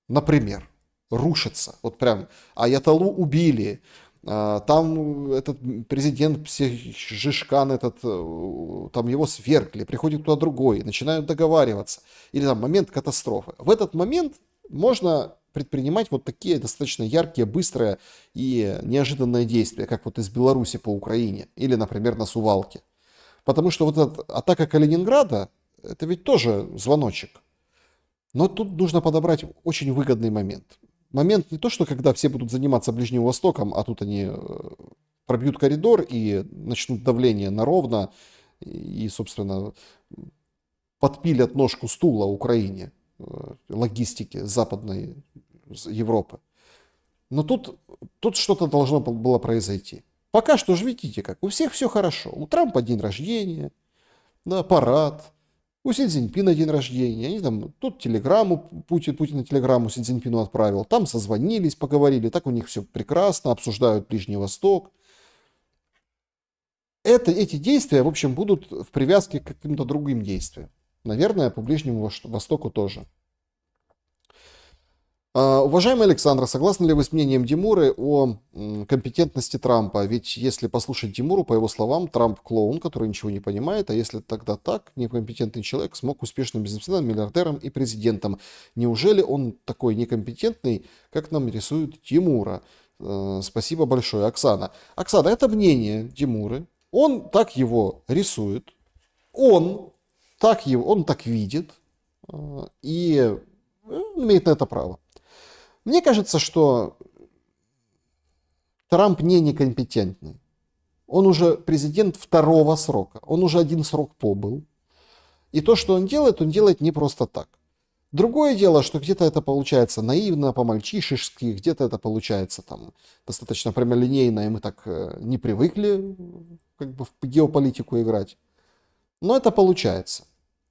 Например, рушится. Вот прям Аятоллу убили. Там этот президент Жишкан, там его свергли, приходит туда другой, начинают договариваться. Или там момент катастрофы. В этот момент можно предпринимать вот такие достаточно яркие, быстрые и неожиданные действия, как вот из Беларуси по Украине, или, например, на Сувалке. Потому что вот эта атака Калининграда, это ведь тоже звоночек. Но тут нужно подобрать очень выгодный момент. Момент не то, что когда все будут заниматься Ближним Востоком, а тут они пробьют коридор и начнут давление на Ровно и, собственно, подпилят ножку стула Украине, логистики Западной Европы. Но тут что-то должно было произойти. Пока что же видите как, у всех все хорошо. У Трампа день рождения, да, парад, у Си Цзиньпина день рождения. Они там, тут телеграмму, Путин телеграмму Си Цзиньпину отправил, там созвонились, поговорили, так у них все прекрасно, обсуждают Ближний Восток. Эти действия, в общем, будут в привязке к каким-то другим действиям. Наверное, по Ближнему Востоку тоже. Уважаемый Александр, согласны ли вы с мнением Димуры о компетентности Трампа? Ведь если послушать Димуру, по его словам, Трамп клоун, который ничего не понимает, а если тогда так, некомпетентный человек смог успешным бизнесменом, миллиардером и президентом. Неужели он такой некомпетентный, как нам рисует Димура? Спасибо большое, Оксана. Оксана, это мнение Димуры. Он так его рисует, он так видит и имеет на это право. Мне кажется, что Трамп не некомпетентный. Он уже президент второго срока. Он уже один срок побыл. И то, что он делает не просто так. Другое дело, что где-то это получается наивно, по-мальчишески, где-то это получается там достаточно прямолинейно, и мы так не привыкли как бы в геополитику играть. Но это получается.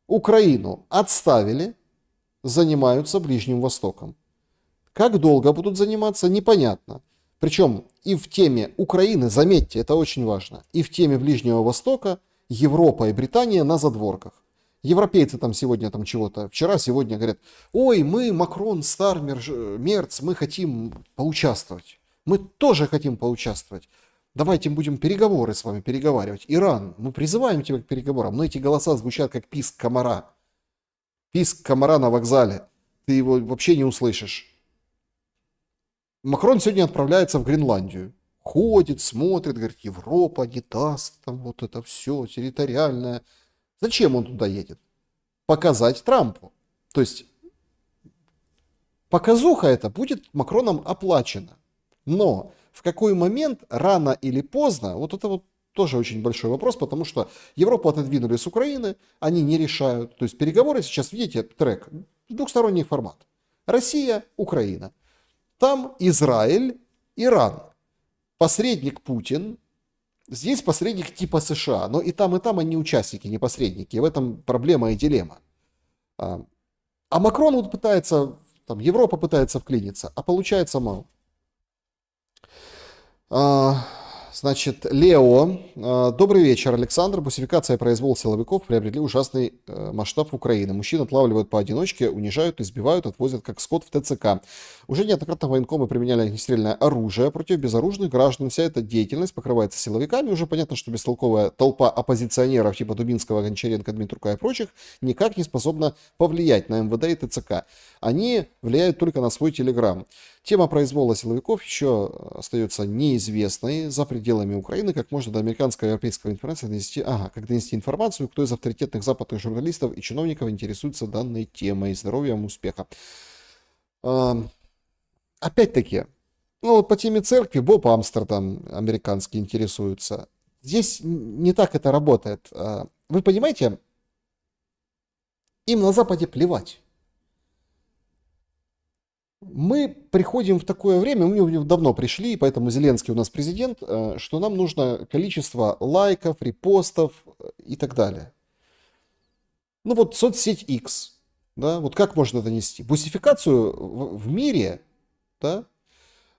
Украину отставили, занимаются Ближним Востоком. Как долго будут заниматься, непонятно. Причем и в теме Украины, заметьте, это очень важно, и в теме Ближнего Востока Европа и Британия на задворках. Европейцы там сегодня там чего-то, вчера-сегодня говорят, ой, мы, Макрон, Стармер, Мерц, мы хотим поучаствовать. Мы тоже хотим поучаствовать. Давайте будем переговоры с вами переговаривать. Иран, мы призываем тебя к переговорам, но эти голоса звучат как писк комара. Писк комара на вокзале. Ты его вообще не услышишь. Макрон сегодня отправляется в Гренландию. Ходит, смотрит, говорит, Европа не даст, там вот это все территориальное. Зачем он туда едет? Показать Трампу. То есть показуха эта будет Макроном оплачена. Но в какой момент, рано или поздно, вот это вот тоже очень большой вопрос, потому что Европу отодвинули с Украины, они не решают. То есть переговоры сейчас, видите, трек, двухсторонний формат. Россия, Украина. Там Израиль, Иран. Посредник Путин. Здесь посредник типа США. Но и там они участники, не посредники. И в этом проблема и дилемма. А Макрон вот пытается, там Европа пытается вклиниться, а получается мало. Значит, Лео. Добрый вечер, Александр. Бусификация и произвол силовиков приобрели ужасный масштаб в Украине. Мужчин отлавливают поодиночке, унижают, избивают, отвозят как скот в ТЦК. Уже неоднократно военкомы применяли огнестрельное оружие против безоружных граждан. Вся эта деятельность покрывается силовиками. Уже понятно, что бестолковая толпа оппозиционеров типа Дубинского, Гончаренко, Дмитрука и прочих никак не способна повлиять на МВД и ТЦК. Они влияют только на свой телеграм. Тема произвола силовиков еще остается неизвестной за пределами Украины, как можно до американского и европейского информации донести, как донести информацию, кто из авторитетных западных журналистов и чиновников интересуется данной темой. Здоровья вам, успеха. Опять-таки, вот по теме церкви Боб Амстердам американский интересуется. Здесь не так это работает. Вы понимаете, им на Западе плевать. Мы приходим в такое время, мы давно пришли, поэтому Зеленский у нас президент, что нам нужно количество лайков, репостов и так далее. Ну вот соцсеть X, да, вот как можно донести? Бусификацию в мире, да,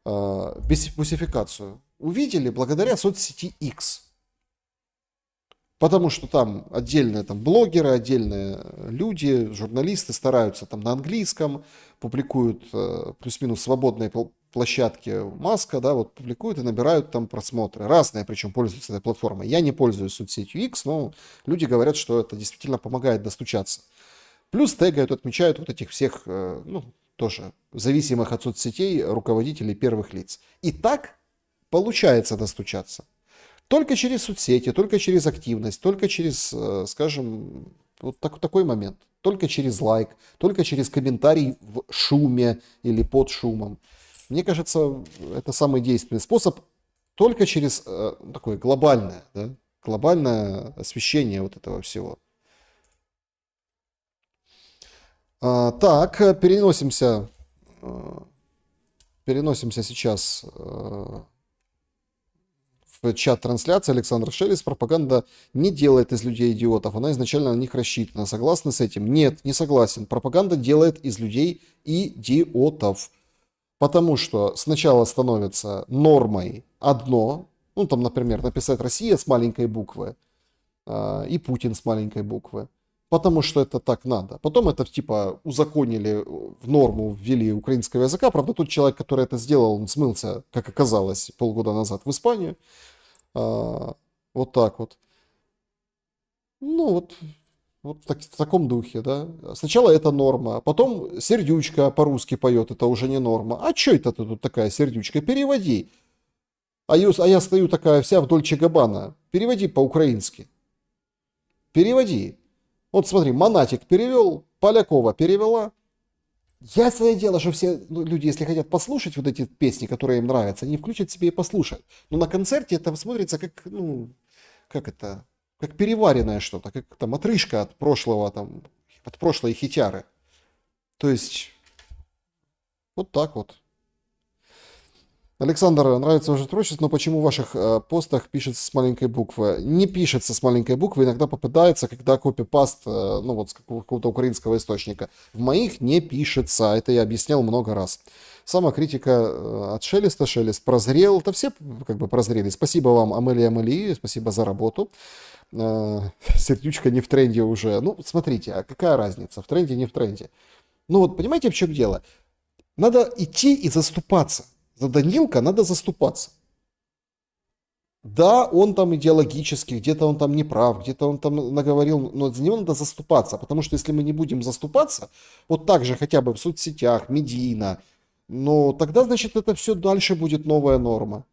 бусификацию увидели благодаря соцсети X. Потому что там отдельные там, блогеры, отдельные люди, журналисты стараются там на английском, публикуют плюс-минус свободные площадки Маска, да, вот публикуют и набирают там просмотры. Разные, причем пользуются этой платформой. Я не пользуюсь соцсетью X, но люди говорят, что это действительно помогает достучаться. Плюс тегают, отмечают вот этих всех, тоже зависимых от соцсетей руководителей первых лиц. И так получается достучаться. Только через соцсети, только через активность, только через, скажем, вот такой момент. Только через лайк, только через комментарий в шуме или под шумом. Мне кажется, это самый действенный способ. Только через такое глобальное, да, глобальное освещение вот этого всего. Так, переносимся сейчас в чат трансляции Александр Шелест: пропаганда не делает из людей идиотов, она изначально на них рассчитана. Согласны с этим? Нет, не согласен. Пропаганда делает из людей идиотов. Потому что сначала становится нормой одно, ну там, например, написать «Россия» с маленькой буквы и «Путин» с маленькой буквы. Потому что это так надо. Потом это типа узаконили, в норму ввели украинского языка. Правда, тот человек, который это сделал, он смылся, как оказалось, полгода назад в Испанию. Вот так вот. Ну вот в таком духе, да. Сначала это норма, потом сердючка по-русски поет, это уже не норма. А что это тут такая сердючка? Переводи. А я стою такая вся в Дольче Габбана. Переводи по-украински. Переводи. Вот смотри, Монатик перевел, Полякова перевела. Ясное дело, что все люди, если хотят послушать вот эти песни, которые им нравятся, они включат себе и послушают. Но на концерте это смотрится как, ну, как это, как переваренное что-то, как там отрыжка от прошлого, там, от прошлой хитяры. То есть, вот так вот. Александр, нравится ваше творчество, но почему в ваших постах пишется с маленькой буквы? Не пишется с маленькой буквы, иногда попадается, когда копипаст, ну вот с какого-то украинского источника. В моих не пишется, это я объяснял много раз. Самокритика от Шелеста, Шелест прозрел, да все как бы прозрели. Спасибо вам, Амелия, спасибо за работу. Сердючка не в тренде уже. Ну, смотрите, а какая разница, в тренде, не в тренде? Ну вот, понимаете, в чем дело? Надо идти и заступаться. За Данилка надо заступаться. Да, он там идеологически, где-то он там не прав, где-то он там наговорил, но за него надо заступаться, потому что если мы не будем заступаться, вот так же хотя бы в соцсетях, медийно, ну тогда, значит, это все дальше будет новая норма.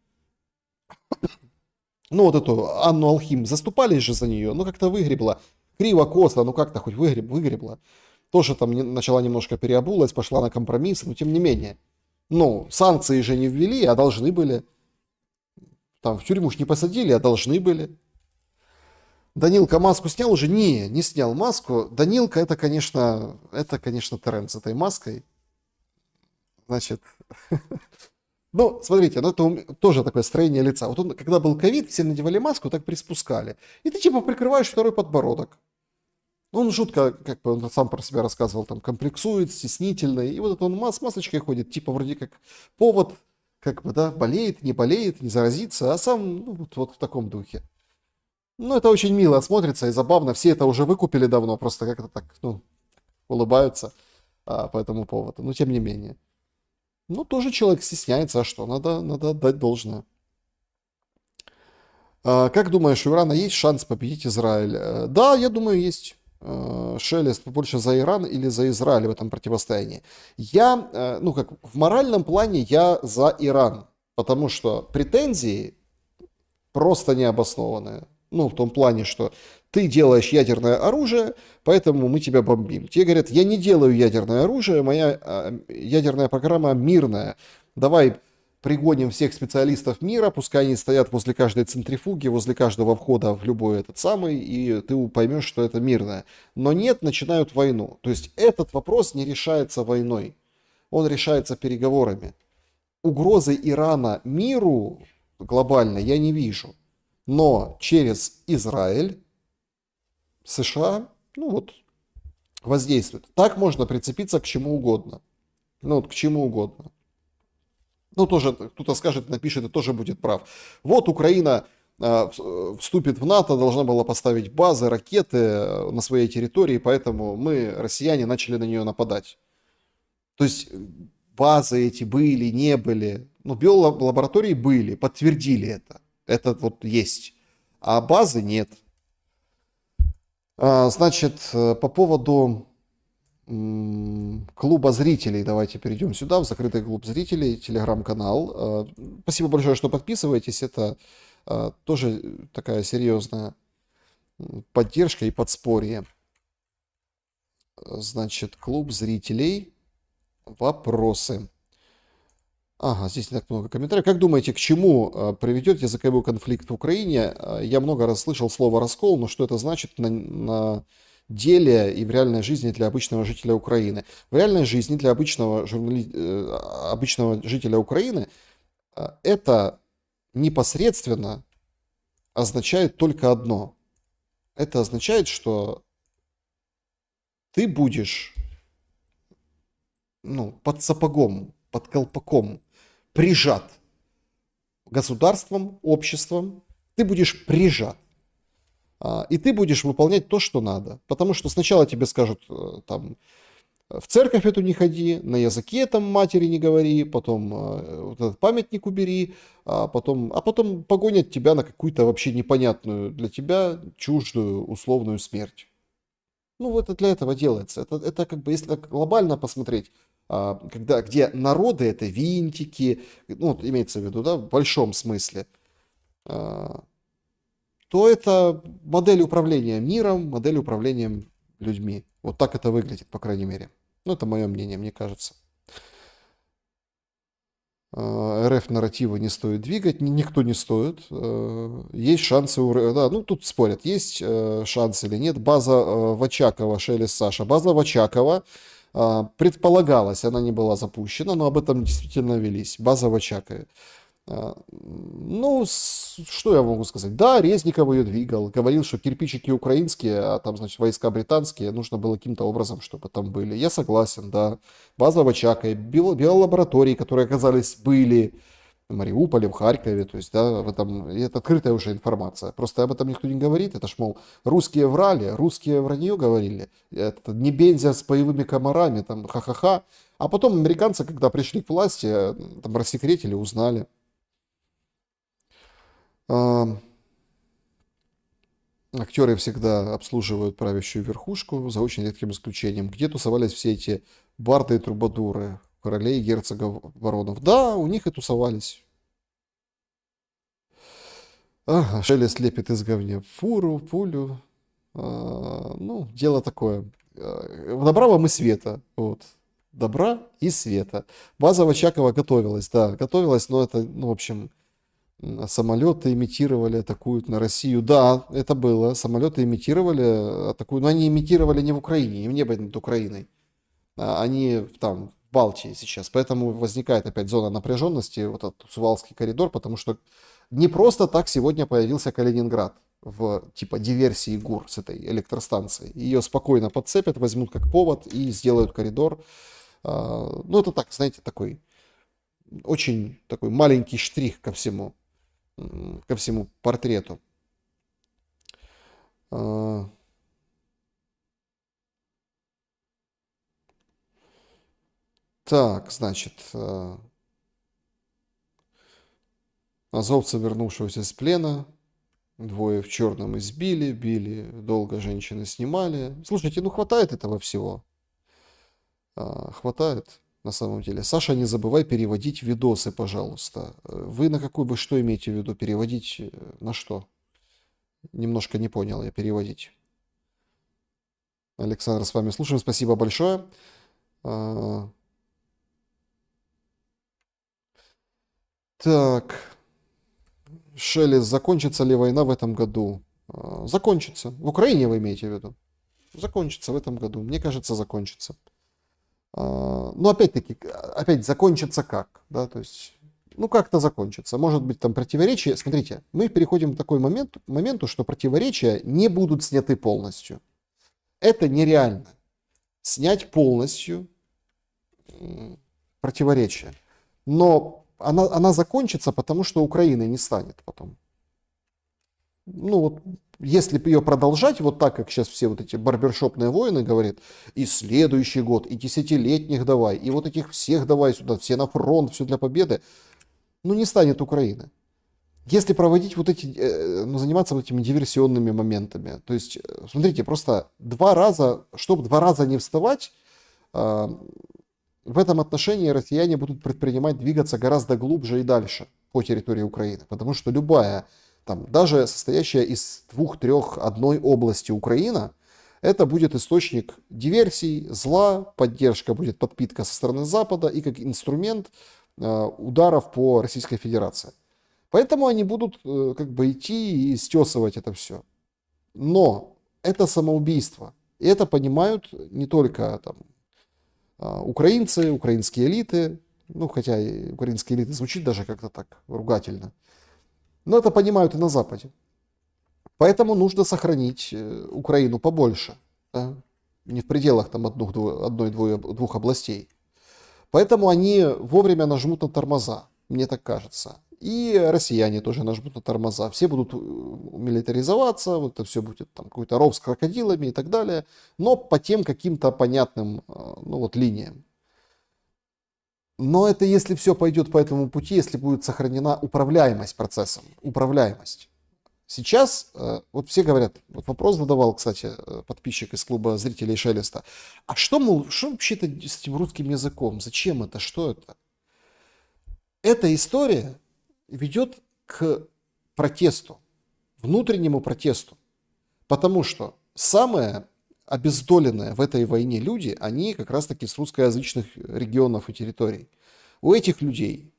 Ну вот эту Анну Алхим, заступались же за нее, ну как-то выгребла, криво-косо, ну как-то хоть выгребла. Тоже там начала немножко переобулась, пошла на компромиссы, но тем не менее. Ну, санкции же не ввели, а должны были. Там в тюрьму ж не посадили, а должны были. Данилка маску снял уже? Не снял маску. Данилка это, конечно, тренд с этой маской. Значит, ну, смотрите, ну это тоже такое строение лица. Вот он, когда был ковид, все надевали маску, так приспускали. И ты типа прикрываешь второй подбородок. Он жутко, как бы он сам про себя рассказывал, там, комплексует, стеснительный. И вот это он с масочкой ходит, типа вроде как повод, как бы, да, болеет, не заразится, а сам, ну, вот в таком духе. Ну, это очень мило смотрится и забавно. Все это уже выкупили давно, просто как-то так, ну, улыбаются по этому поводу. Но тем не менее. Ну, тоже человек стесняется, а что? Надо отдать должное. Как думаешь, у Ирана есть шанс победить Израиль? Да, я думаю, есть. Шелест больше за Иран или за Израиль в этом противостоянии? Я, ну как, в моральном плане я за Иран, потому что претензии просто необоснованные. Ну, в том плане, что ты делаешь ядерное оружие, поэтому мы тебя бомбим. Те говорят, я не делаю ядерное оружие, моя ядерная программа мирная. Давай пригоним всех специалистов мира, пускай они стоят возле каждой центрифуги, возле каждого входа в любой этот самый, и ты поймешь, что это мирное. Но нет, начинают войну. То есть этот вопрос не решается войной, он решается переговорами. Угрозы Ирана миру глобально я не вижу. Но через Израиль США, ну вот, воздействуют. Так можно прицепиться к чему угодно. Ну вот к чему угодно. Ну, тоже кто-то скажет, напишет и тоже будет прав. Вот Украина вступит в НАТО, должна была поставить базы, ракеты на своей территории, поэтому мы, россияне, начали на нее нападать. То есть базы эти были, не были. Ну, биолаборатории были, подтвердили это. Это вот есть. А базы нет. Значит, по поводу клуба зрителей, давайте перейдем сюда, в закрытый клуб зрителей, телеграм-канал. Спасибо большое, что подписываетесь, это тоже такая серьезная поддержка и подспорье. Значит, клуб зрителей, вопросы. Ага, здесь не так много комментариев. Как думаете, к чему приведет языковой конфликт в Украине? Я много раз слышал слово «раскол», но что это значит на деле и в реальной жизни для обычного жителя Украины? В реальной жизни для обычного жителя Украины это непосредственно означает только одно. Это означает, что ты будешь, ну, под сапогом, под колпаком прижат государством, обществом. Ты будешь прижат. И ты будешь выполнять то, что надо. Потому что сначала тебе скажут, там, в церковь эту не ходи, на языке там матери не говори, потом вот этот памятник убери, а потом погонят тебя на какую-то вообще непонятную для тебя чуждую условную смерть. Ну, вот это для этого делается. Это как бы, если так глобально посмотреть, где народы это винтики, ну, вот имеется в виду, да, в большом смысле, то это модель управления миром, модель управления людьми. Вот так это выглядит, по крайней мере. Ну, это мое мнение, мне кажется. РФ нарративы не стоит двигать, никто не стоит. Есть шансы у РФ, да, ну тут спорят, есть шанс или нет. База в Очаково, Шелест Саша. База в Очаково предполагалась, она не была запущена, но об этом действительно велись. База в Очакове. Ну, что я могу сказать? Да, Резников ее двигал, говорил, что кирпичики украинские, а там, значит, войска британские, нужно было каким-то образом, чтобы там были. Я согласен, да. База в Очакове, биолаборатории, которые оказались, были в Мариуполе, в Харькове, то есть, да, в этом, и это открытая уже информация. Просто об этом никто не говорит, это ж, мол, русские врали, русские вранье говорили, это не бензя с боевыми комарами, там, ха-ха-ха. А потом американцы, когда пришли к власти, там, рассекретили, узнали. Актеры всегда обслуживают правящую верхушку, за очень редким исключением. Где тусовались все эти барды и трубадуры, королей, герцогов, баронов? Да, у них и тусовались. Ага, Шелест лепит из говня фуру, пулю. Ну, дело такое. Добра вам и света. Вот. Добра и света. База в Очаково готовилась, да, готовилась, но это, ну, в общем... Самолеты имитировали, атакуют на Россию. Да, это было. Самолеты имитировали, атакуют. Но они имитировали не в Украине, им не было над Украиной. Они там, в Балтии сейчас. Поэтому возникает опять зона напряженности, вот этот Сувалский коридор, потому что не просто так сегодня появился Калининград в типа диверсии ГУР с этой электростанцией. Ее спокойно подцепят, возьмут как повод и сделают коридор. Ну, это так, знаете, такой очень такой маленький штрих ко всему портрету. Так, значит, азовца, вернувшегося из плена, двое в черном избили, били, долго женщины снимали. Слушайте, ну хватает этого всего. Хватает. На самом деле. Саша, не забывай переводить видосы, пожалуйста. Вы вы что имеете в виду? Переводить на что? Немножко не понял я. Переводить. Александр, с вами слушаем. Спасибо большое. Так. Шелест, закончится ли война в этом году? Закончится. В Украине вы имеете в виду? Закончится в этом году. Мне кажется, закончится. Но опять-таки, закончится как? Да, то есть, ну как-то закончится. Может быть там противоречия. Смотрите, мы переходим к такой моменту, что противоречия не будут сняты полностью. Это нереально. Снять полностью противоречия. Но она закончится, потому что Украины не станет потом. Ну вот, если ее продолжать вот так, как сейчас все вот эти барбершопные воины говорят, и следующий год, и десятилетних давай, и вот этих всех давай сюда, все на фронт, все для победы, ну не станет Украины. Если проводить вот эти, заниматься вот этими диверсионными моментами, то есть, смотрите, просто чтобы два раза не вставать, в этом отношении россияне будут предпринимать, двигаться гораздо глубже и дальше по территории Украины, потому что любая там, даже состоящая из 2-3 одной области Украина, это будет источник диверсий, зла, поддержка будет подпитка со стороны Запада и как инструмент ударов по Российской Федерации. Поэтому они будут как бы идти и стесывать это все. Но это самоубийство. И это понимают не только там, украинцы, украинские элиты, ну хотя и украинские элиты звучит даже как-то так ругательно. Но это понимают и на Западе. Поэтому нужно сохранить Украину побольше, да? Не в пределах там одной-двух областей. Поэтому они вовремя нажмут на тормоза, мне так кажется. И россияне тоже нажмут на тормоза. Все будут милитаризоваться, вот это все будет там какой-то ров с крокодилами и так далее, но по тем каким-то понятным линиям. Но это если все пойдет по этому пути, если будет сохранена управляемость процессом, управляемость. Сейчас, вот все говорят, вот вопрос задавал, кстати, подписчик из клуба зрителей Шелеста, а что вообще-то с этим русским языком, зачем это, что это? Эта история ведет к протесту, внутреннему протесту, потому что самые обездоленные в этой войне люди, они как раз-таки с русскоязычных регионов и территорий. У этих людей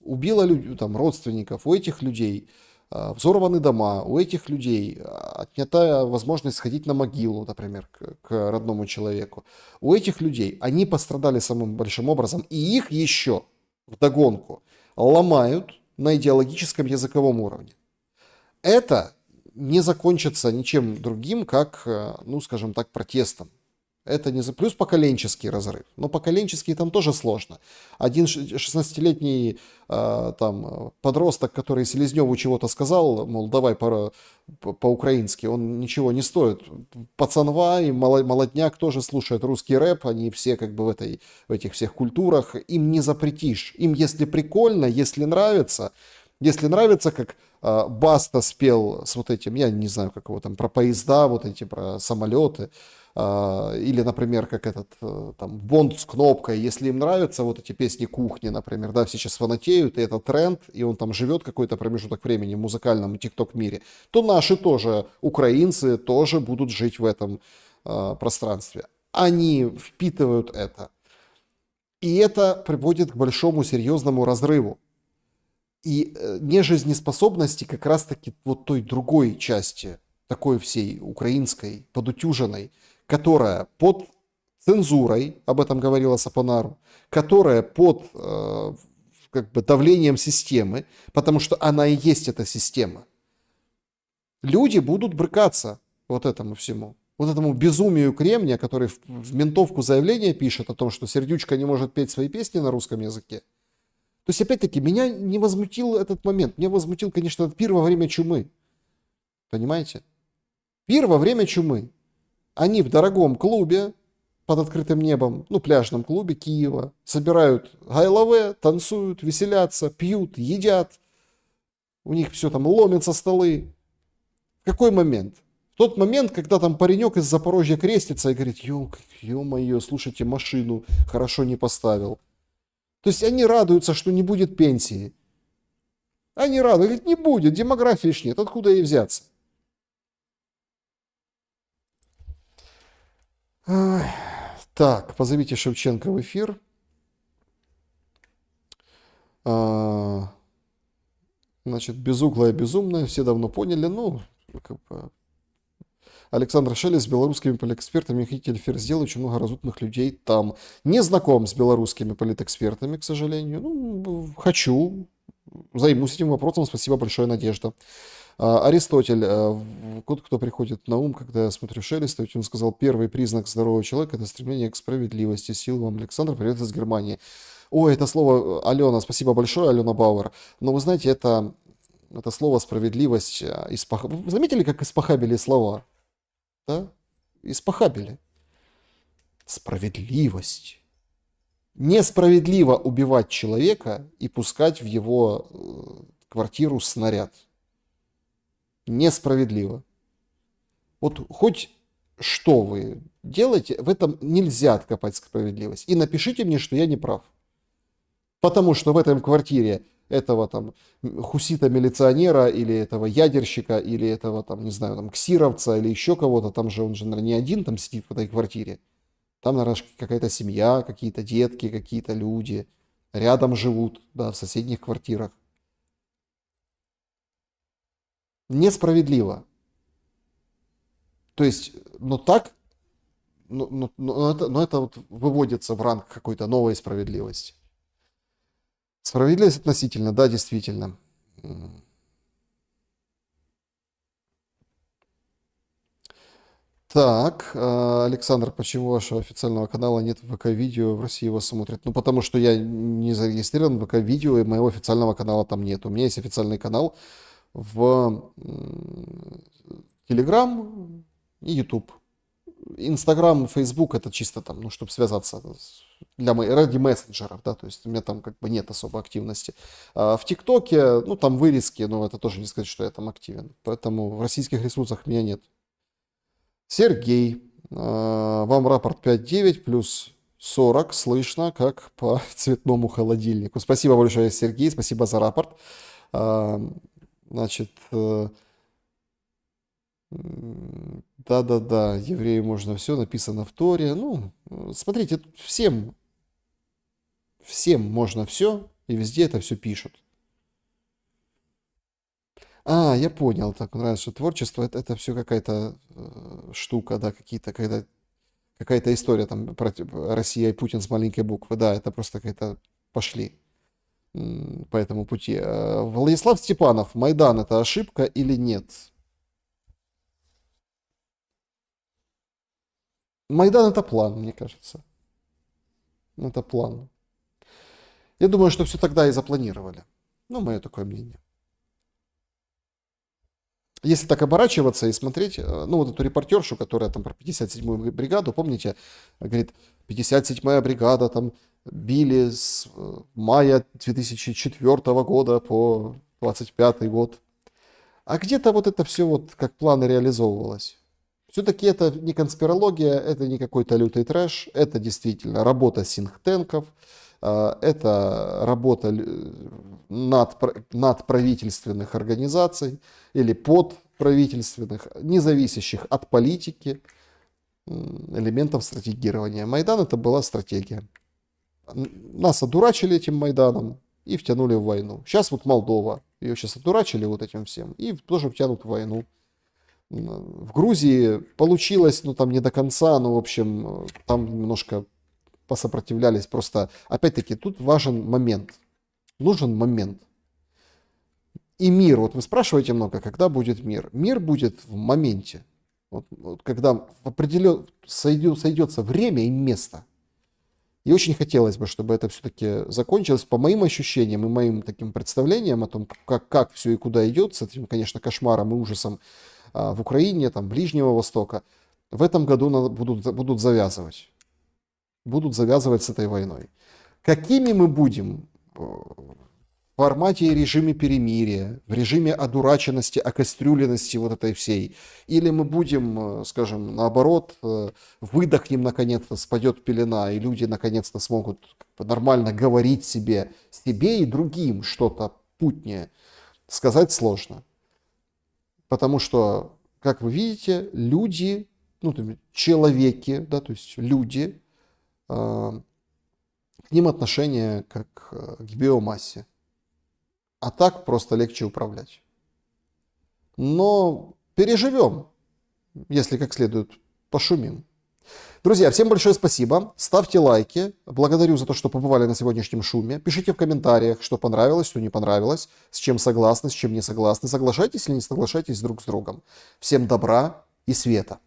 убило там, родственников, у этих людей взорваны дома, у этих людей отнята возможность сходить на могилу, например, к родному человеку. У этих людей они пострадали самым большим образом, и их еще вдогонку ломают на идеологическом языковом уровне. Это не закончится ничем другим, как, скажем так, протестом. Это не плюс поколенческий разрыв. Но поколенческий там тоже сложно. Один 16-летний подросток, который Селезневу чего-то сказал, мол, давай по-украински, он ничего не стоит. Пацанва и молодняк тоже слушают русский рэп, они все как бы в этих всех культурах, им не запретишь. Им, если прикольно, если нравится, как Баста спел с вот этим, я не знаю, как его там, про поезда, вот эти, про самолеты, или, например, как этот там Бонд с кнопкой, если им нравятся вот эти песни кухни, например, да, все сейчас фанатеют, и это тренд, и он там живет какой-то промежуток времени в музыкальном тикток-мире, то наши тоже, украинцы, тоже будут жить в этом пространстве. Они впитывают это. И это приводит к большому серьезному разрыву. И нежизнеспособности как раз-таки вот той другой части, такой всей украинской, подутюженной, которая под цензурой, об этом говорила Сапонару, которая под давлением системы, потому что она и есть эта система. Люди будут брыкаться вот этому всему. Вот этому безумию Кремня, который в ментовку заявление пишет о том, что Сердючка не может петь свои песни на русском языке. То есть, опять-таки, меня не возмутил этот момент. Меня возмутил, конечно, этот пир во время чумы. Понимаете? Пир во время чумы. Они в дорогом клубе под открытым небом, пляжном клубе Киева, собирают гайлаве, танцуют, веселятся, пьют, едят. У них все там ломятся столы. В какой момент? В тот момент, когда там паренек из Запорожья крестится и говорит, ё-моё, слушайте, машину хорошо не поставил. То есть они радуются, что не будет пенсии. Они радуются, говорят, не будет, демографии ж нет, откуда ей взяться? Так, позовите Шевченко в эфир. Значит, безуглая, безумная, все давно поняли, Александр Шелест с белорусскими политэкспертами хотели эфир сделать, очень много разумных людей там. Не знаком с белорусскими политэкспертами, к сожалению. Хочу, займусь этим вопросом. Спасибо большое, Надежда. Аристотель, кто приходит на ум, когда я смотрю Шелеста, он сказал, первый признак здорового человека – это стремление к справедливости. Сил вам, Александр, привет из Германии. Ой, это слово, Алена, спасибо большое, Алена Бауэр. Но вы знаете, это слово справедливость, вы заметили, как испохабили слова? Да? Испохабили. Справедливость. Несправедливо убивать человека и пускать в его квартиру снаряд. Несправедливо. Вот хоть что вы делаете, в этом нельзя откопать справедливость. И напишите мне, что я не прав. Потому что в этом квартире этого там хусита-милиционера или этого ядерщика или этого там, не знаю, там ксировца или еще кого-то, там же он же, наверное, не один там сидит в этой квартире. Там, наверное, какая-то семья, какие-то детки, какие-то люди рядом живут, да, в соседних квартирах. Несправедливо. То есть, это вот выводится в ранг какой-то новой справедливости. Справедливость относительно, да, действительно. Так, Александр, почему вашего официального канала нет в ВК-видео, в России его смотрят? Ну, потому что я не зарегистрирован в ВК-видео, и моего официального канала там нет. У меня есть официальный канал в Telegram и YouTube. Инстаграм, Фейсбук это чисто там, ну, чтобы связаться ради мессенджеров, да, то есть у меня там как бы нет особой активности. А в ТикТоке, ну, там вырезки, но это тоже не сказать, что я там активен. Поэтому в российских ресурсах меня нет. Сергей, вам рапорт 5.9 плюс 40 слышно, как по цветному холодильнику. Спасибо большое, Сергей, спасибо за рапорт. Значит, да-да-да, еврею можно все, написано в Торе. Ну, смотрите, всем можно все, и везде это все пишут. Я понял, так нравится, что творчество это все какая-то штука, да, какая-то история там про Россия и Путин с маленькой буквы, да, это просто какая-то пошли по этому пути. Владислав Степанов, Майдан это ошибка или нет? Майдан это план, мне кажется. Это план. Я думаю, что все тогда и запланировали. Ну, мое такое мнение. Если так оборачиваться и смотреть, ну, вот эту репортершу, которая там про 57-ю бригаду, помните, говорит, 57-я бригада там били с мая 2004 года по 25 год. А где-то вот это все вот как планы реализовывалось. Все-таки это не конспирология, это не какой-то лютый трэш, это действительно работа синктенков, это работа надправительственных организаций или подправительственных, не зависящих от политики, элементов стратегирования. Майдан это была стратегия. Нас одурачили этим Майданом и втянули в войну. Сейчас вот Молдова, ее сейчас одурачили вот этим всем и тоже втянут в войну. В Грузии получилось, ну там не до конца, но в общем там немножко посопротивлялись. Просто, опять-таки, тут важен момент. Нужен момент. И мир, вот вы спрашиваете много, когда будет мир? Мир будет в моменте. Вот когда сойдется время и место. И очень хотелось бы, чтобы это все-таки закончилось. По моим ощущениям и моим таким представлениям о том, как все и куда идет, с этим, конечно, кошмаром и ужасом в Украине, там, Ближнего Востока, в этом году будут завязывать. Будут завязывать с этой войной. Какими мы будем в формате и режиме перемирия, в режиме одураченности, окастрюленности вот этой всей, или мы будем, скажем, наоборот, выдохнем наконец-то, спадет пелена, и люди наконец-то смогут нормально говорить себе и другим что-то путнее, сказать сложно. Потому что, как вы видите, люди, ну, человеки, да, то есть люди, к ним отношение как к биомассе. А так просто легче управлять. Но переживем, если как следует пошумим. Друзья, всем большое спасибо. Ставьте лайки. Благодарю за то, что побывали на сегодняшнем шуме. Пишите в комментариях, что понравилось, что не понравилось, с чем согласны, с чем не согласны. Соглашайтесь или не соглашайтесь друг с другом. Всем добра и света.